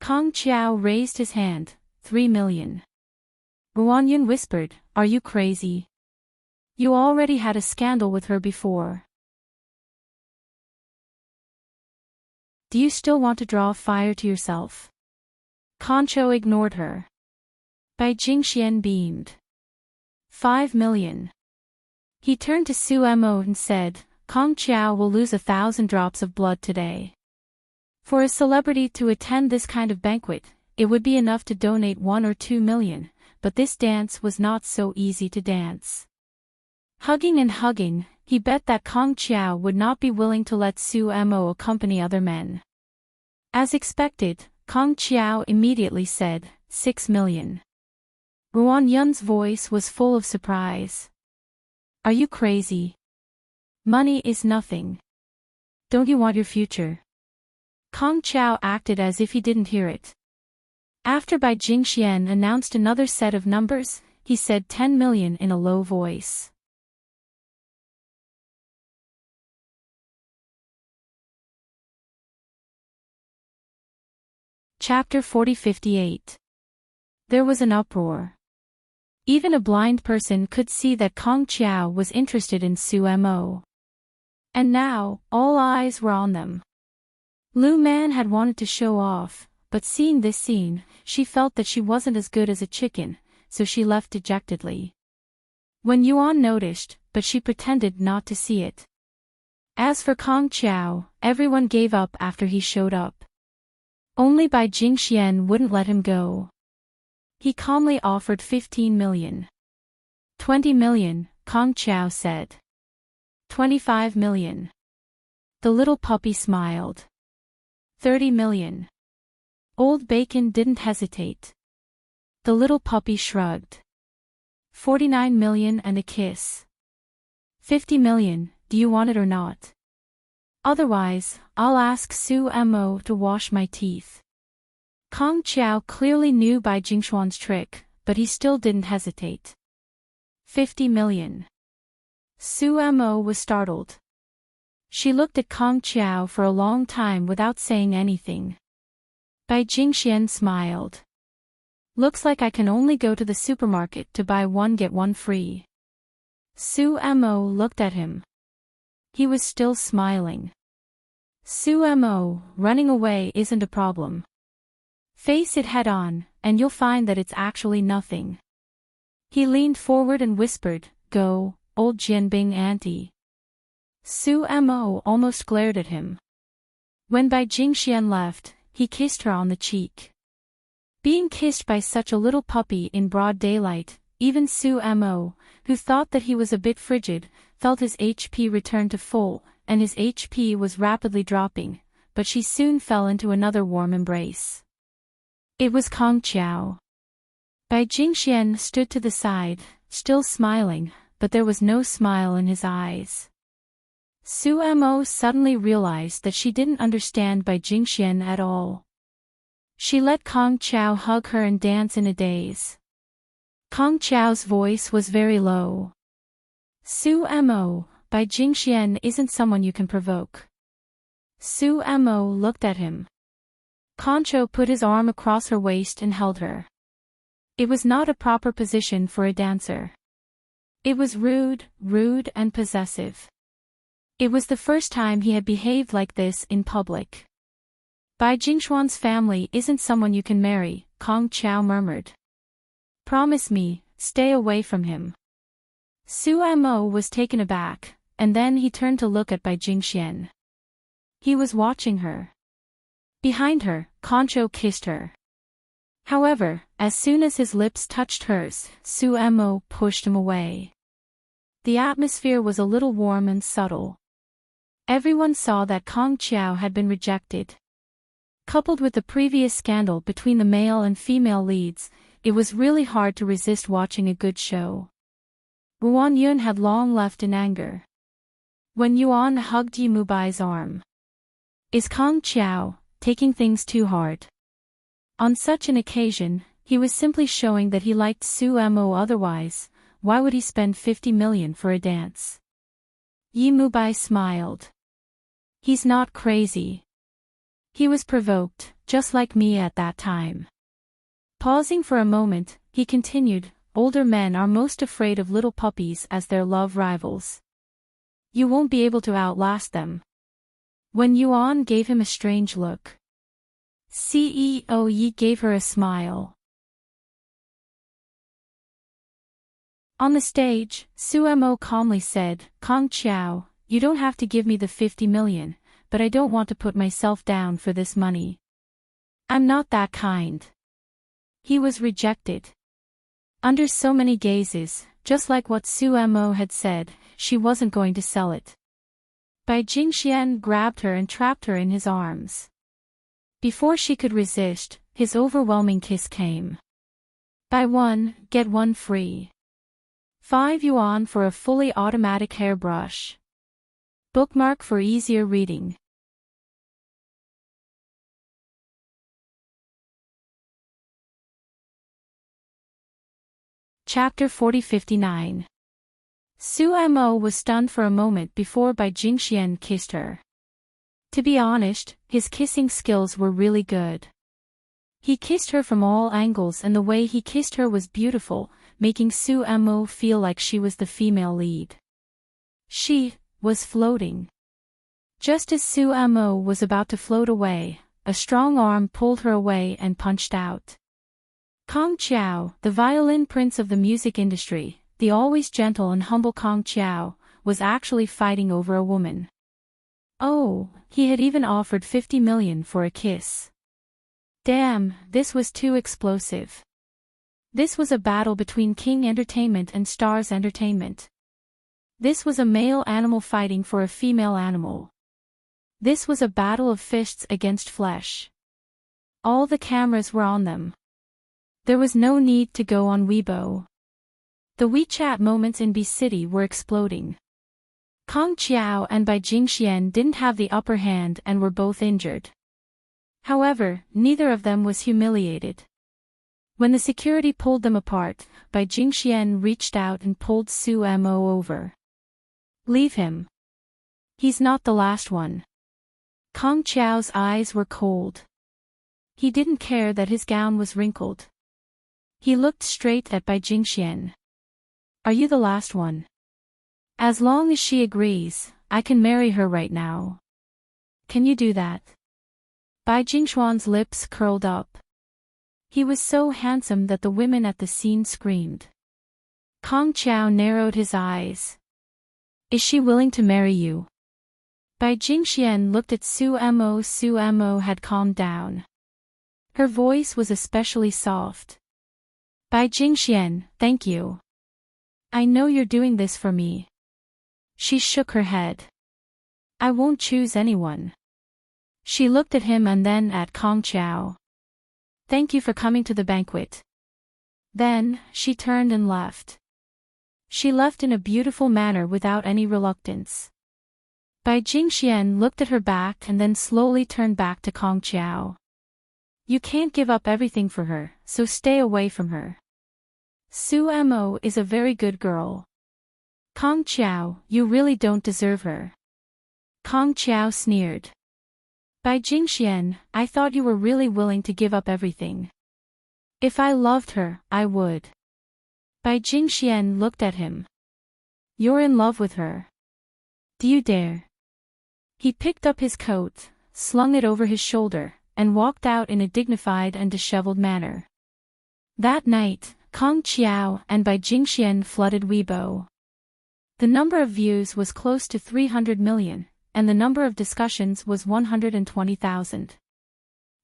Speaker 1: Kong Chiao raised his hand. 3 million. Ruanyun whispered, "Are you crazy? You already had a scandal with her before. Do you still want to draw fire to yourself?" Concho ignored her. Bai Jingxian beamed. 5 million. He turned to Su Mo and said, "Kong Chiao will lose 1,000 drops of blood today. For a celebrity to attend this kind of banquet, it would be enough to donate 1 or 2 million, but this dance was not so easy to dance." Hugging and hugging, he bet that Kong Chiao would not be willing to let Su Mo accompany other men. As expected, Kong Chiao immediately said, 6 million. Ruan Yun's voice was full of surprise. "Are you crazy? Money is nothing. Don't you want your future?" Kong Chiao acted as if he didn't hear it. After Bai Jingxian announced another set of numbers, he said 10 million in a low voice. Chapter 40-58. There was an uproar. Even a blind person could see that Kong Chiao was interested in Su Mo. And now, all eyes were on them. Lu Man had wanted to show off, but seeing this scene, she felt that she wasn't as good as a chicken, so she left dejectedly. When Yuan noticed, but she pretended not to see it. As for Kong Chiao, everyone gave up after he showed up. Only Bai Jingxian wouldn't let him go. He calmly offered 15 million. 20 million, Kong Chiao said. 25 million. The little puppy smiled. 30 million. Old Bacon didn't hesitate. The little puppy shrugged. 49 million and a kiss. 50 million, do you want it or not? Otherwise, I'll ask Su Mo to wash my teeth. Kong Qiao clearly knew Bai Jingxuan's trick, but he still didn't hesitate. 50 million. Su Mo was startled. She looked at Kong Qiao for a long time without saying anything. Bai Jingxian smiled. Looks like I can only go to the supermarket to buy one get one free. Su Mo looked at him. He was still smiling. Su Mo, running away isn't a problem. Face it head on, and you'll find that it's actually nothing. He leaned forward and whispered, "Go, old Jianbing auntie." Su Mo almost glared at him. When Bai Jingxian left, he kissed her on the cheek. Being kissed by such a little puppy in broad daylight, even Su Mo, who thought that he was a bit frigid, felt his HP return to full, and his HP was rapidly dropping, but she soon fell into another warm embrace. It was Kong Qiao. Bai Jingxian stood to the side, still smiling, but there was no smile in his eyes. Su Mo suddenly realized that she didn't understand Bai Jingxian at all. She let Kong Qiao hug her and dance in a daze. Kong Qiao's voice was very low. Su Mo, Bai Jingxian isn't someone you can provoke. Su Mo looked at him. Concho put his arm across her waist and held her. It was not a proper position for a dancer. It was rude and possessive. It was the first time he had behaved like this in public. Bai Jingxuan's family isn't someone you can marry, Kong Qiao murmured. Promise me, stay away from him. Su Mo was taken aback, and then he turned to look at Bai Jingxian. He was watching her. Behind her, Concho kissed her. However, as soon as his lips touched hers, Su Mo pushed him away. The atmosphere was a little warm and subtle. Everyone saw that Kong Qiao had been rejected. Coupled with the previous scandal between the male and female leads, it was really hard to resist watching a good show. Wuan Yun had long left in anger. When Yuan hugged Yi Mubai's arm. Is Kong Qiao taking things too hard? On such an occasion, he was simply showing that he liked Su Mo. Otherwise, why would he spend 50 million for a dance? Yi Mubai smiled. He's not crazy. He was provoked, just like me at that time. Pausing for a moment, he continued, older men are most afraid of little puppies as their love rivals. You won't be able to outlast them. When Yuan gave him a strange look. CEO Yi gave her a smile. On the stage, Su Mo calmly said, Kong Qiao, you don't have to give me the 50 million, but I don't want to put myself down for this money. I'm not that kind. He was rejected. Under so many gazes, just like what Su Mo had said, she wasn't going to sell it. Bai Jingxian grabbed her and trapped her in his arms. Before she could resist, his overwhelming kiss came. Buy one, get one free. 5 yuan for a fully automatic hairbrush. Bookmark for easier reading. Chapter 4059. Su Mo was stunned for a moment before Bai Jingxian kissed her. To be honest, his kissing skills were really good. He kissed her from all angles and the way he kissed her was beautiful, making Su Mo feel like she was the female lead. She was floating. Just as Su Mo was about to float away, a strong arm pulled her away and punched out. Kong Qiao, the violin prince of the music industry, the always gentle and humble Kong Qiao, was actually fighting over a woman. Oh, he had even offered 50 million for a kiss. Damn, this was too explosive. This was a battle between King Entertainment and Stars Entertainment. This was a male animal fighting for a female animal. This was a battle of fists against flesh. All the cameras were on them. There was no need to go on Weibo. The WeChat moments in B City were exploding. Kong Qiao and Bai Jingxian didn't have the upper hand and were both injured. However, neither of them was humiliated. When the security pulled them apart, Bai Jingxian reached out and pulled Su Mo over. Leave him. He's not the last one. Kong Qiao's eyes were cold. He didn't care that his gown was wrinkled. He looked straight at Bai Jingxian. Are you the last one? As long as she agrees, I can marry her right now. Can you do that? Bai Jingxuan's lips curled up. He was so handsome that the women at the scene screamed. Kong Qiao narrowed his eyes. Is she willing to marry you? Bai Jingxian looked at Su Mo. Su Mo had calmed down. Her voice was especially soft. Bai Jingxian, thank you. I know you're doing this for me. She shook her head. I won't choose anyone. She looked at him and then at Kong Qiao. Thank you for coming to the banquet. Then, she turned and left. She left in a beautiful manner without any reluctance. Bai Jingxian looked at her back and then slowly turned back to Kong Qiao. You can't give up everything for her, so stay away from her. Su Mo is a very good girl. Kong Qiao, you really don't deserve her. Kong Qiao sneered. Bai Jingxian, I thought you were really willing to give up everything. If I loved her, I would. Bai Jingxian looked at him. You're in love with her. Do you dare? He picked up his coat, slung it over his shoulder, and walked out in a dignified and disheveled manner. That night, Kong Qiao and Bai Jingxian flooded Weibo. The number of views was close to 300 million, and the number of discussions was 120,000.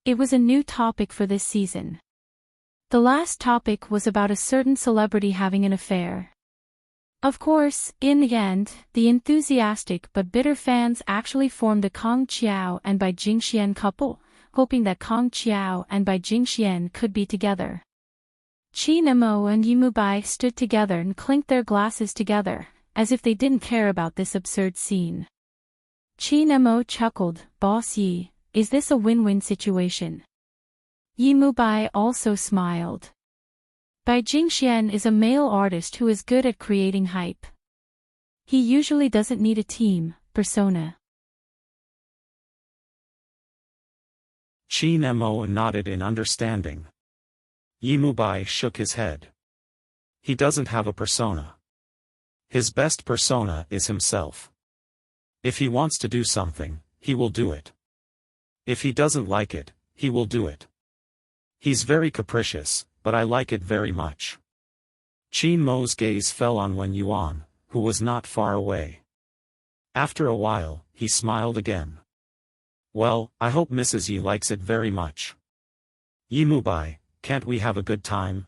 Speaker 1: It was a new topic for this season. The last topic was about a certain celebrity having an affair. Of course, in the end, the enthusiastic but bitter fans actually formed a Kong Qiao and Bai Jingxian couple, hoping that Kong Qiao and Bai Jingxian could be together. Qin Mo and Yimu Bai stood together and clinked their glasses together, as if they didn't care about this absurd scene. Qin Mo chuckled, Boss Yi, is this a win-win situation? Yimu Bai also smiled. Bai Jingxian is a male artist who is good at creating hype. He usually doesn't need a team, persona.
Speaker 2: Qin Mo nodded in understanding. Yimu Bai shook his head. He doesn't have a persona. His best persona is himself. If he wants to do something, he will do it. If he doesn't like it, he will do it. He's very capricious, but I like it very much. Qin Mo's gaze fell on Wen Yuan, who was not far away. After a while, he smiled again. Well, I hope Mrs. Yi likes it very much. Yimu Bai, can't we have a good time?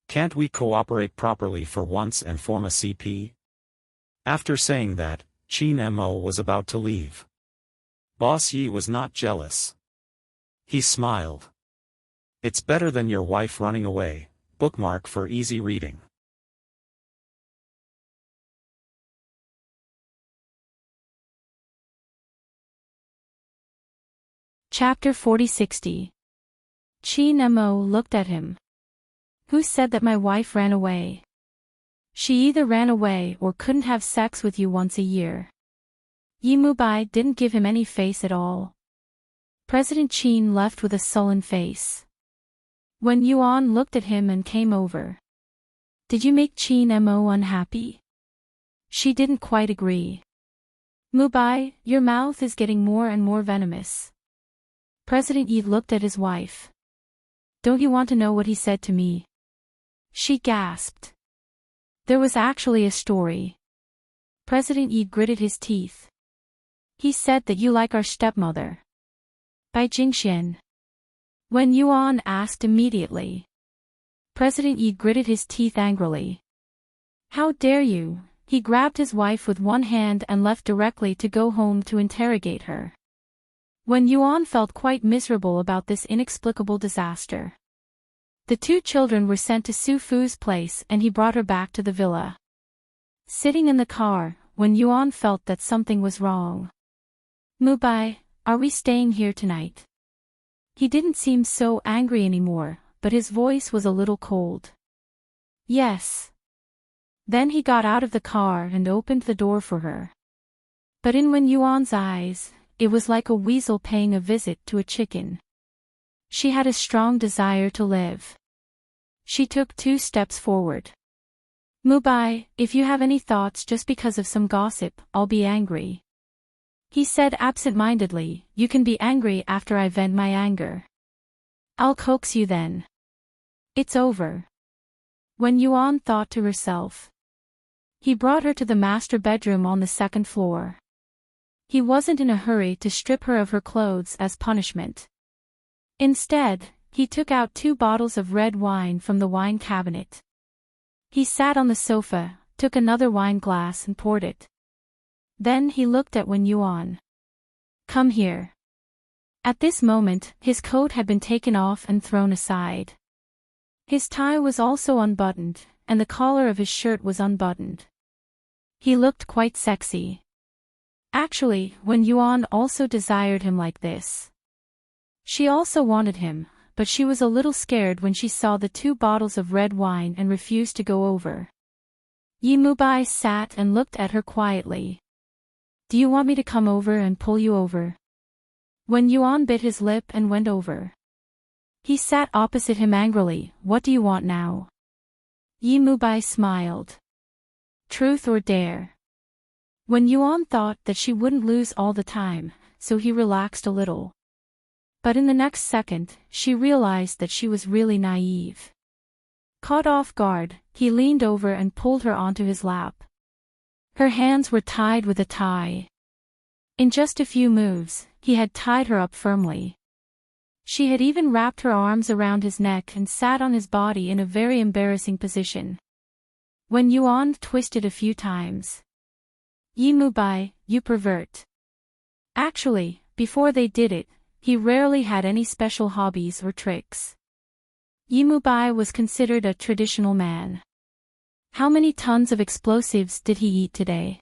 Speaker 2: Can't we cooperate properly for once and form a CP? After saying that, Qin Mo was about to leave. Boss Yi was not jealous. He smiled. It's better than your wife running away. Bookmark for easy reading.
Speaker 1: Chapter 4060. Qin Mo looked at him. Who said that my wife ran away? She either ran away or couldn't have sex with you once a year. Yimu Bai didn't give him any face at all. President Qin left with a sullen face. Wen Yuan looked at him and came over. Did you make Qin Mo unhappy? She didn't quite agree. Mubai, your mouth is getting more and more venomous. President Yi looked at his wife. Don't you want to know what he said to me? She gasped. There was actually a story. President Yi gritted his teeth. He said that you like our stepmother. Bai Jingxian. Wen Yuan asked immediately. President Yi gritted his teeth angrily. How dare you? He grabbed his wife with one hand and left directly to go home to interrogate her. Wen Yuan felt quite miserable about this inexplicable disaster. The two children were sent to Su Fu's place and he brought her back to the villa. Sitting in the car, Wen Yuan felt that something was wrong. Mubai, are we staying here tonight? He didn't seem so angry anymore, but his voice was a little cold. Yes. Then he got out of the car and opened the door for her. But in Wen Yuan's eyes, it was like a weasel paying a visit to a chicken. She had a strong desire to live. She took 2 steps forward. Mubai, if you have any thoughts just because of some gossip, I'll be angry. He said absent-mindedly, you can be angry after I vent my anger. I'll coax you then. It's over. Wen Yuan thought to herself. He brought her to the master bedroom on the 2nd floor. He wasn't in a hurry to strip her of her clothes as punishment. Instead, he took out 2 bottles of red wine from the wine cabinet. He sat on the sofa, took another wine glass and poured it. Then he looked at Wen Yuan. Come here. At this moment, his coat had been taken off and thrown aside. His tie was also unbuttoned, and the collar of his shirt was unbuttoned. He looked quite sexy. Actually, Wen Yuan also desired him like this. She also wanted him, but she was a little scared when she saw the 2 bottles of red wine and refused to go over. Yi Mubai sat and looked at her quietly. Do you want me to come over and pull you over? Wen Yuan bit his lip and went over. He sat opposite him angrily. What do you want now? Yi Mubai smiled. Truth or dare? Wen Yuan thought that she wouldn't lose all the time, so he relaxed a little. But in the next second, she realized that she was really naive. Caught off guard, he leaned over and pulled her onto his lap. Her hands were tied with a tie. In just a few moves, he had tied her up firmly. She had even wrapped her arms around his neck and sat on his body in a very embarrassing position. Wen Yuan twisted a few times. Yi Mubai, you pervert. Actually, before they did it, he rarely had any special hobbies or tricks. Yi Mubai was considered a traditional man. How many tons of explosives did he eat today?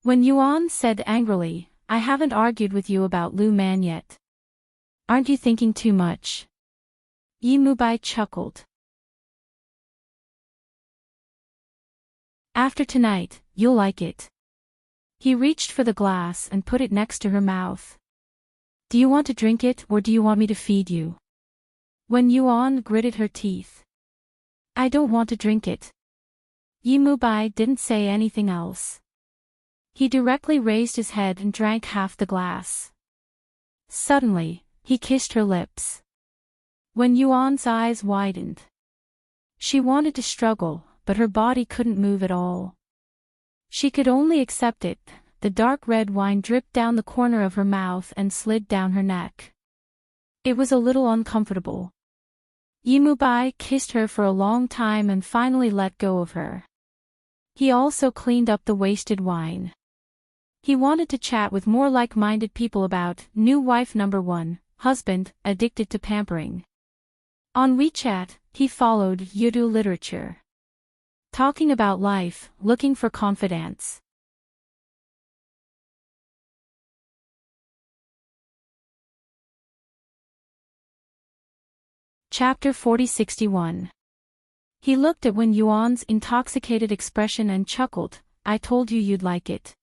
Speaker 1: Wen Yuan said angrily, I haven't argued with you about Lu Man yet. Aren't you thinking too much? Yi Mubai chuckled. After tonight, you'll like it. He reached for the glass and put it next to her mouth. Do you want to drink it or do you want me to feed you? Wen Yuan gritted her teeth. I don't want to drink it. Yi Mubai didn't say anything else. He directly raised his head and drank half the glass. Suddenly, he kissed her lips. Wen Yuan's eyes widened. She wanted to struggle, but her body couldn't move at all. She could only accept it. The dark red wine dripped down the corner of her mouth and slid down her neck. It was a little uncomfortable. Yi Mubai kissed her for a long time and finally let go of her. He also cleaned up the wasted wine. He wanted to chat with more like-minded people about new wife number 1, husband, addicted to pampering. On WeChat, he followed Yudu literature. Talking about life, looking for confidants. Chapter 4061. He looked at Wen Yuan's intoxicated expression and chuckled, I told you you'd like it.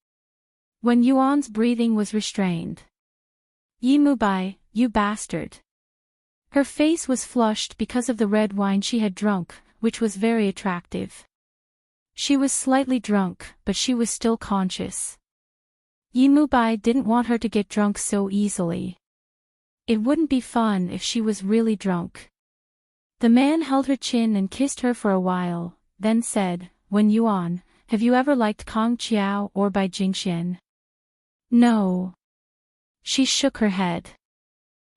Speaker 1: Wen Yuan's breathing was restrained. Yi Mubai, you bastard. Her face was flushed because of the red wine she had drunk, which was very attractive. She was slightly drunk, but she was still conscious. Yi Mubai didn't want her to get drunk so easily. It wouldn't be fun if she was really drunk. The man held her chin and kissed her for a while, then said, Wen Yuan, have you ever liked Kong Chiao or Bai Jingxian? No. She shook her head.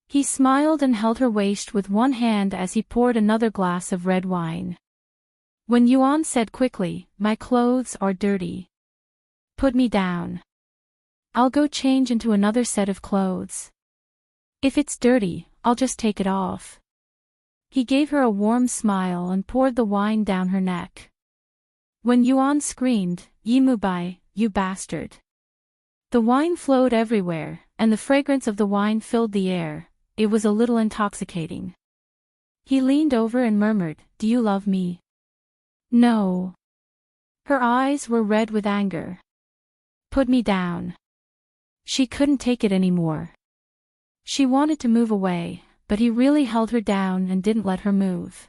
Speaker 1: He smiled and held her waist with one hand as he poured another glass of red wine. Wen Yuan said quickly, my clothes are dirty. Put me down. I'll go change into another set of clothes. If it's dirty, I'll just take it off. He gave her a warm smile and poured the wine down her neck. Wen Yuan screamed, Yi Mubai, you bastard." The wine flowed everywhere, and the fragrance of the wine filled the air. It was a little intoxicating. He leaned over and murmured, "Do you love me?" "No." Her eyes were red with anger. "Put me down." She couldn't take it anymore. She wanted to move away, but he really held her down and didn't let her move.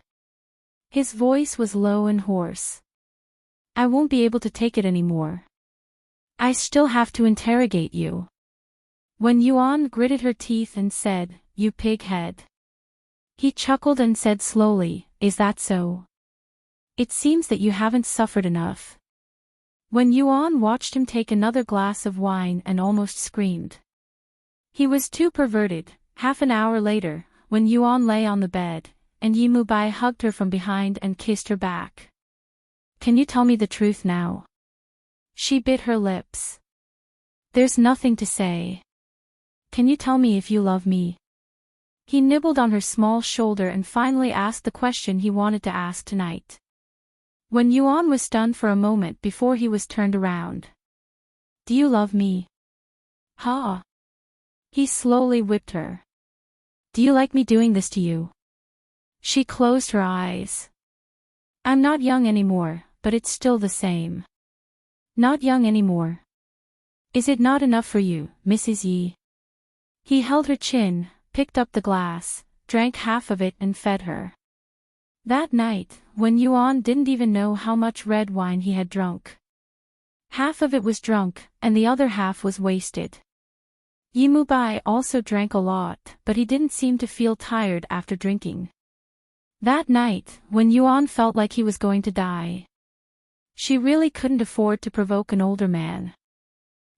Speaker 1: His voice was low and hoarse. "I won't be able to take it anymore. I still have to interrogate you." When Yuan gritted her teeth and said, "You pig-head." He chuckled and said slowly, "Is that so? It seems that you haven't suffered enough." When Yuan watched him take another glass of wine and almost screamed. He was too perverted. Half an hour later, when Yuan lay on the bed, and Yimubai hugged her from behind and kissed her back. "Can you tell me the truth now?" She bit her lips. "There's nothing to say. Can you tell me if you love me?" He nibbled on her small shoulder and finally asked the question he wanted to ask tonight. When Yuan was stunned for a moment before he was turned around. "Do you love me?" "Huh?" He slowly whipped her. "Do you like me doing this to you?" She closed her eyes. "I'm not young anymore, but it's still the same." "Not young anymore? Is it not enough for you, Mrs. Yi?" He held her chin, picked up the glass, drank half of it and fed her. That night, when Yuan didn't even know how much red wine he had drunk. Half of it was drunk, and the other half was wasted. Yimubai also drank a lot, but he didn't seem to feel tired after drinking. That night, when Yuan felt like he was going to die. She really couldn't afford to provoke an older man.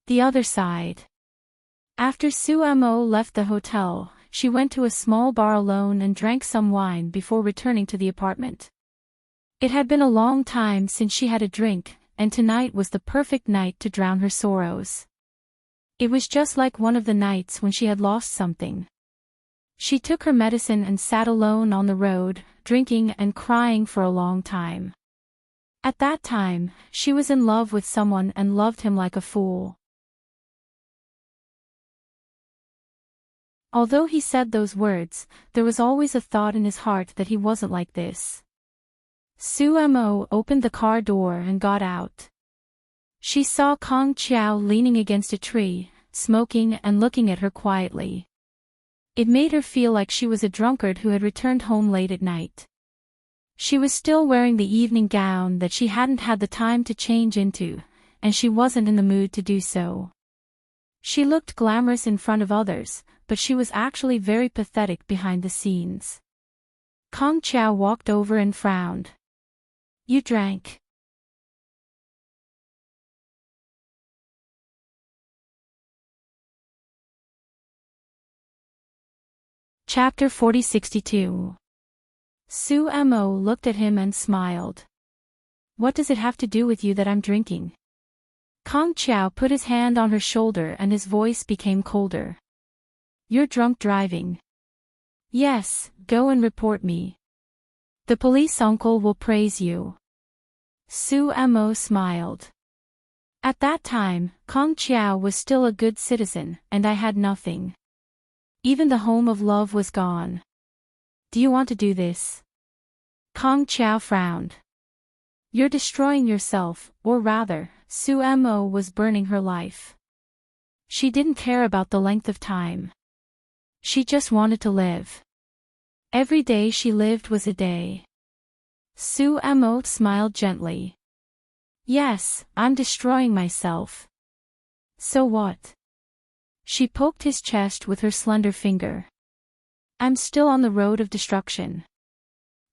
Speaker 1: The other side. After Sumo left the hotel, she went to a small bar alone and drank some wine before returning to the apartment. It had been a long time since she had a drink, and tonight was the perfect night to drown her sorrows. It was just like one of the nights when she had lost something. She took her medicine and sat alone on the road, drinking and crying for a long time. At that time, she was in love with someone and loved him like a fool. Although he said those words, there was always a thought in his heart that he wasn't like this. Sumo opened the car door and got out. She saw Kong Chiao leaning against a tree, smoking and looking at her quietly. It made her feel like she was a drunkard who had returned home late at night. She was still wearing the evening gown that she hadn't had the time to change into, and she wasn't in the mood to do so. She looked glamorous in front of others, but she was actually very pathetic behind the scenes. Kong Chiao walked over and frowned. "You drank." Chapter 4062. Sumo looked at him and smiled. "What does it have to do with you that I'm drinking?" Kong Chiao put his hand on her shoulder and his voice became colder. "You're drunk driving." "Yes, go and report me. The police uncle will praise you." Sumo smiled. At that time, Kong Chiao was still a good citizen, and I had nothing. Even the home of love was gone. "Do you want to do this?" Kong Chiao frowned. "You're destroying yourself, or rather, Sumo was burning her life. She didn't care about the length of time. She just wanted to live. Every day she lived was a day." Sumo smiled gently. "Yes, I'm destroying myself." "So what?" She poked his chest with her slender finger. "I'm still on the road of destruction.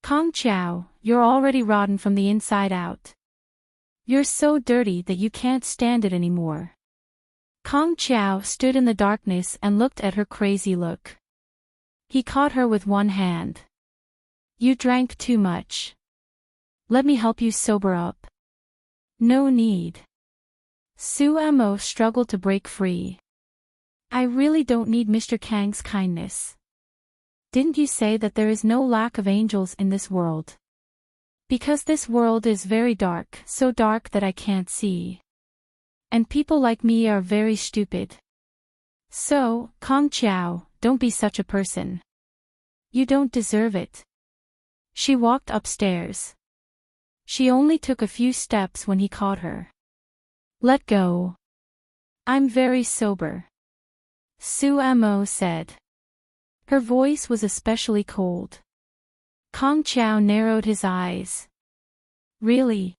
Speaker 1: Kong Chiao, you're already rotten from the inside out. You're so dirty that you can't stand it anymore." Kong Chiao stood in the darkness and looked at her crazy look. He caught her with one hand. "You drank too much. Let me help you sober up." "No need." Sumo struggled to break free. "I really don't need Mr. Kang's kindness. Didn't you say that there is no lack of angels in this world? Because this world is very dark, so dark that I can't see." And people like me are very stupid. So, Kong Chiao, don't be such a person. You don't deserve it. She walked upstairs. She only took a few steps when he caught her. Let go. I'm very sober. Su Mo said. Her voice was especially cold. Kong Chiao narrowed his eyes. Really?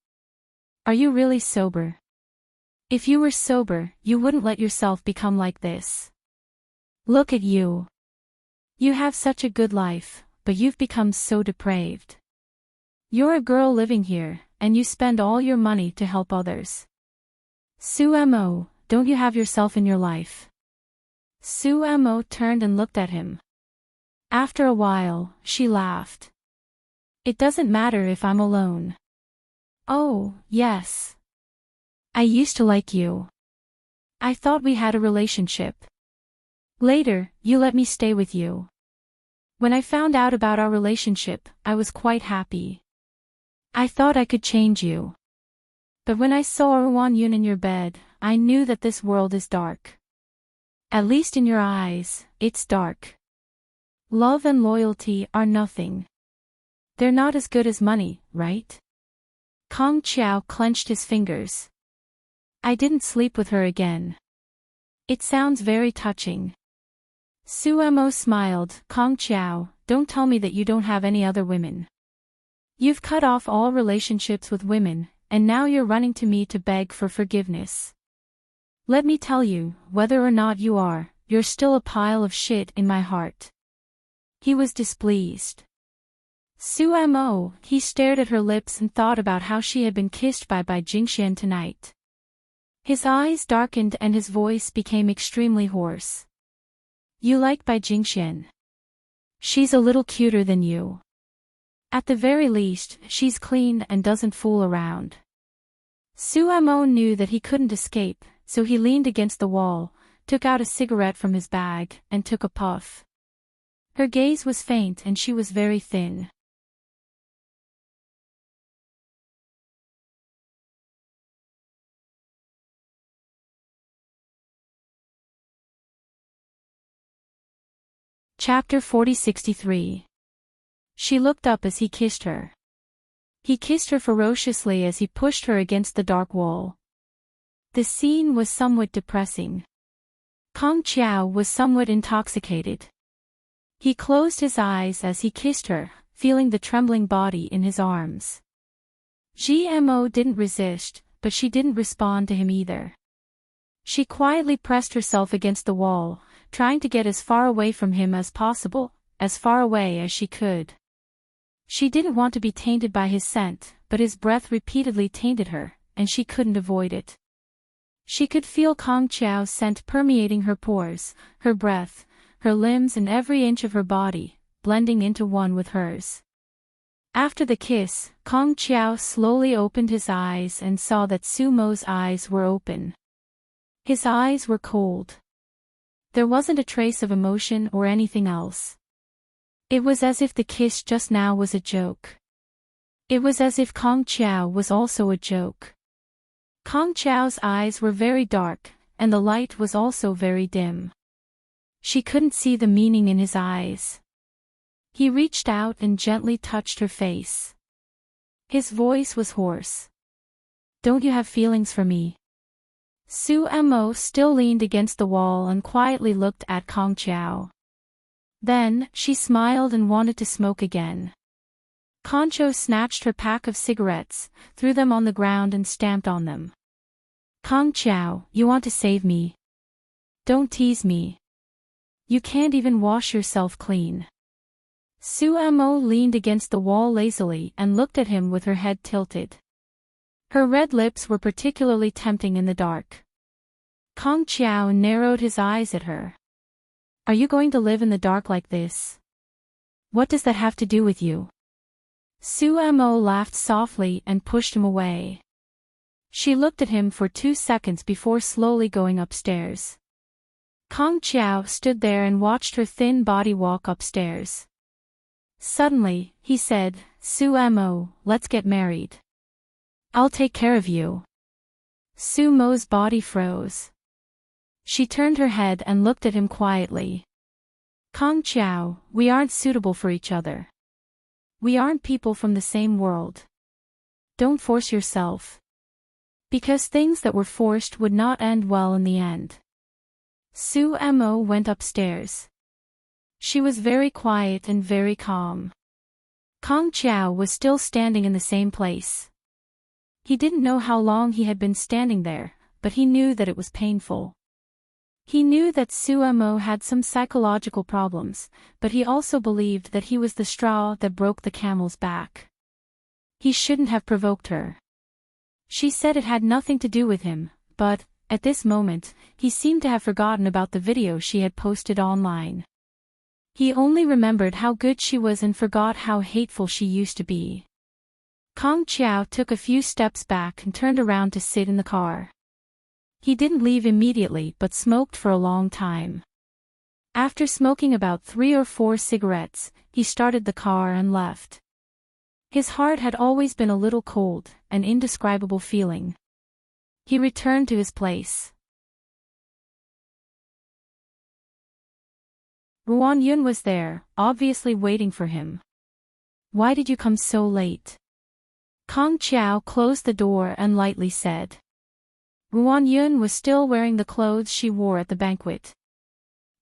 Speaker 1: Are you really sober? If you were sober, you wouldn't let yourself become like this. Look at you. You have such a good life, but you've become so depraved. You're a girl living here, and you spend all your money to help others. Su Mo, don't you have yourself in your life? Su Mo turned and looked at him. After a while, she laughed. It doesn't matter if I'm alone. Oh, yes. I used to like you. I thought we had a relationship. Later, you let me stay with you. When I found out about our relationship, I was quite happy. I thought I could change you. But when I saw Erwan Yun in your bed, I knew that this world is dark. At least in your eyes, it's dark. Love and loyalty are nothing. They're not as good as money, right? Kong Chiao clenched his fingers. I didn't sleep with her again. It sounds very touching. Su Mo smiled. Kong Chiao, don't tell me that you don't have any other women. You've cut off all relationships with women, and now you're running to me to beg for forgiveness. Let me tell you, whether or not you are, you're still a pile of shit in my heart. He was displeased. Su Mo, he stared at her lips and thought about how she had been kissed by Jingxian tonight. His eyes darkened and his voice became extremely hoarse. You like Jingxian? She's a little cuter than you. At the very least, she's clean and doesn't fool around. Su Mo knew that he couldn't escape, so he leaned against the wall, took out a cigarette from his bag, and took a puff. Her gaze was faint and she was very thin. Chapter 4063. She looked up as he kissed her. He kissed her ferociously as he pushed her against the dark wall. The scene was somewhat depressing. Kong Chiao was somewhat intoxicated. He closed his eyes as he kissed her, feeling the trembling body in his arms. GMO didn't resist, but she didn't respond to him either. She quietly pressed herself against the wall, trying to get as far away from him as possible, as far away as she could. She didn't want to be tainted by his scent, but his breath repeatedly tainted her, and she couldn't avoid it. She could feel Kong Chiao's scent permeating her pores, her breath, her limbs and every inch of her body, blending into one with hers. After the kiss, Kong Chiao slowly opened his eyes and saw that Su Mo's eyes were open. His eyes were cold. There wasn't a trace of emotion or anything else. It was as if the kiss just now was a joke. It was as if Kong Chiao was also a joke. Kong Chiao's eyes were very dark, and the light was also very dim. She couldn't see the meaning in his eyes. He reached out and gently touched her face. His voice was hoarse. Don't you have feelings for me? Su Mo still leaned against the wall and quietly looked at Kong Chiao. Then, she smiled and wanted to smoke again. Concho snatched her pack of cigarettes, threw them on the ground and stamped on them. Kong Chiao, you want to save me? Don't tease me. You can't even wash yourself clean. Su Mo leaned against the wall lazily and looked at him with her head tilted. Her red lips were particularly tempting in the dark. Kong Chiao narrowed his eyes at her. Are you going to live in the dark like this? What does that have to do with you? Su Mo laughed softly and pushed him away. She looked at him for 2 seconds before slowly going upstairs. Kong Chiao stood there and watched her thin body walk upstairs. Suddenly, he said, Su Mo, let's get married. I'll take care of you. Sumo's body froze. She turned her head and looked at him quietly. Kong Chiao, we aren't suitable for each other. We aren't people from the same world. Don't force yourself. Because things that were forced would not end well in the end. Sumo went upstairs. She was very quiet and very calm. Kong Chiao was still standing in the same place. He didn't know how long he had been standing there, but he knew that it was painful. He knew that Sumo had some psychological problems, but he also believed that he was the straw that broke the camel's back. He shouldn't have provoked her. She said it had nothing to do with him, but, at this moment, he seemed to have forgotten about the video she had posted online. He only remembered how good she was and forgot how hateful she used to be. Kong Chiao took a few steps back and turned around to sit in the car. He didn't leave immediately but smoked for a long time. After smoking about 3 or 4 cigarettes, he started the car and left. His heart had always been a little cold, an indescribable feeling. He returned to his place. Ruan Yun was there, obviously waiting for him. Why did you come so late? Kong Chiao closed the door and lightly said. Ruan Yun was still wearing the clothes she wore at the banquet.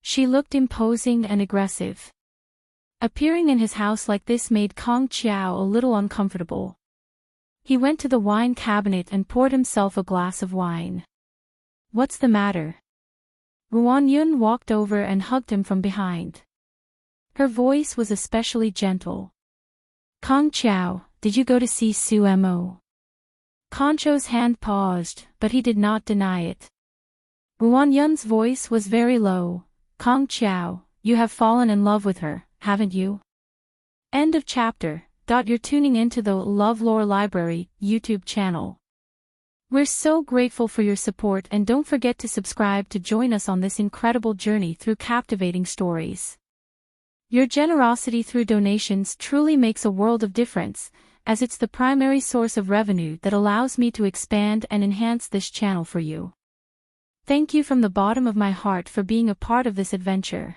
Speaker 1: She looked imposing and aggressive. Appearing in his house like this made Kong Chiao a little uncomfortable. He went to the wine cabinet and poured himself a glass of wine. What's the matter? Ruan Yun walked over and hugged him from behind. Her voice was especially gentle. Kong Chiao, did you go to see Sumo? Concho's hand paused, but he did not deny it. Ruan Yun's voice was very low. Kong Chiao, you have fallen in love with her, haven't you? End of chapter. You're tuning into the LoveLore Library YouTube channel. We're so grateful for your support, and don't forget to subscribe to join us on this incredible journey through captivating stories. Your generosity through donations truly makes a world of difference, as it's the primary source of revenue that allows me to expand and enhance this channel for you. Thank you from the bottom of my heart for being a part of this adventure.